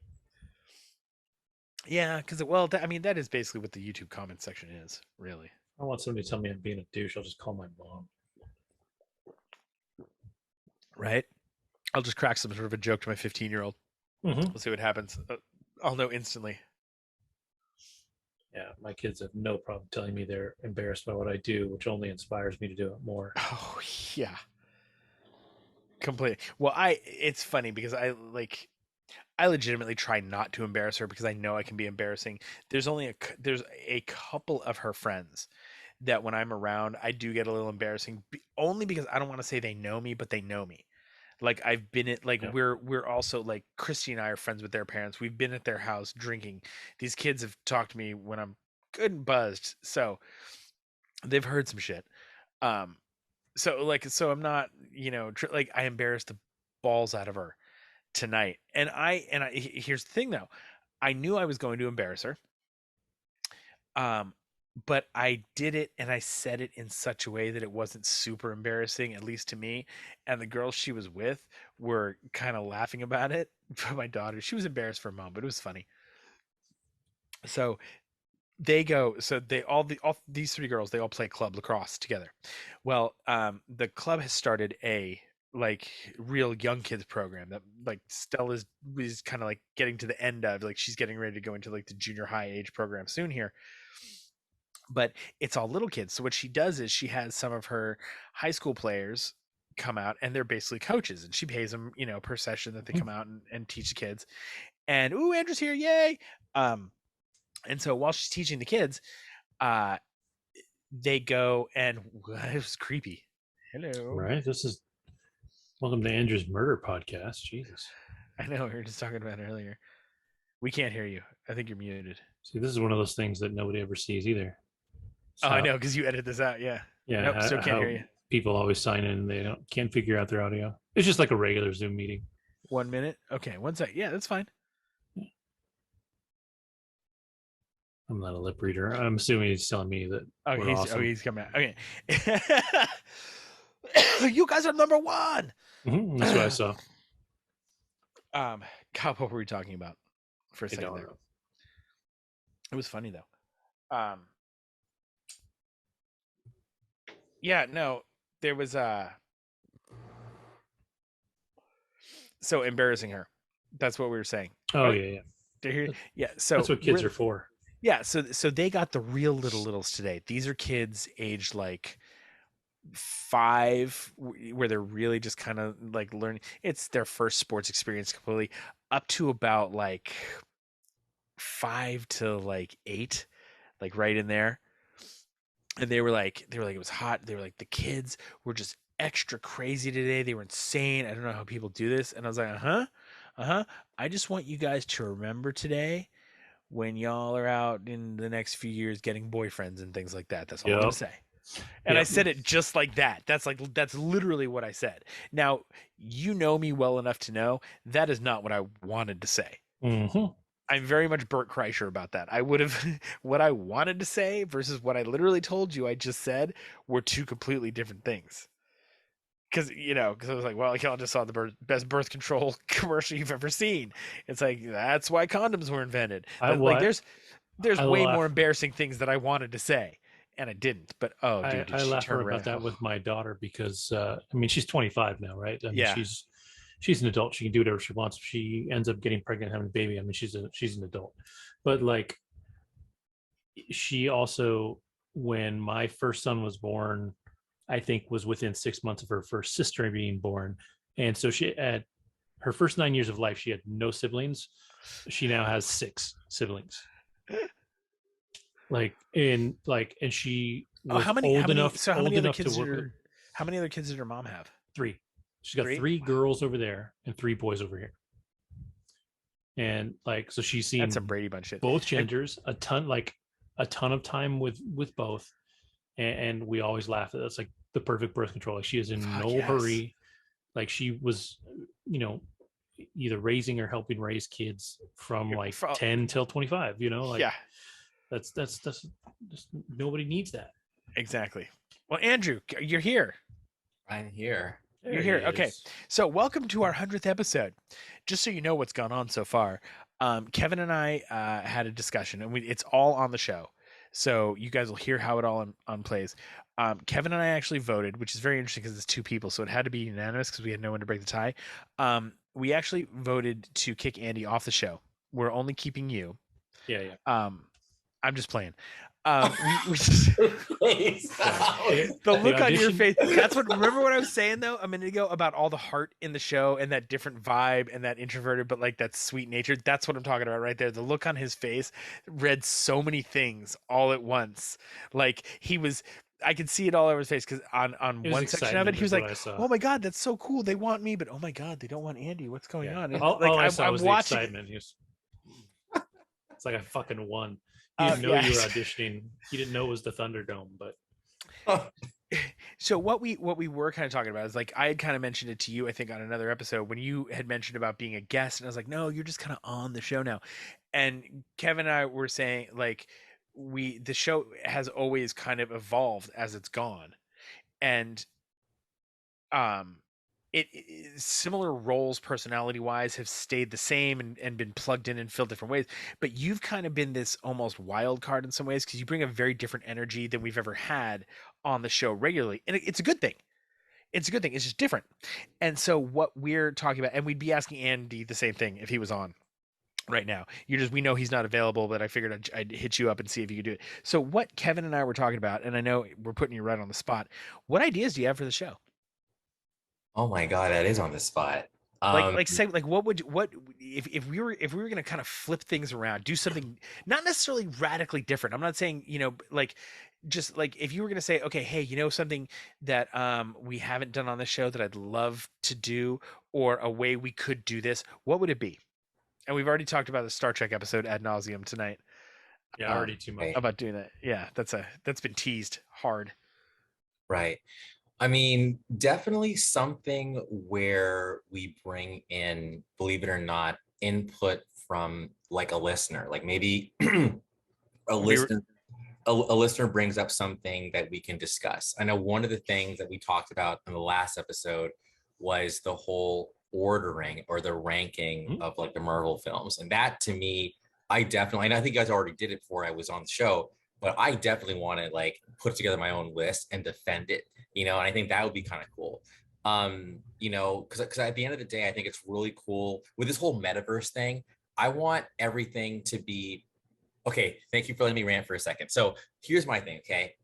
yeah, because well, I mean, that is basically what the YouTube comment section is, really. I want somebody to tell me I'm being a douche. I'll just call my mom. Right. I'll just crack some sort of a joke to my 15-year-old. Mm-hmm. We'll see what happens. I'll know instantly. Yeah, my kids have no problem telling me they're embarrassed by what I do, which only inspires me to do it more. Oh yeah, completely. Well, it's funny because I legitimately try not to embarrass her because I know I can be embarrassing. There's a couple of her friends that when I'm around, I do get a little embarrassing, only because I don't want to say they know me, but they know me. Like, I've been at, like, Yeah. we're also, like, Christy and I are friends with their parents. We've been at their house drinking. These kids have talked to me when I'm good and buzzed, so they've heard some shit. Um, so I'm not, like I embarrassed the balls out of her tonight, and here's the thing though, I knew I was going to embarrass her. But I did it and I said it in such a way that it wasn't super embarrassing, at least to me. And the girls she was with were kind of laughing about it. But my daughter, she was embarrassed for a moment, but it was funny. So all these three girls, they all play club lacrosse together. Well, the club has started a like real young kids program that like Stella's is kind of like getting to the end of, like she's getting ready to go into like the junior high age program soon here, but it's all little kids. So what she does is she has some of her high school players come out and they're basically coaches, and she pays them, per session that they come out and teach the kids. And ooh, Andrew's here, yay. And so while she's teaching the kids, uh they go and it was creepy. Hello. Right. This is welcome to Andrew's murder podcast. Jesus. I know, we were just talking about it earlier. We can't hear you. I think you're muted. See, this is one of those things that nobody ever sees either. Oh, I know, because you edit this out. Yeah. Yeah. Nope, still can't hear you. People always sign in and they can't figure out their audio. It's just like a regular Zoom meeting. 1 minute. Okay, 1 sec. Yeah, that's fine. I'm not a lip reader. I'm assuming he's telling me that. He's coming out. Okay. You guys are number one. Mm-hmm, that's what I saw. God, what were we talking about for a second there? It was funny though. Yeah, no, there was so embarrassing her. That's what we were saying. Oh, right? Yeah. So that's what kids are for. Yeah, so they got the real littles today. These are kids aged like 5, where they're really just kind of like learning. It's their first sports experience completely, up to about like 5 to like 8, like right in there. And they were like it was hot. They were like, the kids were just extra crazy today. They were insane. I don't know how people do this. And I was like, I just want you guys to remember today, when y'all are out in the next few years getting boyfriends and things like that. That's all I'm gonna say. And I said it just like that. That's literally what I said. Now, you know me well enough to know that is not what I wanted to say. Mm-hmm. I'm very much Bert Kreischer about that. I would have what I wanted to say versus what I literally told you I just said were two completely different things. Because I was like, well, y'all just saw the best birth control commercial you've ever seen. It's like, that's why condoms were invented. But like, there's way more embarrassing things that I wanted to say, and I didn't. But I laugh about that with my daughter because I mean, she's 25 now, right? I mean, yeah. She's an adult. She can do whatever she wants. If she ends up getting pregnant, having a baby, I mean, she's an adult. But like, she also, when my first son was born, I think was within 6 months of her first sister being born. And so she had her first 9 years of life, she had no siblings. She now has 6 siblings. And she was old enough to work. How many other kids did her mom have? 3. She's got 3 girls over there and 3 boys over here. And like, so she's seen that's a Brady Bunch shit. Both genders, a ton of time with both. And we always laugh at that's like the perfect birth control. Like, she is in no hurry. Like, she was, either raising or helping raise kids from 10 till 25. That's nobody needs that. Exactly. Well, Andrew, you're here. I'm here. You're here. Okay. So welcome to our 100th episode. Just so you know what's gone on so far, Kevin and I had a discussion, and it's all on the show. So you guys will hear how it all plays. Kevin and I actually voted, which is very interesting because it's 2 people, so it had to be unanimous because we had no one to break the tie. We actually voted to kick Andy off the show. We're only keeping you. Yeah. I'm just playing. The look on your face. That's what. Remember what I was saying though a minute ago about all the heart in the show and that different vibe and that introverted but like that sweet nature. That's what I'm talking about right there. The look on his face read so many things all at once. Like, he was. I could see it all over his face because on one section of it, he was like, "Oh my god, that's so cool! They want me, but oh my god, they don't want Andy. What's going on?" And all I saw was watching. The excitement. It's like I fucking won. He didn't know you were auditioning. He didn't know it was the Thunderdome, but So what we were kind of talking about is like I had kind of mentioned it to you, I think, on another episode when you had mentioned about being a guest, and I was like, no, you're just kind of on the show now. And Kevin and I were saying like the show has always kind of evolved as it's gone, and um similar roles personality wise have stayed the same and been plugged in and filled different ways, but you've kind of been this almost wild card in some ways because you bring a very different energy than we've ever had on the show regularly, and it's a good thing. It's a good thing. It's just different. And so what we're talking about, and we'd be asking Andy the same thing if he was on right now. We know he's not available, but I figured I'd hit you up and see if you could do it. So what Kevin and I were talking about, and I know we're putting you right on the spot. What ideas do you have for the show? Oh my God, that is on the spot. Um, Like say like what if we were going to kind of flip things around, do something not necessarily radically different. I'm not saying, like just like if you were going to say, okay, hey, something that we haven't done on the show that I'd love to do, or a way we could do this, what would it be? And we've already talked about the Star Trek episode ad nauseum tonight, Yeah, um, already too right, much. about doing that. Yeah, that's been teased hard. right. I mean, definitely something where we bring in, believe it or not, input from like a listener, like maybe a It'd be listener a listener brings up something that we can discuss. I know one of the things that we talked about in the last episode was the whole ordering or the ranking Mhm. of like the Marvel films. And that to me, I definitely, and I think you guys already did it before I was on the show, but I definitely want to like put together my own list and defend it, and I think that would be kind of cool. Because at the end of the day, I think it's really cool with this whole metaverse thing. I want everything to be okay. Thank you for letting me rant for a second. So here's my thing. Okay.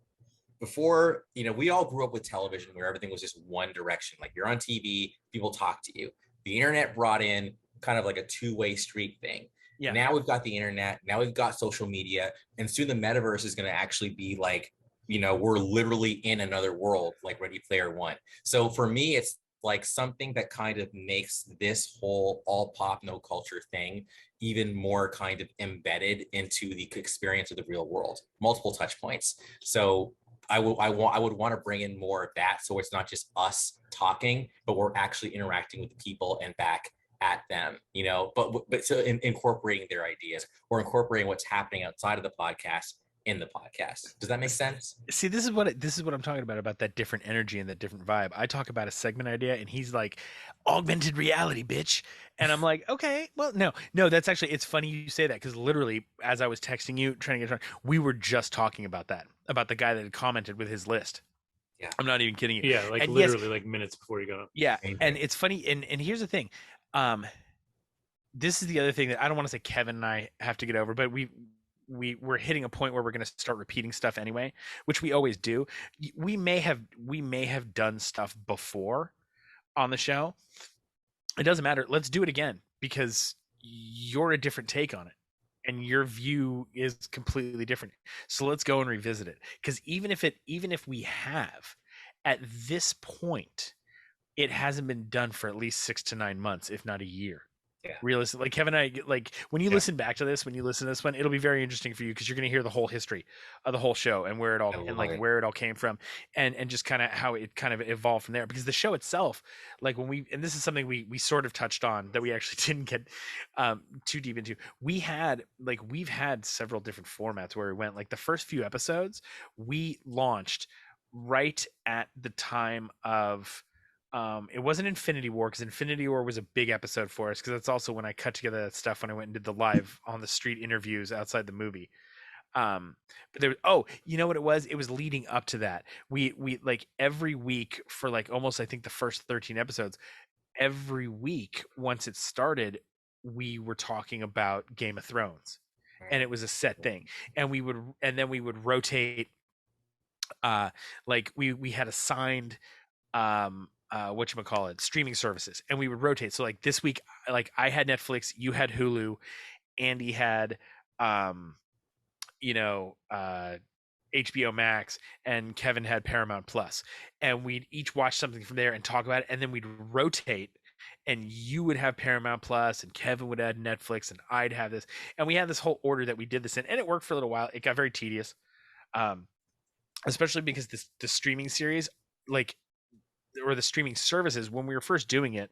Before, we all grew up with television where everything was just one direction. Like you're on TV, people talk to you. The internet brought in kind of like a two-way street thing. Yeah. Now we've got the internet, now we've got social media, and soon the metaverse is going to actually be like, we're literally in another world, like Ready Player One. So for me, it's like something that kind of makes this whole all pop, no culture thing even more kind of embedded into the experience of the real world, multiple touch points. So I would want to bring in more of that, so it's not just us talking, but we're actually interacting with the people and back at them, but so incorporating their ideas or incorporating what's happening outside of the podcast in the podcast. Does that make sense? See, this is what I'm talking about that different energy and that different vibe. I talk about a segment idea, and he's like, "Augmented reality, bitch," and I'm like, "Okay, well, no, that's actually it's funny you say that because literally, as I was texting you, trying to get we were just talking about that, about the guy that had commented with his list. Yeah. I'm not even kidding you. Yeah, like And yes, literally like minutes before you got up. yeah, Same and here. it's funny, and here's the thing, um, this is the other thing that I don't want to say Kevin and I have to get over, but we're hitting a point where we're going to start repeating stuff anyway, which we always do. We may have done stuff before on the show. It doesn't matter. Let's do it again because you're a different take on it and your view is completely different. So let's go and revisit it because even if we have at this point, it hasn't been done for at least 6 to 9 months, if not a year. Yeah. Realistic, like Kevin and I, like when you Yeah. listen back to this, when you listen to this one, it'll be very interesting for you because you're going to hear the whole history of the whole show and where it all I and love like it. where it all came from, and just kind of how it kind of evolved from there. Because the show itself, like when we and this is something we sort of touched on that we actually didn't get too deep into. We've had several different formats where we went. Like the first few episodes, we launched right at the time of it wasn't Infinity War because Infinity War was a big episode for us because that's also when I cut together that stuff when I went and did the live on the street interviews outside the movie. But there, oh, you know what it was? It was leading up to that. We like every week for like almost I think the first 13 episodes. Every week once it started, we were talking about Game of Thrones, and it was a set thing, and then we would rotate. Like we had assigned whatchamacallit, streaming services, and we would rotate. So like this week, like I had Netflix, you had Hulu, Andy had um you know HBO Max, and Kevin had Paramount Plus, and we'd each watch something from there and talk about it, and then we'd rotate, and you would have Paramount Plus and Kevin would add Netflix and I'd have this, and we had this whole order that we did this in, and it worked for a little while. It got very tedious, um especially because the streaming series like, or the streaming services, when we were first doing it,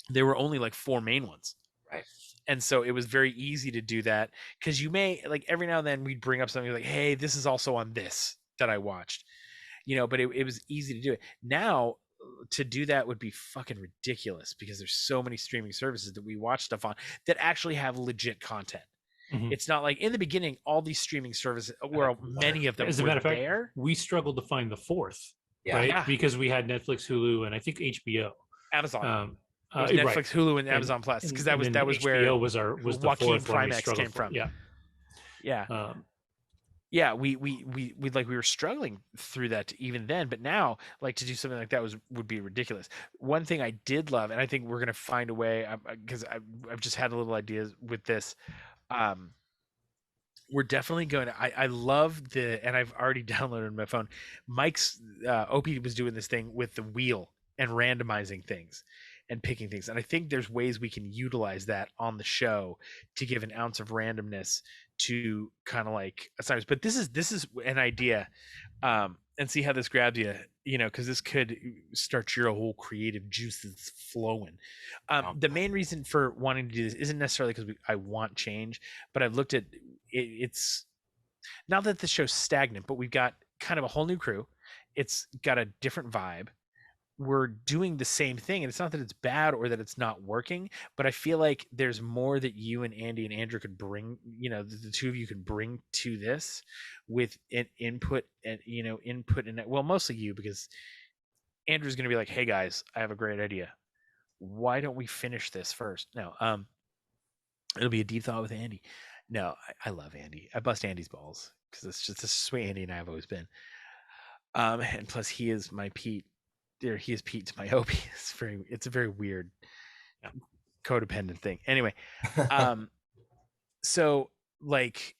there were only like 4 main ones. Right. And so it was very easy to do that, because you may, like, every now and then we'd bring up something like, hey, this is also on this that I watched, but it was easy to do it. Now to do that would be fucking ridiculous, because there's so many streaming services that we watch stuff on that actually have legit content. Mhm. It's not like in the beginning, all these streaming services, where many of them As a were matter of fact, there. we struggled to find the fourth, Yeah. right? Yeah. Because we had Netflix, Hulu, and I think HBO. Amazon. It was Netflix, Right. Hulu, and Amazon Plus, because that was HBO where was the Joaquin fourth one we Primax struggled came for. from. Yeah. Yeah. Yeah, we were struggling through that even then, but now, like, to do something like that would be ridiculous. One thing I did love, and I think we're gonna find a way, because I've just had a little ideas with this. We're definitely going to. I love and I've already downloaded on my phone. Mike's Opie was doing this thing with the wheel and randomizing things and picking things, and I think there's ways we can utilize that on the show to give an ounce of randomness to kind of like assignments. But this is an idea, and see how this grabs you, because this could start your whole creative juices flowing. The main reason for wanting to do this isn't necessarily because I want change, but I've looked at it's not that the show's stagnant, but we've got kind of a whole new crew. It's got a different vibe. We're doing the same thing, and it's not that it's bad or that it's not working, but I feel like there's more that you and Andy and Andrew could bring, the two of you could bring to this with an input, and well, mostly you, because Andrew's going to be like, hey guys, I have a great idea. Why don't we finish this first? No, it'll be a deep thought with Andy. No, I love Andy. I bust Andy's balls, because it's just this is the way Andy and I have always been. And plus he is my Pete. He is Pete to my Opie. It's a very weird codependent thing. Anyway, so like,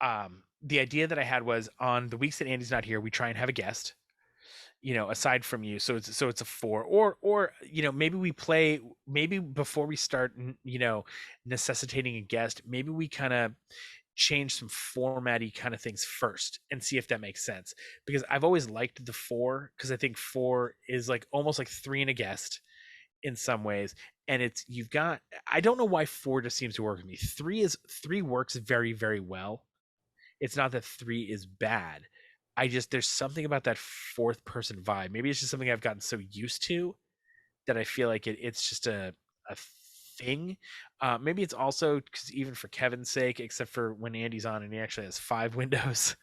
the idea that I had was, on the weeks that Andy's not here, we try and have a guest, aside from you. So it's a 4, or maybe we play, maybe before we start, necessitating a guest, maybe we kind of change some formatty kind of things first and see if that makes sense, because I've always liked the 4, because I think 4 is like almost like 3 and a guest in some ways, and I don't know why 4 just seems to work with me. 3 works very, very well. It's not that 3 is bad. There's something about that 4th person vibe. Maybe it's just something I've gotten so used to that I feel like it's just a thing. Maybe it's also because, even for Kevin's sake, except for when Andy's on and he actually has 5 windows,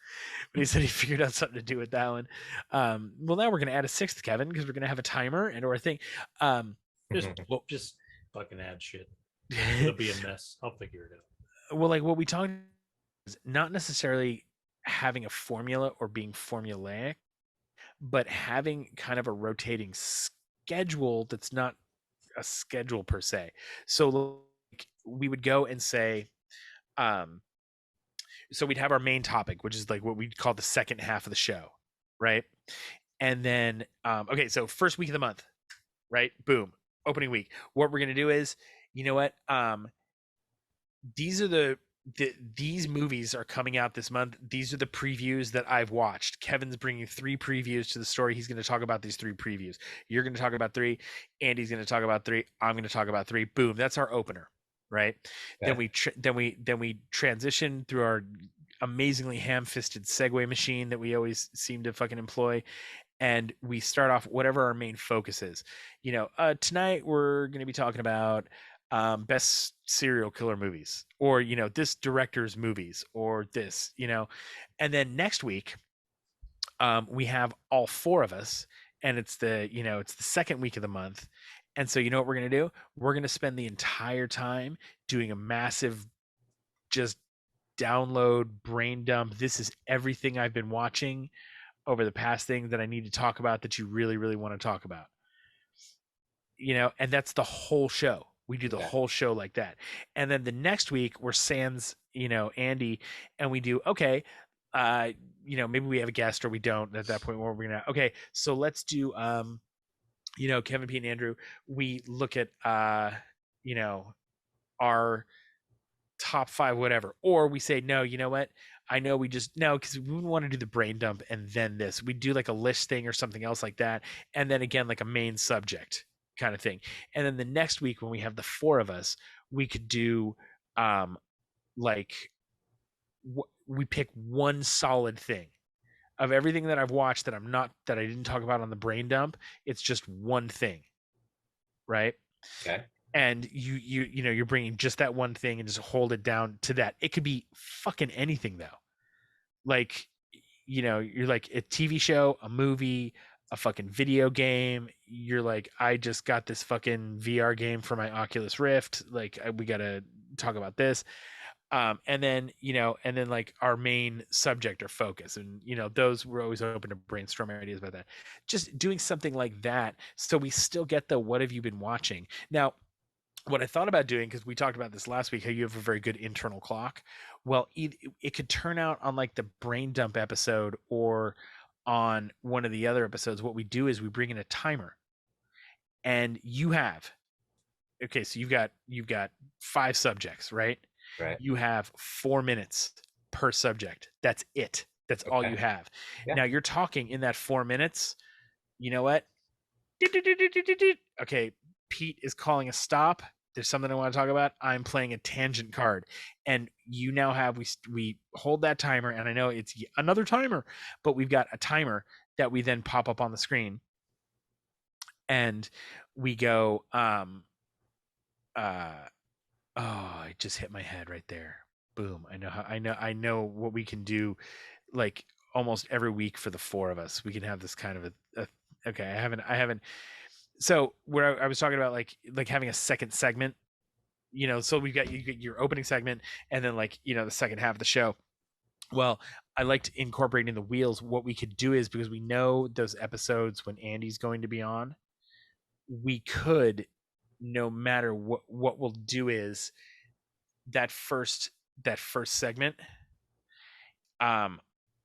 but he said he figured out something to do with that one. Well, now we're going to add a 6th, Kevin, because we're going to have a timer or a thing. Just fucking add shit. It'll be a mess. I'll figure it out. Well, like, what we talked is not necessarily having a formula or being formulaic, but having kind of a rotating schedule that's not a schedule per se. So like, we would go and say, so we'd have our main topic, which is like what we'd call the second half of the show, right? And then okay, so first week of the month, right? Boom, opening week. What we're gonna do is, these are these movies are coming out this month. These are the previews that I've watched. Kevin's bringing 3 previews to the story. He's going to talk about these 3 previews. You're going to talk about 3. Andy's going to talk about 3. I'm going to talk about 3. Boom. That's our opener, right? Yeah. Then we transition through our amazingly ham-fisted segue machine that we always seem to fucking employ, and we start off whatever our main focus is. Tonight we're going to be talking about best serial killer movies, or this director's movies, or this, and then next week we have all 4 of us, and it's the second week of the month, and so what we're going to do, we're going to spend the entire time doing a massive just download brain dump. This is everything I've been watching over the past thing that I need to talk about, that you really, really want to talk about, and that's the whole show. We do the whole show like that. And then the next week we're sans, Andy, and we do, okay, maybe we have a guest or we don't at that point, where we're going to, okay, so let's do, Kevin, Pete, and Andrew, we look at, our top 5, whatever, or we say, no, you know what? I know we just no, because we wouldn't want to do the brain dump and then this. We do like a list thing or something else like that, and then again like a main subject kind of thing. And then the next week when we have the four of us, we could do like we pick one solid thing of everything that I've watched that I didn't talk about on the brain dump. It's just one thing, right? Okay. And you're bringing just that one thing and just hold it down to that. It could be fucking anything though. Like, you're like a TV show, a movie, a fucking video game. You're like, I just got this fucking VR game for my Oculus Rift. Like, we got to talk about this. And then like our main subject or focus, and those we're always open to brainstorm ideas about that. Just doing something like that, so we still get the what have you been watching. Now, what I thought about doing, because we talked about this last week, how you have a very good internal clock. Well, it could turn out on like the brain dump episode or on one of the other episodes. What we do is we bring in a timer, and okay, so you've got 5 subjects, right? Right. You have 4 minutes per subject. That's it. That's all you have. Yeah. Now you're talking in that 4 minutes. You know what? Okay, Pete is calling a stop. There's something I want to talk about. I'm playing a tangent card, and you now have we hold that timer, and I know it's another timer, but we've got a timer that we then pop up on the screen, and we go oh, I just hit my head right there. Boom. I know what we can do like almost every week for the 4 of us. We can have this kind of okay, I haven't so where I was talking about like having a second segment, so you get your opening segment and then like, the second half of the show. Well, I liked incorporating the wheels. What we could do is, because we know those episodes when Andy's going to be on, we could, no matter what we'll do is that first segment, and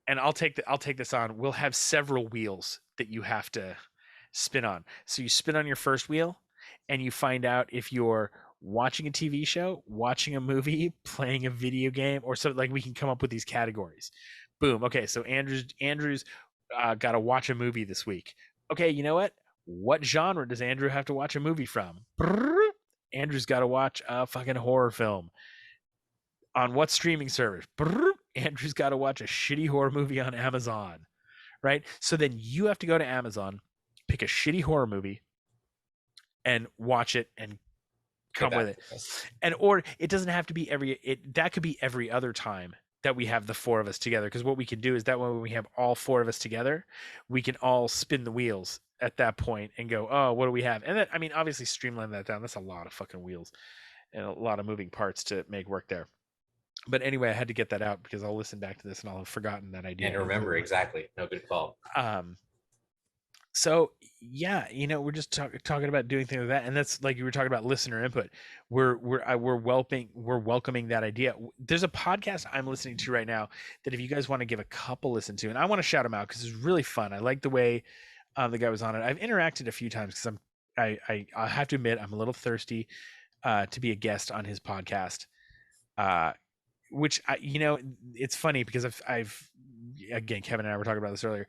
I'll take this on. We'll have several wheels that you have to spin on. So you spin on your first wheel and you find out if you're watching a TV show, watching a movie, playing a video game, or something. Like, we can come up with these categories. Boom. Okay, so Andrew's got to watch a movie this week. Okay, you know what genre does Andrew have to watch a movie from? Andrew's got to watch a fucking horror film. On what streaming service? Andrew's got to watch a shitty horror movie on Amazon, right? So then you have to go to Amazon, pick a shitty horror movie, and watch it and come with it. And or it doesn't have to be that could be every other time that we have the 4 of us together, because what we can do is that when we have all 4 of us together, we can all spin the wheels at that point and go, oh, what do we have? And then, I mean, obviously streamline that down. That's a lot of fucking wheels and a lot of moving parts to make work there. But anyway, I had to get that out because I'll listen back to this and I'll have forgotten that idea. And remember, exactly. No, good call. So yeah, we're just talking about doing things like that, and that's like you were talking about listener input. We're welcoming that idea. There's a podcast I'm listening to right now that if you guys want to give a couple listen to, and I want to shout them out because it's really fun. I like the way the guy was on it. I've interacted a few times because I have to admit I'm a little thirsty to be a guest on his podcast. Which it's funny because I've again, Kevin and I were talking about this earlier.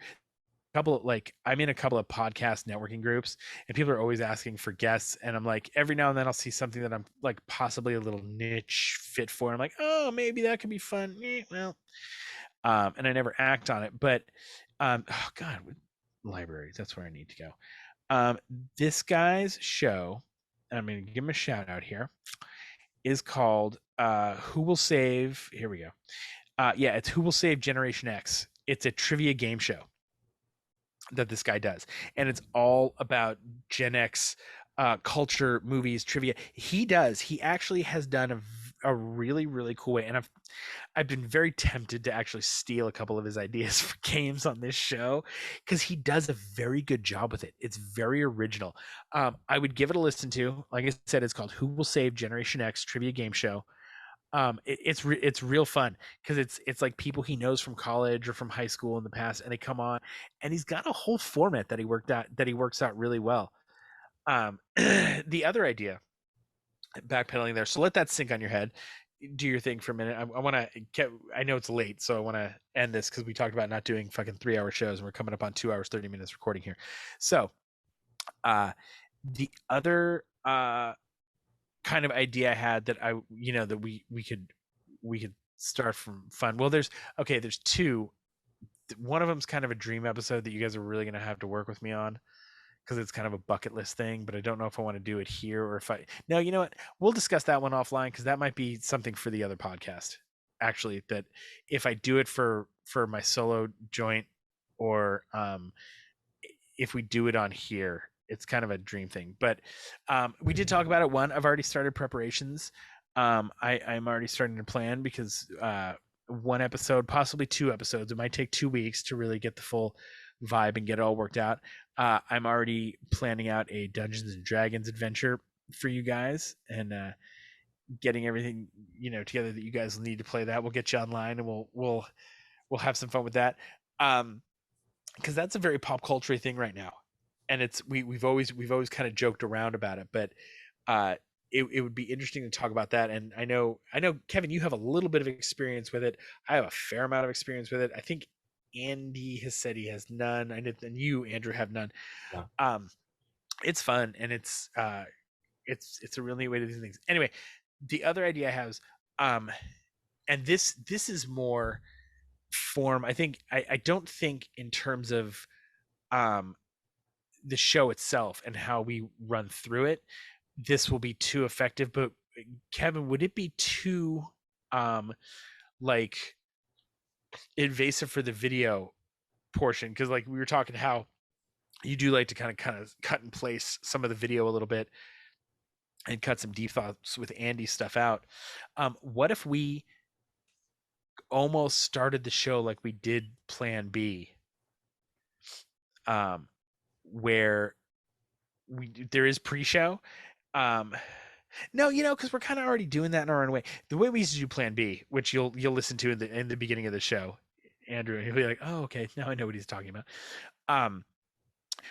I'm in a couple of podcast networking groups, and people are always asking for guests, and I'm like, every now and then I'll see something that I'm like possibly a little niche fit for. I'm like, oh, maybe that could be fun. Well, and I never act on it, but oh god, libraries, that's where I need to go. This guy's show, and I'm going to give him a shout out here, is called Who Will Save, here we go. It's Who Will Save Generation X. It's a trivia game show that this guy does, and it's all about Gen X culture, movies, trivia. He actually has done a really, really cool way, and I've been very tempted to actually steal a couple of his ideas for games on this show because he does a very good job with it. It's very original. I would give it a listen to. Like I said, it's called Who Will Save Generation X Trivia Game Show. It's real fun because it's like people he knows from college or from high school in the past, and they come on, and he's got a whole format that he works out really well. The other idea, backpedaling there, so let that sink on your head. do your thing for a minute. I want to. I know it's late, so I want to end this because we talked about not doing fucking 3-hour shows, and we're coming up on 2 hours 30 minutes recording here. So, the other kind of idea I had that that we could start from fun. Well, there's two. One of them's kind of a dream episode that you guys are really gonna have to work with me on because it's kind of a bucket list thing, but I don't know if I want to do it here or if I. No, you know what? We'll discuss that one offline because that might be something for the other podcast. Actually, that if I do it for my solo joint, or if we do it on here, it's kind of a dream thing. But we did talk about it. One, I've already started preparations. I'm already starting to plan because one episode, possibly 2 episodes. It might take 2 weeks to really get the full vibe and get it all worked out. I'm already planning out a Dungeons and Dragons adventure for you guys, and getting everything together that you guys will need to play that. We'll get you online, and we'll have some fun with that. Because that's a very pop culture thing right now, and it's we've always kind of joked around about it, but it would be interesting to talk about that. And I know Kevin, you have a little bit of experience with it. I have a fair amount of experience with it. I think Andy has said he has none. I know, and you, Andrew, have none. Yeah. It's fun, and it's a real neat way to do things. Anyway, the other idea I have is, and this is more form. I think I don't think in terms of the show itself and how we run through it, this will be too effective. But Kevin, would it be too like invasive for the video portion? Because like we were talking how you do like to kind of cut and place some of the video a little bit and cut some deep thoughts with Andy's stuff out. What if we almost started the show like we did Plan B, where there is pre-show? No, because we're kind of already doing that in our own way. The way we used to do Plan B, which you'll listen to in the beginning of the show, Andrew, he'll be like, "Oh, okay, now I know what he's talking about."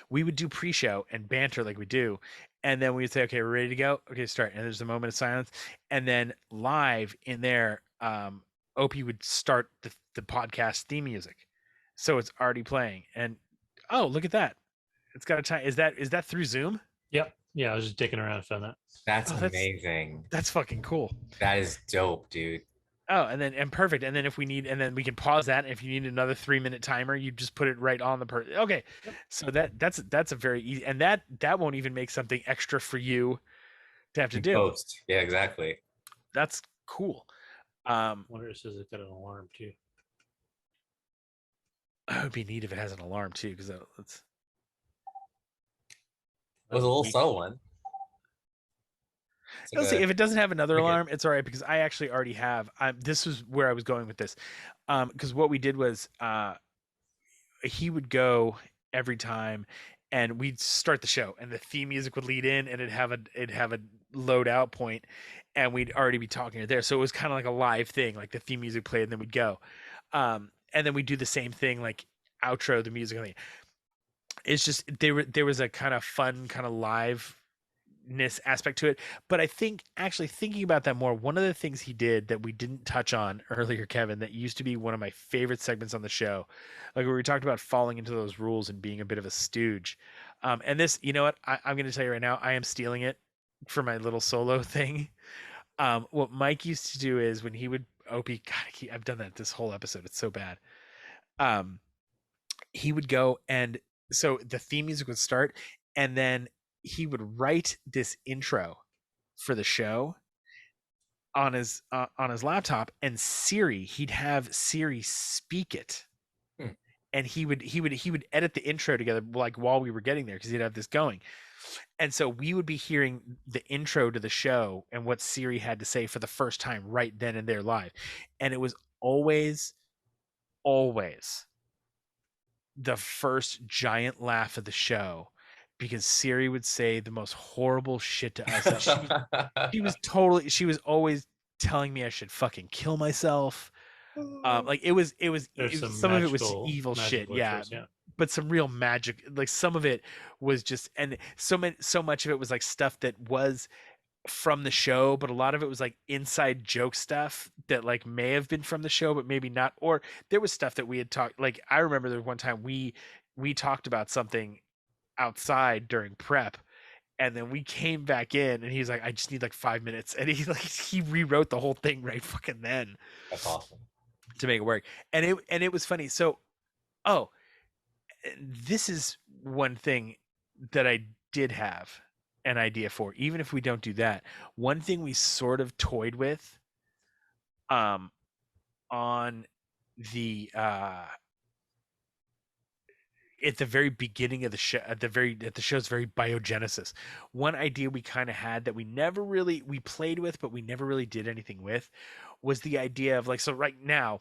We would do pre-show and banter like we do, and then we would say, "Okay, we're ready to go. Okay, start." And there's a moment of silence, and then live in there, Opie would start the podcast theme music, so it's already playing. And oh, look at that! It's got a time. Is that through Zoom? Yep. Yeah, I was just digging around and found that. That's amazing. That's fucking cool. That is dope, dude. Oh, and perfect. And then if we need, and then we can pause that. And if you need another 3-minute timer, you just put it right on the Okay. Yep. So that's a very easy, and that won't even make something extra for you to have to do. Post. Yeah, exactly. That's cool. I wonder if it says it's got an alarm too. It would be neat if it has an alarm too, because that's. It was a little subtle one. Like see, if it doesn't have another alarm, it's all right, because I actually already have. This was where I was going with this, because what we did was he would go every time, and we'd start the show, and the theme music would lead in, and it'd have a load out point, and we'd already be talking there. So it was kind of like a live thing, like the theme music played, and then we'd go, and then we'd do the same thing, like outro the music. It's just there was a kind of fun kind of liveness aspect to it. But I think, actually thinking about that more, one of the things he did that we didn't touch on earlier, Kevin, that used to be one of my favorite segments on the show, like where we talked about falling into those rules and being a bit of a stooge. And this, you know what, I'm going to tell you right now, I am stealing it for my little solo thing. What Mike used to do is when he would Opie, God, I've done that this whole episode, it's so bad. He would go, and so the theme music would start, and then he would write this intro for the show on his laptop, and he'd have Siri speak it. And he would edit the intro together, like while we were getting there, because he'd have this going. And so we would be hearing the intro to the show and what Siri had to say for the first time right then and there live. And it was always the first giant laugh of the show, because Siri would say the most horrible shit to us. She was always telling me I should fucking kill myself. Like it was some of it was evil shit. Yeah. But some real magic, like some of it was just, and so much of it was like stuff that was from the show, but a lot of it was like inside joke stuff that like may have been from the show, but maybe not. Or there was stuff that we had talked. Like I remember there was one time we talked about something outside during prep, and then we came back in, and he's like, "I just need like 5 minutes," and he rewrote the whole thing right fucking then That's awesome. to make it work. And it was funny. So, oh, this is one thing that I did have an idea for, even if we don't do that. One thing we sort of toyed with on the at the very beginning of the show, at the show's very biogenesis, one idea we kind of had that we played with, but we never really did anything with, was the idea of like, so right now,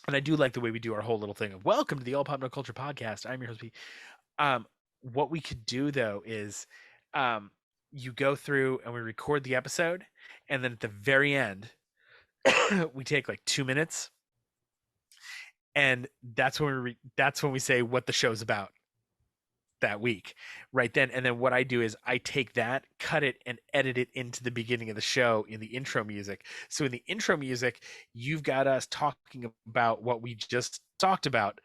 and I do like the way we do our whole little thing of welcome to the All Pop No Culture podcast. I'm your host Pete. What we could do though is you go through and we record the episode, and then at the very end we take like 2 minutes, and that's when we say what the show's about that week right then. And then what I do is I take that, cut it, and edit it into the beginning of the show in the intro music. So in the intro music, you've got us talking about what we just talked about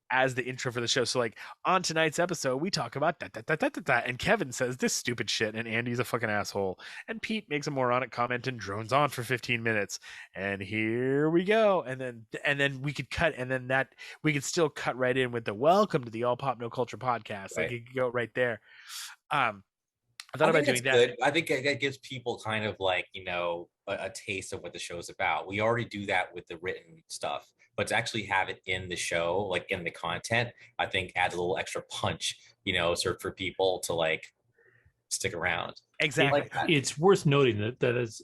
as the intro for the show. So like on tonight's episode, we talk about that, and Kevin says this stupid shit, and Andy's a fucking asshole, and Pete makes a moronic comment and drones on for 15 minutes, and here we go. And then we could cut, and then that we could still cut right in with the welcome to the All Pop No Culture podcast. Right. Like you could go right there. I thought I about think doing that's that. good. I think that gives people kind of like, a taste of what the show's about. We already do that with the written stuff, but to actually have it in the show, like in the content, I think adds a little extra punch, sort of for people to like stick around. Exactly. Like that. It's worth noting that is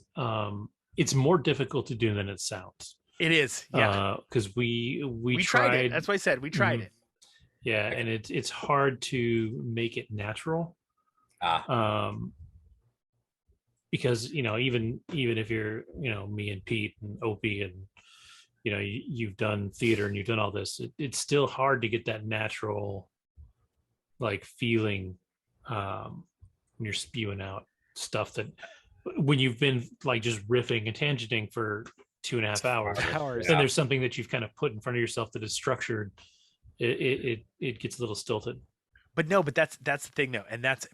it's more difficult to do than it sounds. It is. Yeah. Because we tried it. That's why I said we tried it. Yeah, and it's hard to make it natural. Because even if you're me and Pete and Opie and you've done theater and you've done all this, it's still hard to get that natural like feeling when you're spewing out stuff that when you've been like just riffing and tangenting for 2.5 hours, then there's something that you've kind of put in front of yourself that is structured. It gets a little stilted. But no, but that's the thing though, and that's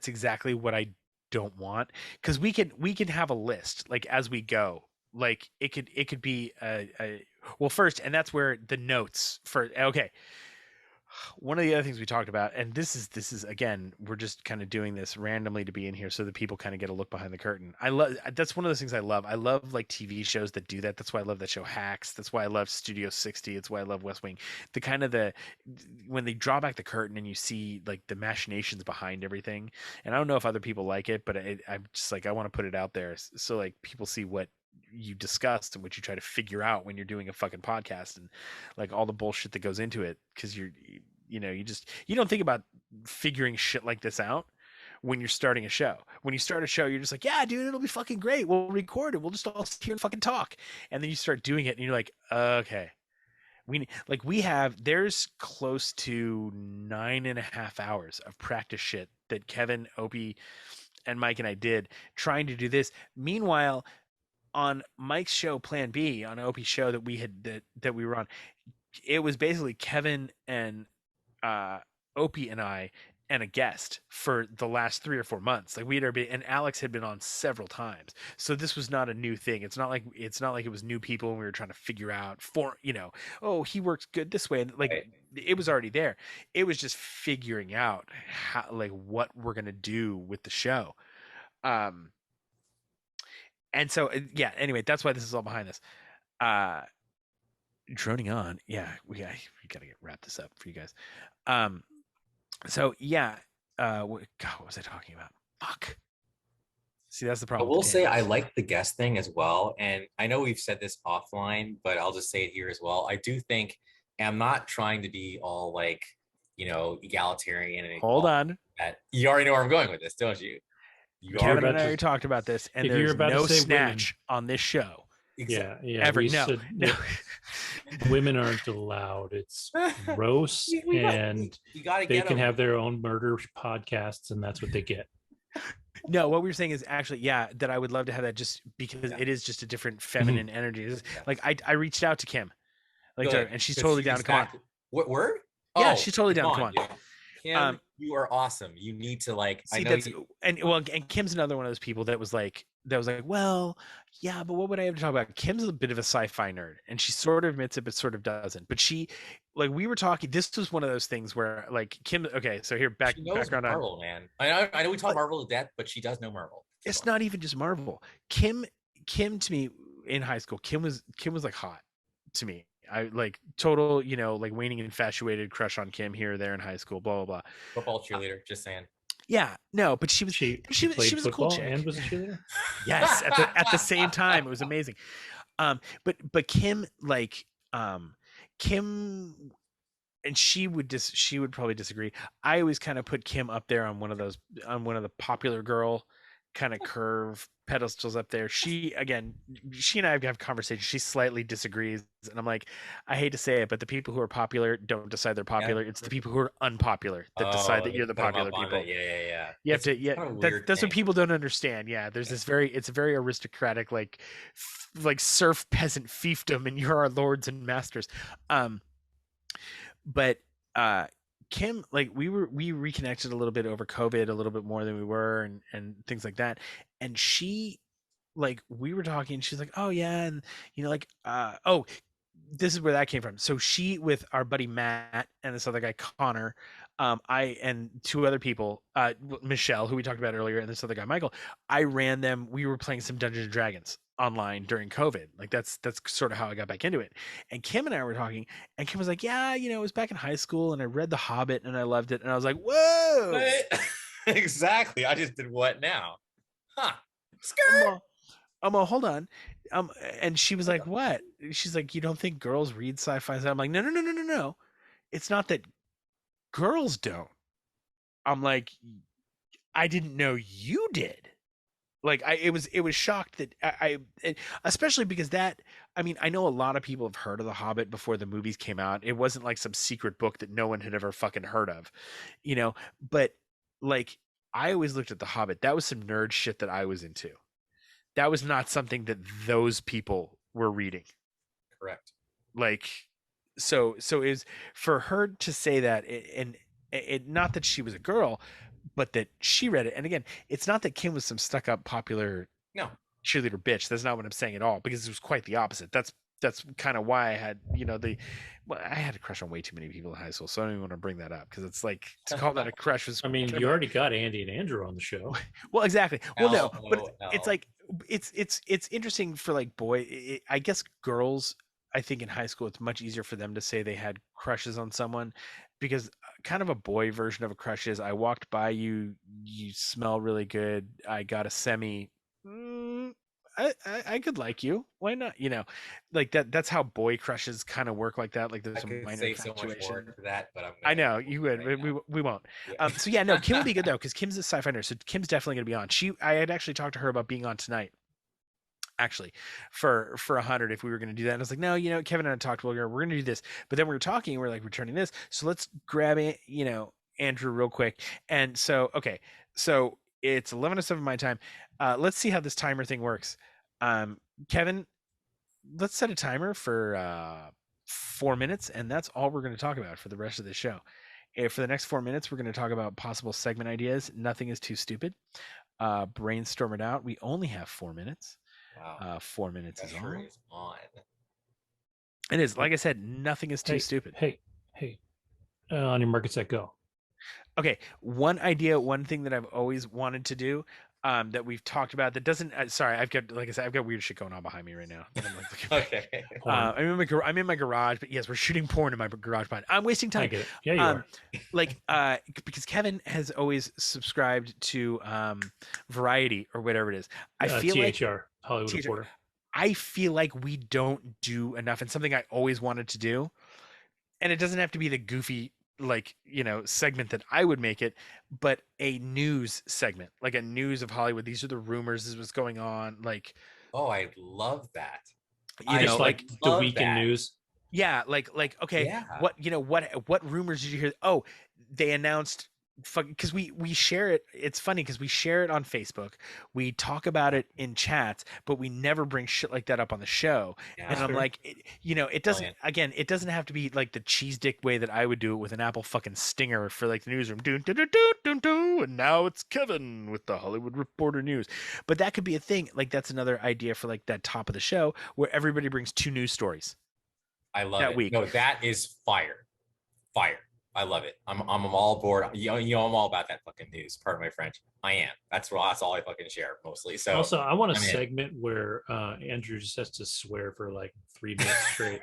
exactly what I don't want, because we can have a list like as we go. Like it could be well first, and that's where the notes for okay. One of the other things we talked about, and this is again, we're just kind of doing this randomly to be in here so that people kind of get a look behind the curtain. That's one of those things I love. I love like TV shows that do that. That's why I love that show Hacks. That's why I love Studio 60. It's why I love West Wing. The kind of when they draw back the curtain and you see like the machinations behind everything. And I don't know if other people like it, but I'm just like, I want to put it out there so like people see what you discussed and what you try to figure out when you're doing a fucking podcast, and like all the bullshit that goes into it, because you don't think about figuring shit like this out when you're starting a show. When you start a show, you're just like, yeah dude, it'll be fucking great, we'll record it, we'll just all sit here and fucking talk. And then you start doing it and you're like, okay, there's close to 9.5 hours of practice shit that Kevin, Opie, and Mike and I did trying to do this. Meanwhile, on Mike's show Plan B, on Opie's show that we were on, it was basically Kevin and Opie and I and a guest for the last 3 or 4 months. Like and Alex had been on several times, so this was not a new thing. It's not like it was new people and we were trying to figure out oh, he works good this way, and like right. It was already there. It was just figuring out how, like, what we're gonna do with the show. And so, yeah, anyway, that's why this is all behind this. Droning on. Yeah, we got to wrap this up for you guys. So, yeah. God, what was I talking about? Fuck. See, that's the problem. I will say I like the guest thing as well. And I know we've said this offline, but I'll just say it here as well. I do think, and I'm not trying to be all like, egalitarian. And hold on. You already know where I'm going with this, don't you? Kevin and I already talked about this, and there's no snatch on this show. Exactly. Yeah. Ever. No. Women aren't allowed. It's gross, and they can have their own murder podcasts, and that's what they get. No, what we were saying is actually, yeah, that I would love to have that just because Yeah. it is just a different feminine energy. Yeah. Like I reached out to Kim, like, Good. and she's Because totally she down to come on. exactly what word? Yeah, she's Oh, totally come down to come on, on. dude. Kim, Um, you are awesome. You need to like. I See, know that's you. and Kim's another one of those people that was like, well, yeah, but what would I have to talk about? Kim's a bit of a sci-fi nerd, and she sort of admits it, but sort of doesn't. But she, like, we were talking. This was one of those things where, like, Kim. Okay, so here, She knows background on. Marvel, man. I know we talk Marvel to death, but she does know Marvel. It's not even just Marvel. Kim to me in high school, Kim was like hot to me. I like total, like waning infatuated crush on Kim here or there in high school, blah blah blah. Football cheerleader, just saying. Yeah, no, but she was She she played was a cool football chick. and was a cheerleader. Yes, at the same time, it was amazing. But Kim, like, Kim, and she would probably disagree. I always kind of put Kim up there on one of the popular girl kind of curve pedestals up there. She and I have conversations. She slightly disagrees, and I'm like, I hate to say it, but the people who are popular don't decide they're popular. Yeah. It's the people who are unpopular that decide that they you're the put 'em popular up on people. it. Yeah. You have It's to, yeah. kind of a weird That's what thing. people don't understand. Yeah, there's this it's a very aristocratic, like serf peasant fiefdom, and you're our lords and masters. But Kim, like, we reconnected a little bit over COVID, a little bit more than we were, and things like that. And she, like, we were talking. She's like, oh yeah, and like, oh, this is where that came from. So she, with our buddy Matt and this other guy Connor, I and two other people, Michelle, who we talked about earlier, and this other guy Michael, I ran them. We were playing some Dungeons and Dragons online during COVID. Like, that's sort of how I got back into it. And Kim and I were talking, and Kim was like, yeah, it was back in high school, and I read The Hobbit, and I loved it, and I was like, whoa. But- exactly. I just did what now? Huh. Skirt. Hold on. And she was like, what? She's like, you don't think girls read sci-fi? I'm like, no. It's not that girls don't. I'm like, I didn't know you did. Like, it was shocked that especially because I know a lot of people have heard of The Hobbit before the movies came out. It wasn't like some secret book that no one had ever fucking heard of, but, like, I always looked at The Hobbit. That was some nerd shit that I was into. That was not something that those people were reading. Correct. Like, so is for her to say that, and it, not that she was a girl, but that she read it. And again, it's not that Kim was some stuck up popular No. cheerleader bitch. That's not what I'm saying at all, because it was quite the opposite. That's kind of why I had, I had a crush on way too many people in high school, so I don't even want to bring that up, because it's like, to call that a crush was. I mean, you already got Andy and Andrew on the show. Well, exactly. Well, no, but No. it's like, it's interesting for, like, I guess girls, I think in high school it's much easier for them to say they had crushes on someone, because kind of a boy version of a crush is, I walked by you, you smell really good, I got a semi, I could like you, why not, like that's how boy crushes kind of work, like that, like there's I some could minor say so much more infatuation. to that, but I know you would. right We won't. Yeah. So yeah, no, Kim will be good though, because Kim's a sci-fi nerd. So Kim's definitely going to be on. I had actually talked to her about being on tonight, actually, for 100 if we were going to do that. And I was like, no, Kevin and I talked. Well, we're going to do this, but then we were talking. We're like, returning this. So let's grab it, Andrew, real quick. And so, okay, so it's 11:07 my time. Let's see how this timer thing works. Kevin, let's set a timer for 4 minutes, and that's all we're going to talk about for the rest of the show. For the next 4 minutes, we're going to talk about possible segment ideas. Nothing is too stupid. Brainstorm it out. We only have 4 minutes. Wow. 4 minutes is Pressure on. is on. It is. Like I said, nothing is too stupid. Hey, on your market set, go. Okay, one idea, one thing that I've always wanted to do, that we've talked about, that doesn't. Sorry, I've got weird shit going on behind me right now. That I'm like looking back. Okay. I'm in my garage, but yes, we're shooting porn in my garage. Behind. I'm wasting time. I get it. Yeah, you are. Like, because Kevin has always subscribed to Variety or whatever it is. I feel THR, Hollywood THR. Reporter. I feel like we don't do enough, and something I always wanted to do. And it doesn't have to be the goofy, like, segment that I would make it, but a news segment, like a news of Hollywood. These are the rumors. This is what's going on. Like, Oh, I love that. Just like the love weekend that. news. yeah, like okay, Yeah. what rumors did you hear? Oh, they announced because we share it. It's funny because we share it on Facebook, we talk about it in chats, but we never bring shit like that up on the show. And That's Yeah, I'm fair. like, it doesn't, brilliant. again, it doesn't have to be like the cheese dick way that I would do it with an Apple fucking stinger for like the newsroom. Doo, doo, doo, doo, doo, doo, and now it's Kevin with the Hollywood Reporter news. But that could be a thing. Like that's another idea for like that top of the show where everybody brings two news stories I love that it. week. No, that is fire. Fire. I love it. I'm all aboard. I'm all about that fucking news. Pardon my French. I am. That's all I fucking share mostly. So Also, I want a I'm in. segment where Andrew just has to swear for like 3 minutes straight.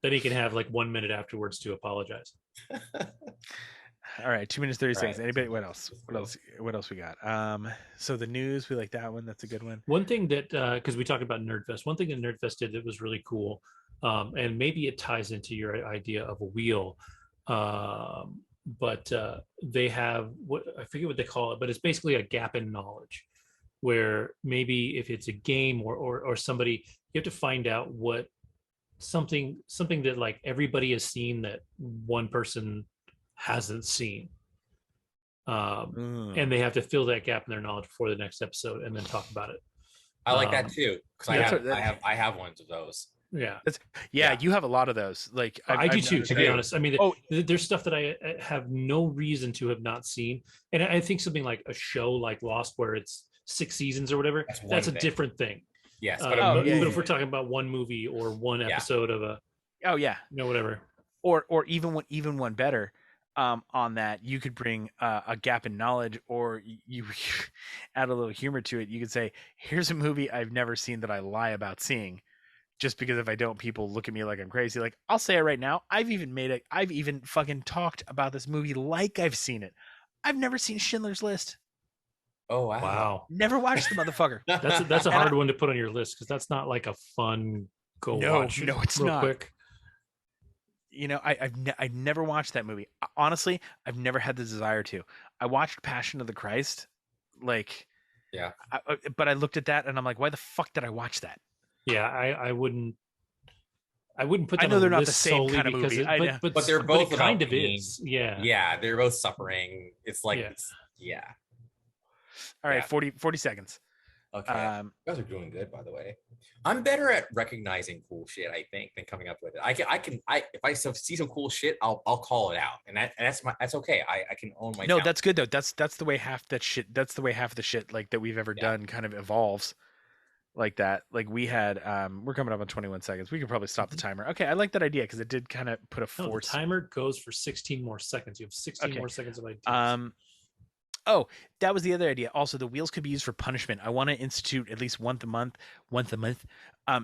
Then he can have like 1 minute afterwards to apologize. All right, 2 minutes 30 seconds. Right. Anybody? What else? What Cool. else? What else we got? So the news, we like that one. That's a good one. One thing that, because we talked about Nerdfest, one thing that Nerdfest did that was really cool, and maybe it ties into your idea of a wheel, but they have what I forget what they call it, but it's basically a gap in knowledge, where maybe if it's a game or somebody, you have to find out what something that like everybody has seen that one person hasn't seen, and they have to fill that gap in their knowledge before the next episode and then talk about it. I like that Um, too because yeah, I have ones of those. yeah, Yeah, you have a lot of those. Like I do I've too, noticed to be that. honest. I mean, Oh, there's stuff that I have no reason to have not seen, and I think something like a show like Lost, where it's 6 seasons or whatever, That's one that's a thing. different thing. Yes, Uh, but Oh, but, yeah, but yeah, if we're yeah. talking about one movie or one Yeah. episode of a, Oh yeah. whatever. Or even one better. On that, you could bring a gap in knowledge, or you add a little humor to it. You could say, "Here's a movie I've never seen that I lie about seeing." Just because if I don't, people look at me like I'm crazy. Like I'll say it right now. I've even fucking talked about this movie like I've seen it. I've never seen Schindler's List. Oh wow. Wow, Never watched the motherfucker. that's a And hard one to put on your list because that's not like a fun go watch no, it's real not. quick. I've never watched that movie. Honestly, I've never had the desire to. I watched Passion of the Christ, like, Yeah. but I looked at that and I'm like, why the fuck did I watch that? Yeah, I wouldn't put I that know on they're the not the list same solely kind of because movie. I know. But they're but both it kind about of pain. is. Yeah. Yeah, they're both suffering. It's like Yeah. yeah. All right, Yeah. 40 seconds. Okay. Um, You guys are doing good, by the way. I'm better at recognizing cool shit, I think, than coming up with it. If I see some cool shit, I'll call it out, and that's okay. I can own my no, talent. that's good though. That's the way half that shit. That's the way half of the shit like that we've ever Yeah. done kind of evolves. Like that. Like we had. We're coming up on 21 seconds. We could probably stop the timer. Okay, I like that idea because it did kind of put a No, the force. timer goes for 16 more seconds. You have 16 Okay. more seconds of ideas. Oh, that was the other idea. Also, the wheels could be used for punishment. I want to institute at least once a month,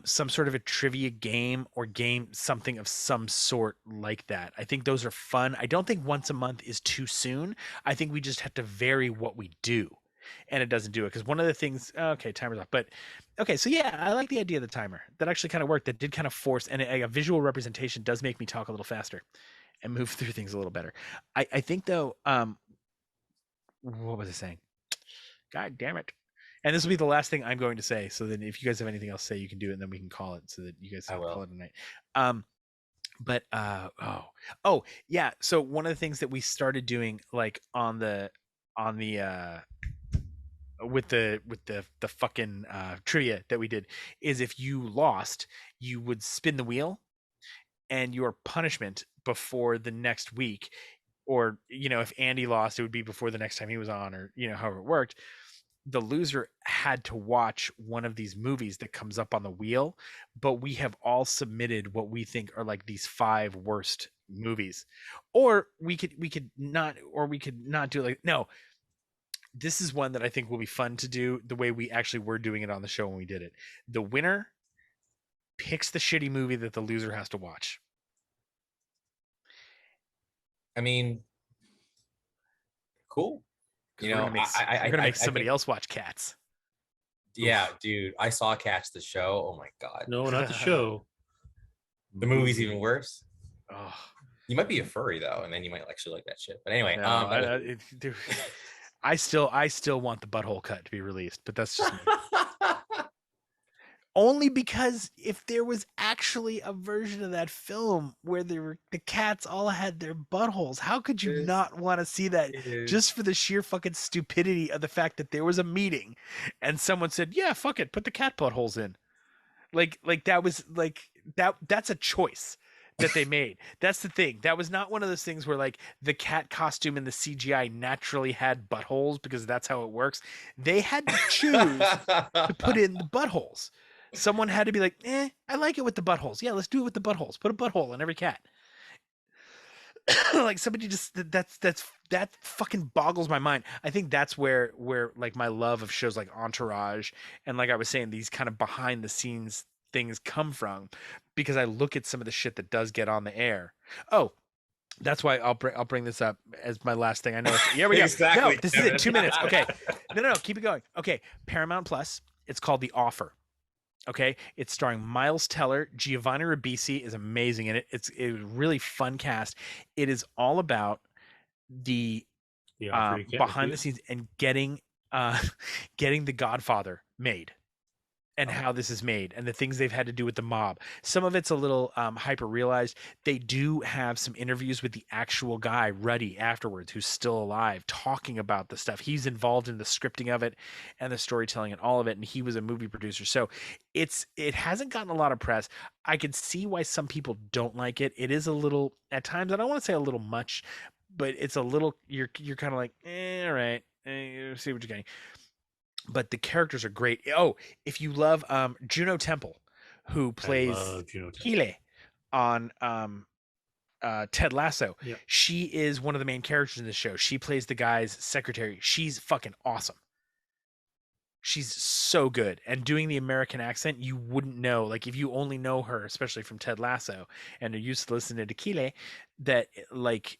some sort of a trivia game or game something of some sort like that. I think those are fun. I don't think once a month is too soon. I think we just have to vary what we do, and it doesn't do it because one of the things. Okay, timer's off. But okay, so yeah, I like the idea of the timer. That actually kind of worked. That did kind of force, and a visual representation does make me talk a little faster and move through things a little better. I think though. What was I saying? God damn it. And this will be the last thing I'm going to say. So then if you guys have anything else to say, you can do it and then we can call it so that you guys I can will. call it a night. But oh yeah. So one of the things that we started doing like on the with the fucking trivia that we did is if you lost, you would spin the wheel and your punishment before the next week, or if Andy lost, it would be before the next time he was on, or however it worked. The loser had to watch one of these movies that comes up on the wheel, but we have all submitted what we think are like these 5 worst movies. Or we could not do it like, no, this is one that I think will be fun to do the way we actually were doing it on the show when we did it. The winner picks the shitty movie that the loser has to watch. I mean, cool. We're gonna make somebody else watch Cats. Yeah, dude, I saw Catch the show. Oh my god. No, not the show. The movie's even worse. Oh, You might be a furry though, and then you might actually like that shit. But anyway, no, dude, I still want the butthole cut to be released, but that's just me. Only because if there was actually a version of that film where the cats all had their buttholes, how could you not want to see that just for the sheer fucking stupidity of the fact that there was a meeting and someone said, "Yeah, fuck it, put the cat buttholes in." Like that was like that's a choice that they made. That's the thing. That was not one of those things where like the cat costume in the CGI naturally had buttholes because that's how it works. They had to choose to put in the buttholes. Someone had to be like, I like it with the buttholes. Yeah, let's do it with the buttholes. Put a butthole in every cat. Like somebody just that fucking boggles my mind. I think that's where like my love of shows like Entourage and like I was saying, these kind of behind the scenes things come from, because I look at some of the shit that does get on the air. Oh, that's why I'll bring this up as my last thing. I know. Yeah, we go. Exactly, No, this is it. 2 minutes. Okay. No. Keep it going. Okay. Paramount Plus. It's called The Offer. Okay, it's starring Miles Teller. Giovanni Ribisi is amazing in it. It's a really fun cast. It is all about the Offer you can't behind the refuse. scenes and getting getting The Godfather made, and how this is made and the things they've had to do with the mob. Some of it's a little hyper realized. They do have some interviews with the actual guy, Ruddy, afterwards, who's still alive, talking about the stuff. He's involved in the scripting of it and the storytelling and all of it. And he was a movie producer. So it hasn't gotten a lot of press. I can see why some people don't like it. It is a little, at times, I don't want to say a little much, but it's a little, you're kind of like, all right, see what you're getting. But the characters are great. Oh, if you love Juno Temple, who plays Healy on Ted Lasso, Yep. she is one of the main characters in the show. She plays the guy's secretary. She's fucking awesome. She's so good. And doing the American accent, you wouldn't know. Like if you only know her, especially from Ted Lasso, and are used to listening to Kile, that like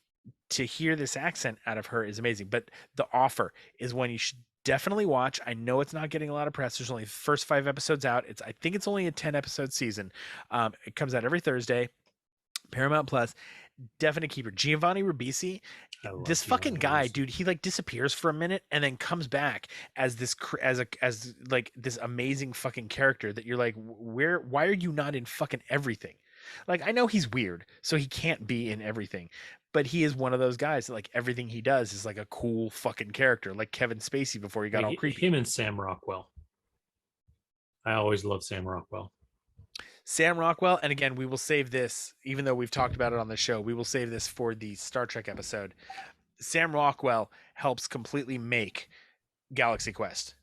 to hear this accent out of her is amazing. But The Offer is one you should definitely watch. I know it's not getting a lot of press. There's only the first 5 episodes out. I think it's only a 10 episode season. It comes out every Thursday. Paramount Plus. Definite keeper. Giovanni Ribisi, this fucking guy, dude, he like disappears for a minute and then comes back as this as like this amazing fucking character that you're like, why are you not in fucking everything? Like I know he's weird, so he can't be in everything, but he is one of those guys that like everything he does is like a cool fucking character, like Kevin Spacey before he got all creepy. Him and Sam Rockwell. I always love Sam Rockwell. Sam Rockwell, and again, we will save this, even though we've talked about it on the show, we will save this for the Star Trek episode. Sam Rockwell helps completely make Galaxy Quest.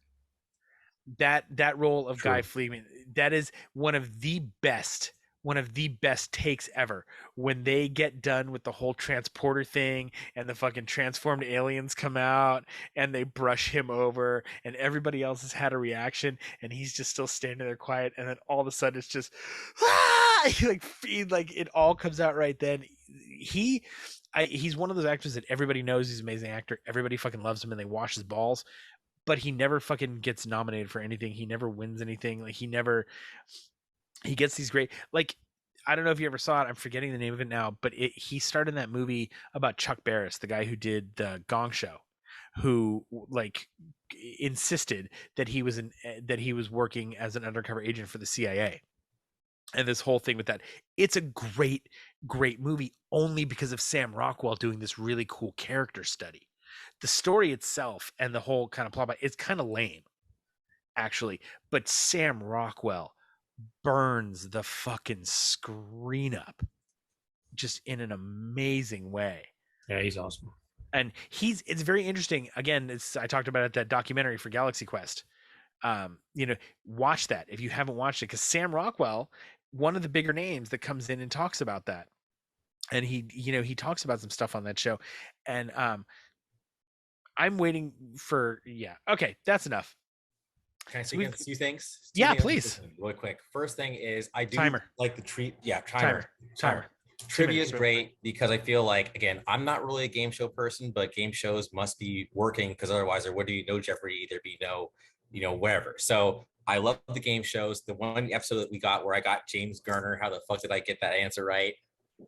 That role of True. Guy Fleeman, that is one of the best takes ever. When they get done with the whole transporter thing and the fucking transformed aliens come out and they brush him over and everybody else has had a reaction and he's just still standing there quiet, and then all of a sudden it's just like it all comes out right then. He's one of those actors that everybody knows he's an amazing actor. Everybody fucking loves him and they wash his balls, but he never fucking gets nominated for anything. He never wins anything. Like he gets these great, like, I don't know if you ever saw it. I'm forgetting the name of it now, but he starred in that movie about Chuck Barris, the guy who did the Gong Show, who like insisted that he was working as an undercover agent for the CIA. And this whole thing with that, it's a great movie only because of Sam Rockwell doing this really cool character study. The story itself and the whole kind of plot, it's kind of lame, actually. But Sam Rockwell burns the fucking screen up just in an amazing way. Yeah, he's awesome. And it's very interesting. Again, I talked about it, that documentary for Galaxy Quest. Watch that if you haven't watched it, because Sam Rockwell, one of the bigger names that comes in and talks about that. And he talks about some stuff on that show. And I'm waiting for, okay, that's enough. Can I say a few things? Yeah, please. Really quick. First thing is I do Timer. like the treat. Yeah, timer. Timer. Trivia is great because I feel like, again, I'm not really a game show person, but game shows must be working because otherwise there would be no Jeopardy, there'd be no, whatever. So I love the game shows. The one episode that we got where I got James Garner, how the fuck did I get that answer right?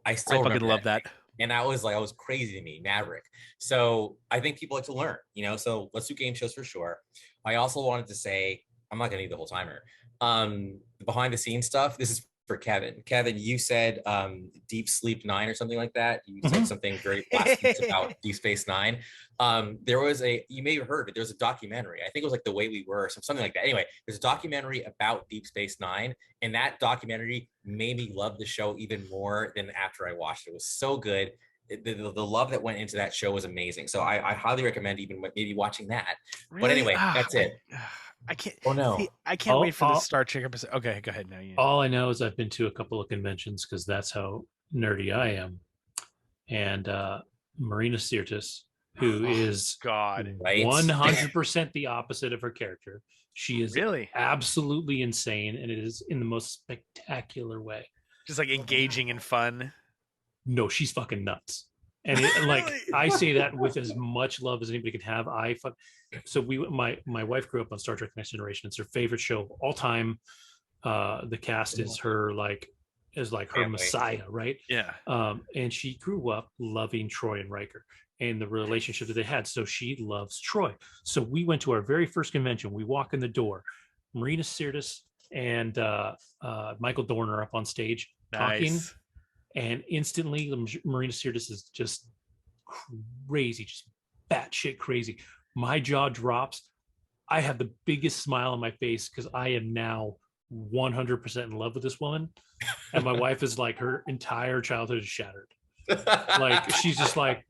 I fucking love that. And I was crazy to me, Maverick. So I think people like to learn, so let's do game shows for sure. I also wanted to say, I'm not gonna need the whole timer. behind the scenes stuff. This is for Kevin. Kevin, you said Deep Sleep Nine or something like that. You said something very blasphemous about Deep Space Nine. There was you may have heard of it. There's a documentary. I think it was like The Way We Were or something like that. Anyway, there's a documentary about Deep Space Nine, and that documentary made me love the show even more than after I watched it. It was so good. The love that went into that show was amazing. So I highly recommend even maybe watching that. Really? But anyway, that's it. I can't. Oh no! See, I can't wait for the Star Trek episode. Okay, go ahead now. Yeah. All I know is I've been to a couple of conventions because that's how nerdy I am. And Marina Sirtis, who is God, right? 100% the opposite of her character. She is really absolutely insane, and it is in the most spectacular way. Just like engaging and fun. No, she's fucking nuts. And like I say that with as much love as anybody can have. So my wife grew up on Star Trek Next Generation. It's her favorite show of all time. The cast is her her messiah, right? Yeah. And she grew up loving Troy and Riker and the relationship that they had. So she loves Troy. So we went to our very first convention. We walk in the door, Marina Sirtis and Michael Dorn are up on stage talking. Nice. And instantly, Marina Sirtis is just crazy, just batshit crazy. My jaw drops. I have the biggest smile on my face because I am now 100% in love with this woman. And my wife is like, her entire childhood is shattered. Like, she's just like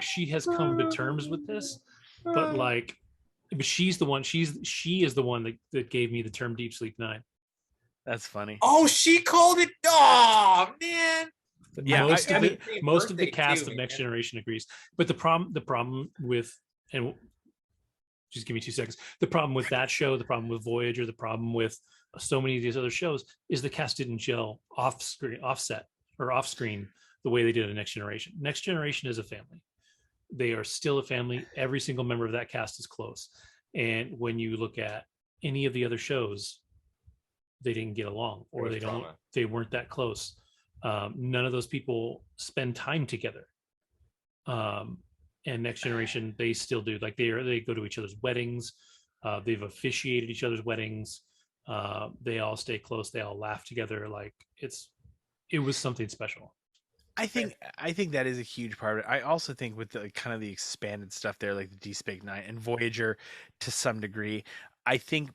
she has come to terms with this. But like, she's the one, she is the one that gave me the term Deep Sleep Nine. That's funny. Oh, she called it. Oh man. Yeah, most of the cast of Next Generation agrees. But the problem with, and just give me 2 seconds. The problem with that show, the problem with Voyager, the problem with so many of these other shows is the cast didn't gel off screen the way they did in Next Generation. Next Generation is a family. They are still a family. Every single member of that cast is close. And when you look at any of the other shows, they didn't get along, or they weren't that close. None of those people spend time together. And Next Generation, they still do. Like they go to each other's weddings. They've officiated each other's weddings. They all stay close. They all laugh together. Like it was something special. I think that is a huge part of it. I also think with the kind of the expanded stuff there, like the Deep Space Nine and Voyager to some degree, I think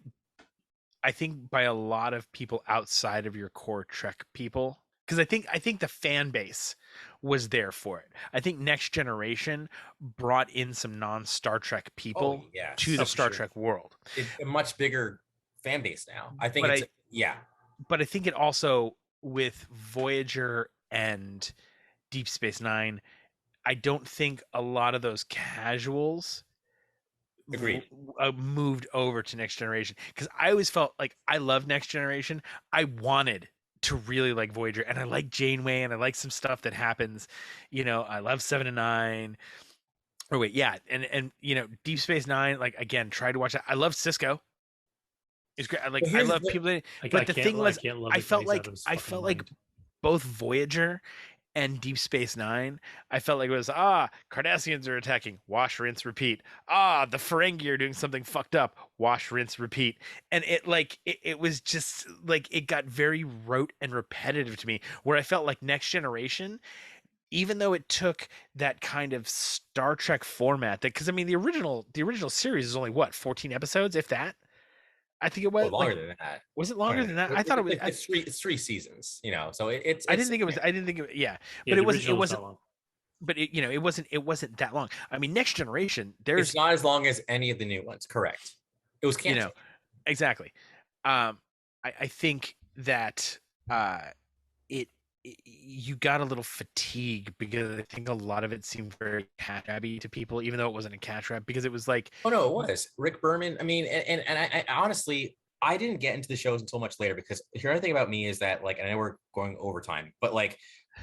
by a lot of people outside of your core Trek people, because I think the fan base was there for it. I think Next Generation brought in some non-Star Trek people to the Star Trek world. It's a much bigger fan base now. I think but I think it also, with Voyager and Deep Space Nine, I don't think a lot of those casuals moved over to Next Generation, because I always felt like I love Next Generation. I wanted to really like Voyager, and I like Janeway, and I like some stuff that happens. I love 7 and 9. Or wait, yeah, and Deep Space Nine. Like, again, try to watch that. I love Cisco. It's great. I love people. But the thing was, I felt like both Voyager and Deep Space Nine, I felt like it was, Cardassians are attacking, wash, rinse, repeat. The Ferengi are doing something fucked up, wash, rinse, repeat. And it was just like, it got very rote and repetitive to me, where I felt like Next Generation, even though it took that kind of Star Trek format, because I mean the original series is only 14 episodes, if that. I think it was longer than that. Was it longer than that? I thought it was. It's 3 seasons, so it's. I didn't think it was. Yeah, but it wasn't. But it wasn't that long. I mean, Next Generation. It's not as long as any of the new ones. Correct. It was canceled. Exactly. I think that you got a little fatigue, because I think a lot of it seemed very cat grabby to people, even though it wasn't a cat grab, because it was like, oh no, it was Rick Berman. I mean, and I honestly, I didn't get into the shows until much later, because the other thing about me is that, like, I know we're going overtime, but like,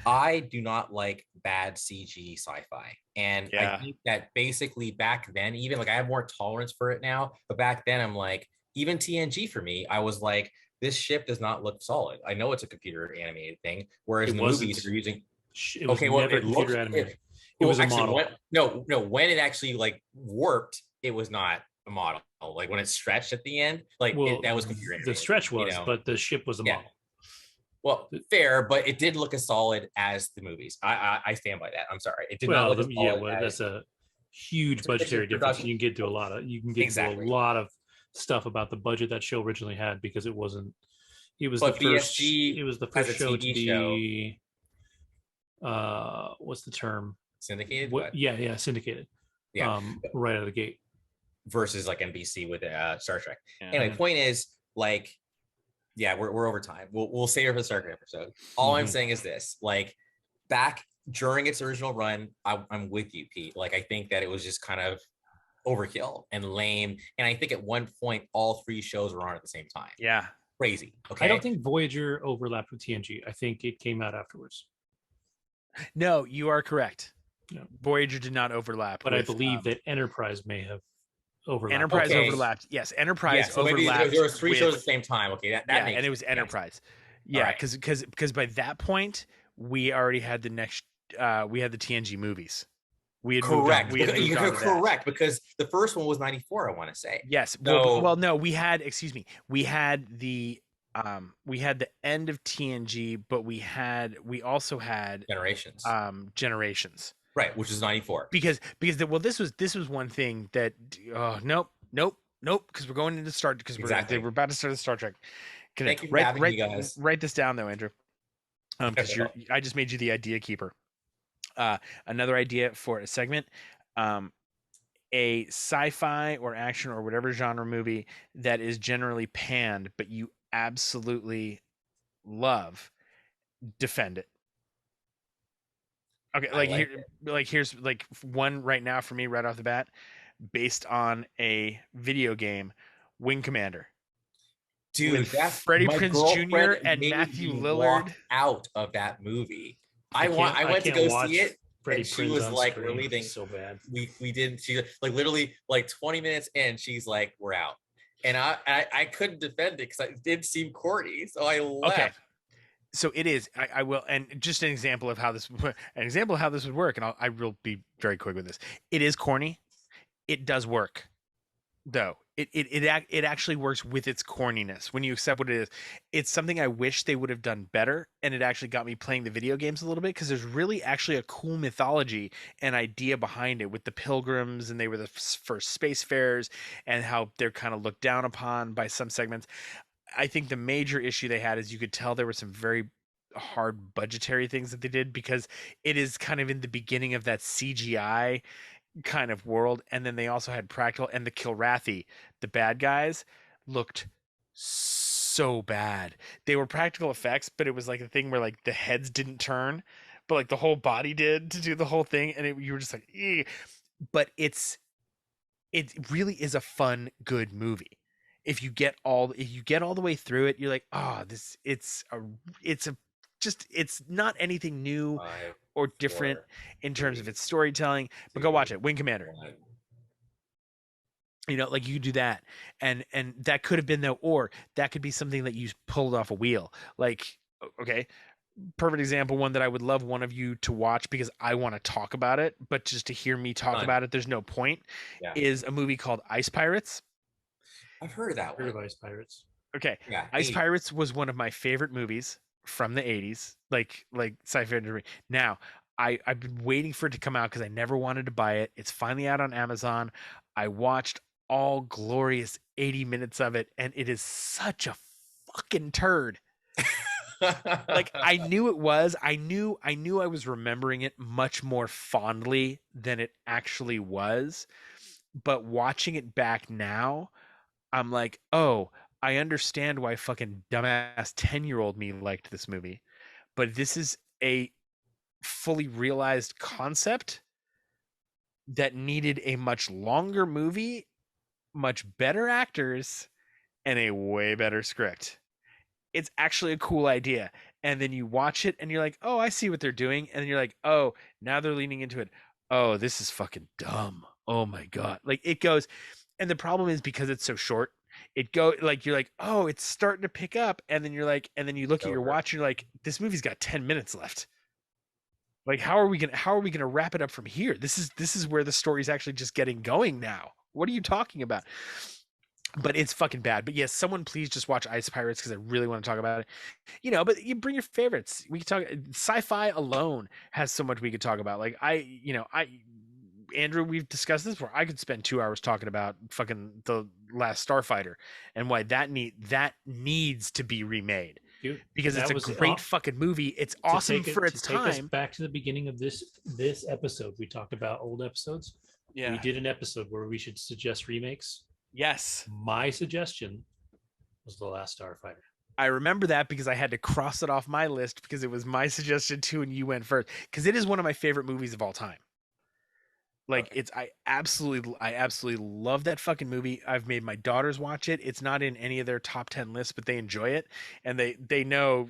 I do not like bad CG sci-fi, and I think that basically back then, even like I have more tolerance for it now, but back then I'm like, even TNG for me, I was like, this ship does not look solid. I know it's a computer animated thing, whereas in the movies they're using. It was never computer animated. It was a model. When it actually like warped, it was not model. Like when it stretched at the end, like Well, that was computer the animated. stretch you was, know? but the ship was a Yeah. model. Well, fair, but it did look as solid as the movies. I stand by that. I'm sorry, it did not look as solid Well, as that's a huge it's budgetary difference. production. You can get into Exactly. a lot of stuff about the budget that show originally had because it wasn't. It was But the first. BSG It was the as first a show to TV show, be. What's the term? syndicated, What? Yeah, syndicated. yeah, Right out of the gate. versus like NBC with Star Trek. Yeah. Anyway, point is, like, yeah, we're over time. We'll save it for the Star Trek episode. All I'm saying is this: like, back during its original run, I'm with you, Pete. Like, I think that it was just kind of overkill and lame. And I think at one point, all three shows were on at the same time. Yeah. Crazy. Okay. I don't think Voyager overlapped with TNG. I think it came out afterwards. No, you are correct. Yeah. Voyager did not overlap. But I believe that Enterprise may have overlapped. Enterprise Okay. overlapped. Yes, Enterprise so maybe overlapped. there was three with- shows at the same time. Okay, that yeah, makes and it was sense. Enterprise. Yeah, Alright. because by that point we already had the next. We had the TNG movies. We had Correct. Moved on, we had You're moved on to that. correct because the first one was 94. I want to say. Yes. So- Well, no, we had. Excuse me. We had the end of TNG, but we also had Generations. Generations. Right, which is 94. Because this was one thing that nope, because we're going into Star because Exactly. we're about to start the Star Trek. Thank you for having me, guys. Write this down though, Andrew. Because I just made you the idea keeper. Another idea for a segment, a sci-fi or action or whatever genre movie that is generally panned, but you absolutely love, defend it. Okay, here's like one right now for me right off the bat, based on a video game, Wing Commander. Dude, with that's Freddie my Prinze Jr. girlfriend and made Matthew me Lillard. walk out of that movie. I went to can't go watch see it, Freddie and she Prinze was on like, screen. "We're leaving." So bad. We didn't. She like literally like 20 minutes in, she's like, "We're out," and I couldn't defend it because it did seem corny, so I left. Okay. So it is. I will, and just an example of how this would work, and I will be very quick with this. It is corny. It does work, though. It actually works with its corniness when you accept what it is. It's something I wish they would have done better, and it actually got me playing the video games a little bit because there's really actually a cool mythology and idea behind it with the pilgrims, and they were the first spacefarers, and how they're kind of looked down upon by some segments. I think the major issue they had is you could tell there were some very hard budgetary things that they did because it is kind of in the beginning of that CGI kind of world, and then they also had practical, and the Kilrathi, the bad guys, looked so bad. They were practical effects, but it was like a thing where like the heads didn't turn, but like the whole body did to do the whole thing, and you were just like, eh. But it really is a fun, good movie. If you get all the way through it, you're like, it's not anything new or different in terms of its storytelling, but go watch it. Wing Commander. You know, like you do that, and that could have been or that could be something that you pulled off a wheel. Like, okay, perfect example, one that I would love one of you to watch because I want to talk about it, but just to hear me talk about it, there's no point. Yeah. Is a movie called Ice Pirates. I've heard of that Heard one. of Ice Pirates. Okay, Yeah, Ice Pirates was one of my favorite movies from the 80s, like sci-fi. Now, I've been waiting for it to come out because I never wanted to buy it. It's finally out on Amazon. I watched all glorious 80 minutes of it, and it is such a fucking turd. Like I knew it was. I knew I was remembering it much more fondly than it actually was. But watching it back now, I'm like, oh, I understand why fucking dumbass 10-year-old me liked this movie. But this is a fully realized concept that needed a much longer movie, much better actors, and a way better script. It's actually a cool idea. And then you watch it and you're like, oh, I see what they're doing. And then you're like, oh, now they're leaning into it. Oh, this is fucking dumb. Oh my God. Like it goes. And the problem is because it's so short, it go like, you're like, oh, it's starting to pick up. And then you're like, and then you look at your watch and you're like, this movie's got 10 minutes left. Like, how are we gonna wrap it up from here? This is where the story's actually just getting going now. What are you talking about? But it's fucking bad. But yes, someone please just watch Ice Pirates because I really want to talk about it. But you bring your favorites. We could talk. Sci-fi alone has so much we could talk about. Like Andrew, we've discussed this before. I could spend 2 hours talking about fucking the Last Starfighter and why that needs to be remade. Dude, because it's a great fucking movie. It's awesome for its time. Take us time. back to the beginning of this episode. We talked about old episodes. Yeah. We did an episode where we should suggest remakes. Yes. My suggestion was The Last Starfighter. I remember that because I had to cross it off my list because it was my suggestion too, and you went first. Because it is one of my favorite movies of all time. Like I absolutely love that fucking movie. I've made my daughters watch it. It's not in any of their top 10 lists, but they enjoy it, and they know,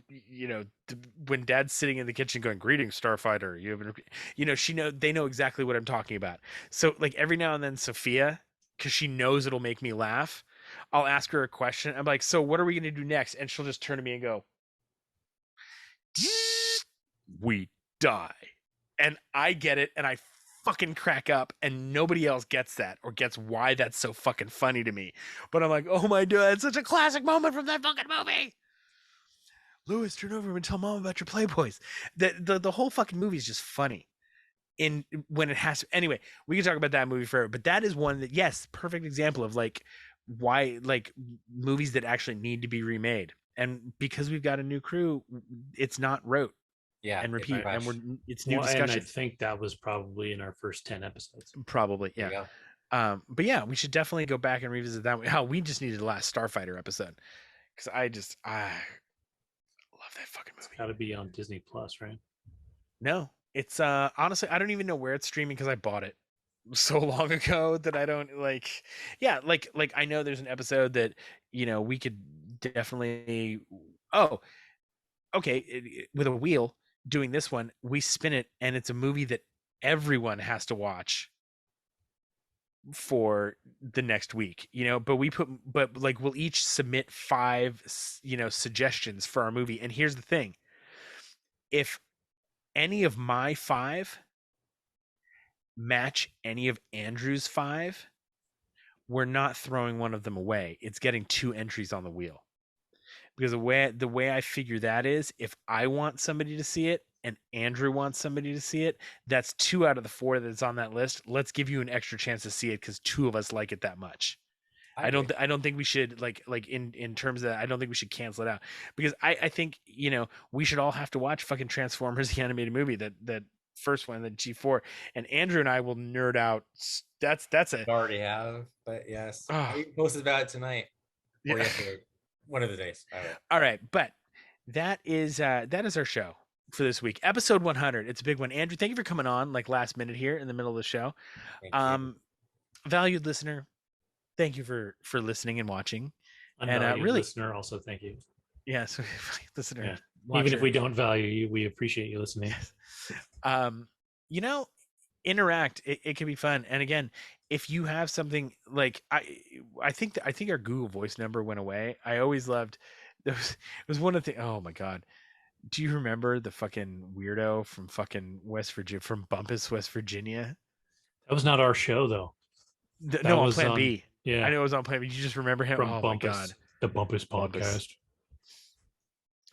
when Dad's sitting in the kitchen going, "Greetings, Starfighter," they know exactly what I'm talking about. So like every now and then, Sophia, because she knows it'll make me laugh, I'll ask her a question. I'm like, "So what are we gonna do next?" And she'll just turn to me and go, "We die," and I get it, and I fucking crack up, and nobody else gets that or gets why that's so fucking funny to me. But I'm like, oh my god, it's such a classic moment from that fucking movie. Lewis, turn over and tell Mom about your Playboys. The whole fucking movie is just funny. When it has to. Anyway, we can talk about that movie forever, but that is one that, yes, perfect example of like why, like, movies that actually need to be remade. And because we've got a new crew, it's not rote. Yeah, and repeat, and it's new discussion. And I think that was probably in our first 10 episodes. Probably, yeah. But yeah, we should definitely go back and revisit that. How we just needed the Last Starfighter episode, because I love that fucking movie. It's got to be on Disney Plus, right? No, it's honestly, I don't even know where it's streaming because I bought it so long ago that I don't like. Yeah, like I know there's an episode that we could definitely. Oh, okay, with a wheel. Doing this one, we spin it, and it's a movie that everyone has to watch for the next week, but we'll each submit 5 suggestions for our movie. And here's the thing: if any of my 5 match any of Andrew's 5, we're not throwing one of them away. It's getting 2 entries on the wheel. Because the way I figure that is, if I want somebody to see it and Andrew wants somebody to see it, that's 2 out of the 4 that's on that list. Let's give you an extra chance to see it because 2 of us like it that much. I don't think we should like in terms of that, I don't think we should cancel it out, because I think we should all have to watch fucking Transformers the animated movie, that first one, the G4, and Andrew and I will nerd out. That's it. I already have, but yes, we posted about it tonight or yesterday. One of the days. All right, but that is our show for this week, episode 100. It's a big one. Andrew, thank you for coming on like last minute here in the middle of the show. Valued listener, thank you for listening and watching. And really, listener, also thank you. Yes, listener. Yeah. Even if we don't value you, we appreciate you listening. Interact. It can be fun. And again, if you have something like I think our Google Voice number went away. I always loved it was one of the oh my god. Do you remember the fucking weirdo from fucking West Virginia, from Bumpus, West Virginia? That was not our show though. No, on Plan B. Yeah, I know it was on Plan B. You just remember him? From oh Bumpus, my god, the Bumpus podcast. Bumpus.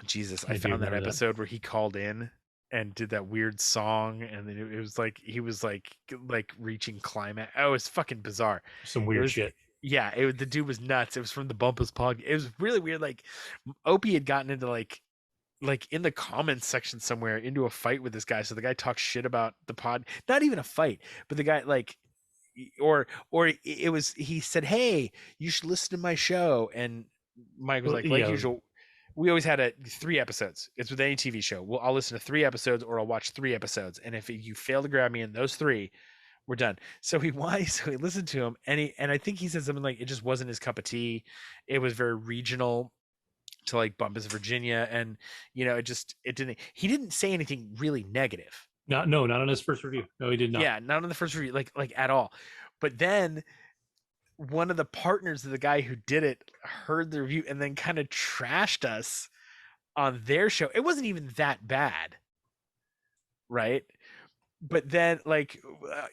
Jesus, I found that episode where he called in and did that weird song, and then it was like he was like reaching climax. Oh, it's fucking bizarre. Some weird shit. Yeah, the dude was nuts. It was from the Bumpus podcast. It was really weird. Like Opie had gotten into like in the comments section somewhere into a fight with this guy. So the guy talks shit about the pod. Not even a fight, but the guy or it was, he said, "Hey, you should listen to my show." And Mike was like usual. We always had 3 episodes. It's with any TV show. Well, I'll listen to 3 episodes or I'll watch 3 episodes. And if you fail to grab me in those 3, we're done. So he listened to him, and I think he said something like it just wasn't his cup of tea. It was very regional to like Bumpus, Virginia. And, it didn't, he didn't say anything really negative. Not on his first review. No, he did not. Yeah, not on the first review, like at all. But then one of the partners of the guy who did it heard the review and then kind of trashed us on their show. It wasn't even that bad, right? but then like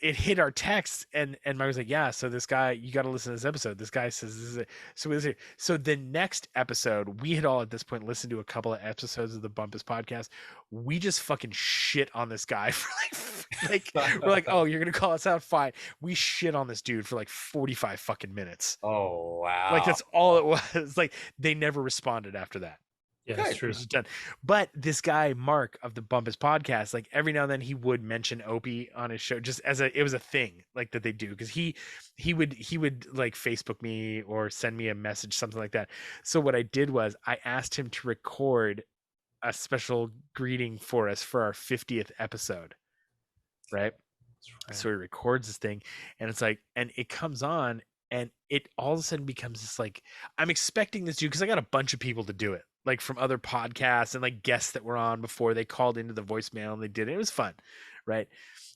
it hit our text, and Mike was like, yeah, so this guy, you got to listen to this episode, this guy says this is it. So the next episode, we had all at this point listened to a couple of episodes of the Bumpus podcast. We just fucking shit on this guy for like we're like, oh, you're gonna call us out, fine. We shit on this dude for like 45 fucking minutes. Oh wow. Like that's all it was. Like they never responded after that. Yeah, Good. that's true. It was just done. But this guy, Mark of the Bumpus podcast, like every now and then he would mention Opie on his show, just as it was a thing like that they do. Cause he would like Facebook me or send me a message, something like that. So what I did was I asked him to record a special greeting for us for our 50th episode. Right. So he records this thing, and it's like, and it comes on, and it all of a sudden becomes this like, I'm expecting this dude, because I got a bunch of people to do it, like from other podcasts and like guests that were on before, they called into the voicemail and they did it. It was fun, right?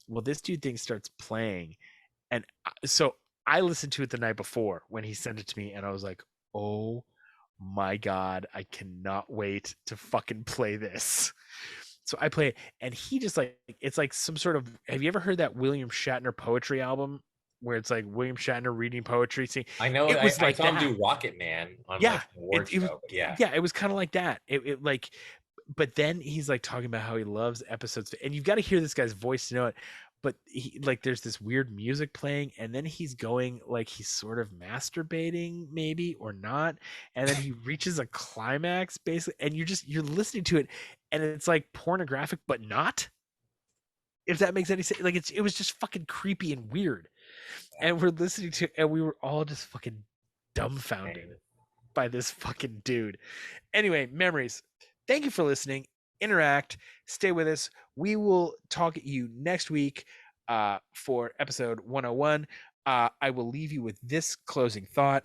Well, this dude thing starts playing, and so I listened to it the night before when he sent it to me, and I was like, oh my God, I cannot wait to fucking play this. So I play it, and he just like, it's like some sort of, have you ever heard that William Shatner poetry album where it's like William Shatner reading poetry? See, I know it was I like saw him that. do Rocket Man on Yeah, like an award it was, show. Yeah. yeah, it was kind of like that. It like, but then he's like talking about how he loves episodes, and you've got to hear this guy's voice to know it. But he, like, there's this weird music playing, and then he's going like he's sort of masturbating, maybe or not, and then he reaches a climax basically, and you're listening to it, and it's like pornographic, but not. If that makes any sense, like it was just fucking creepy and weird, and we're listening to, and we were all just fucking dumbfounded by this fucking dude. Anyway, memories. Thank you for listening. Interact. Stay with us. We will talk at you next week for episode 101. I will leave you with this closing thought.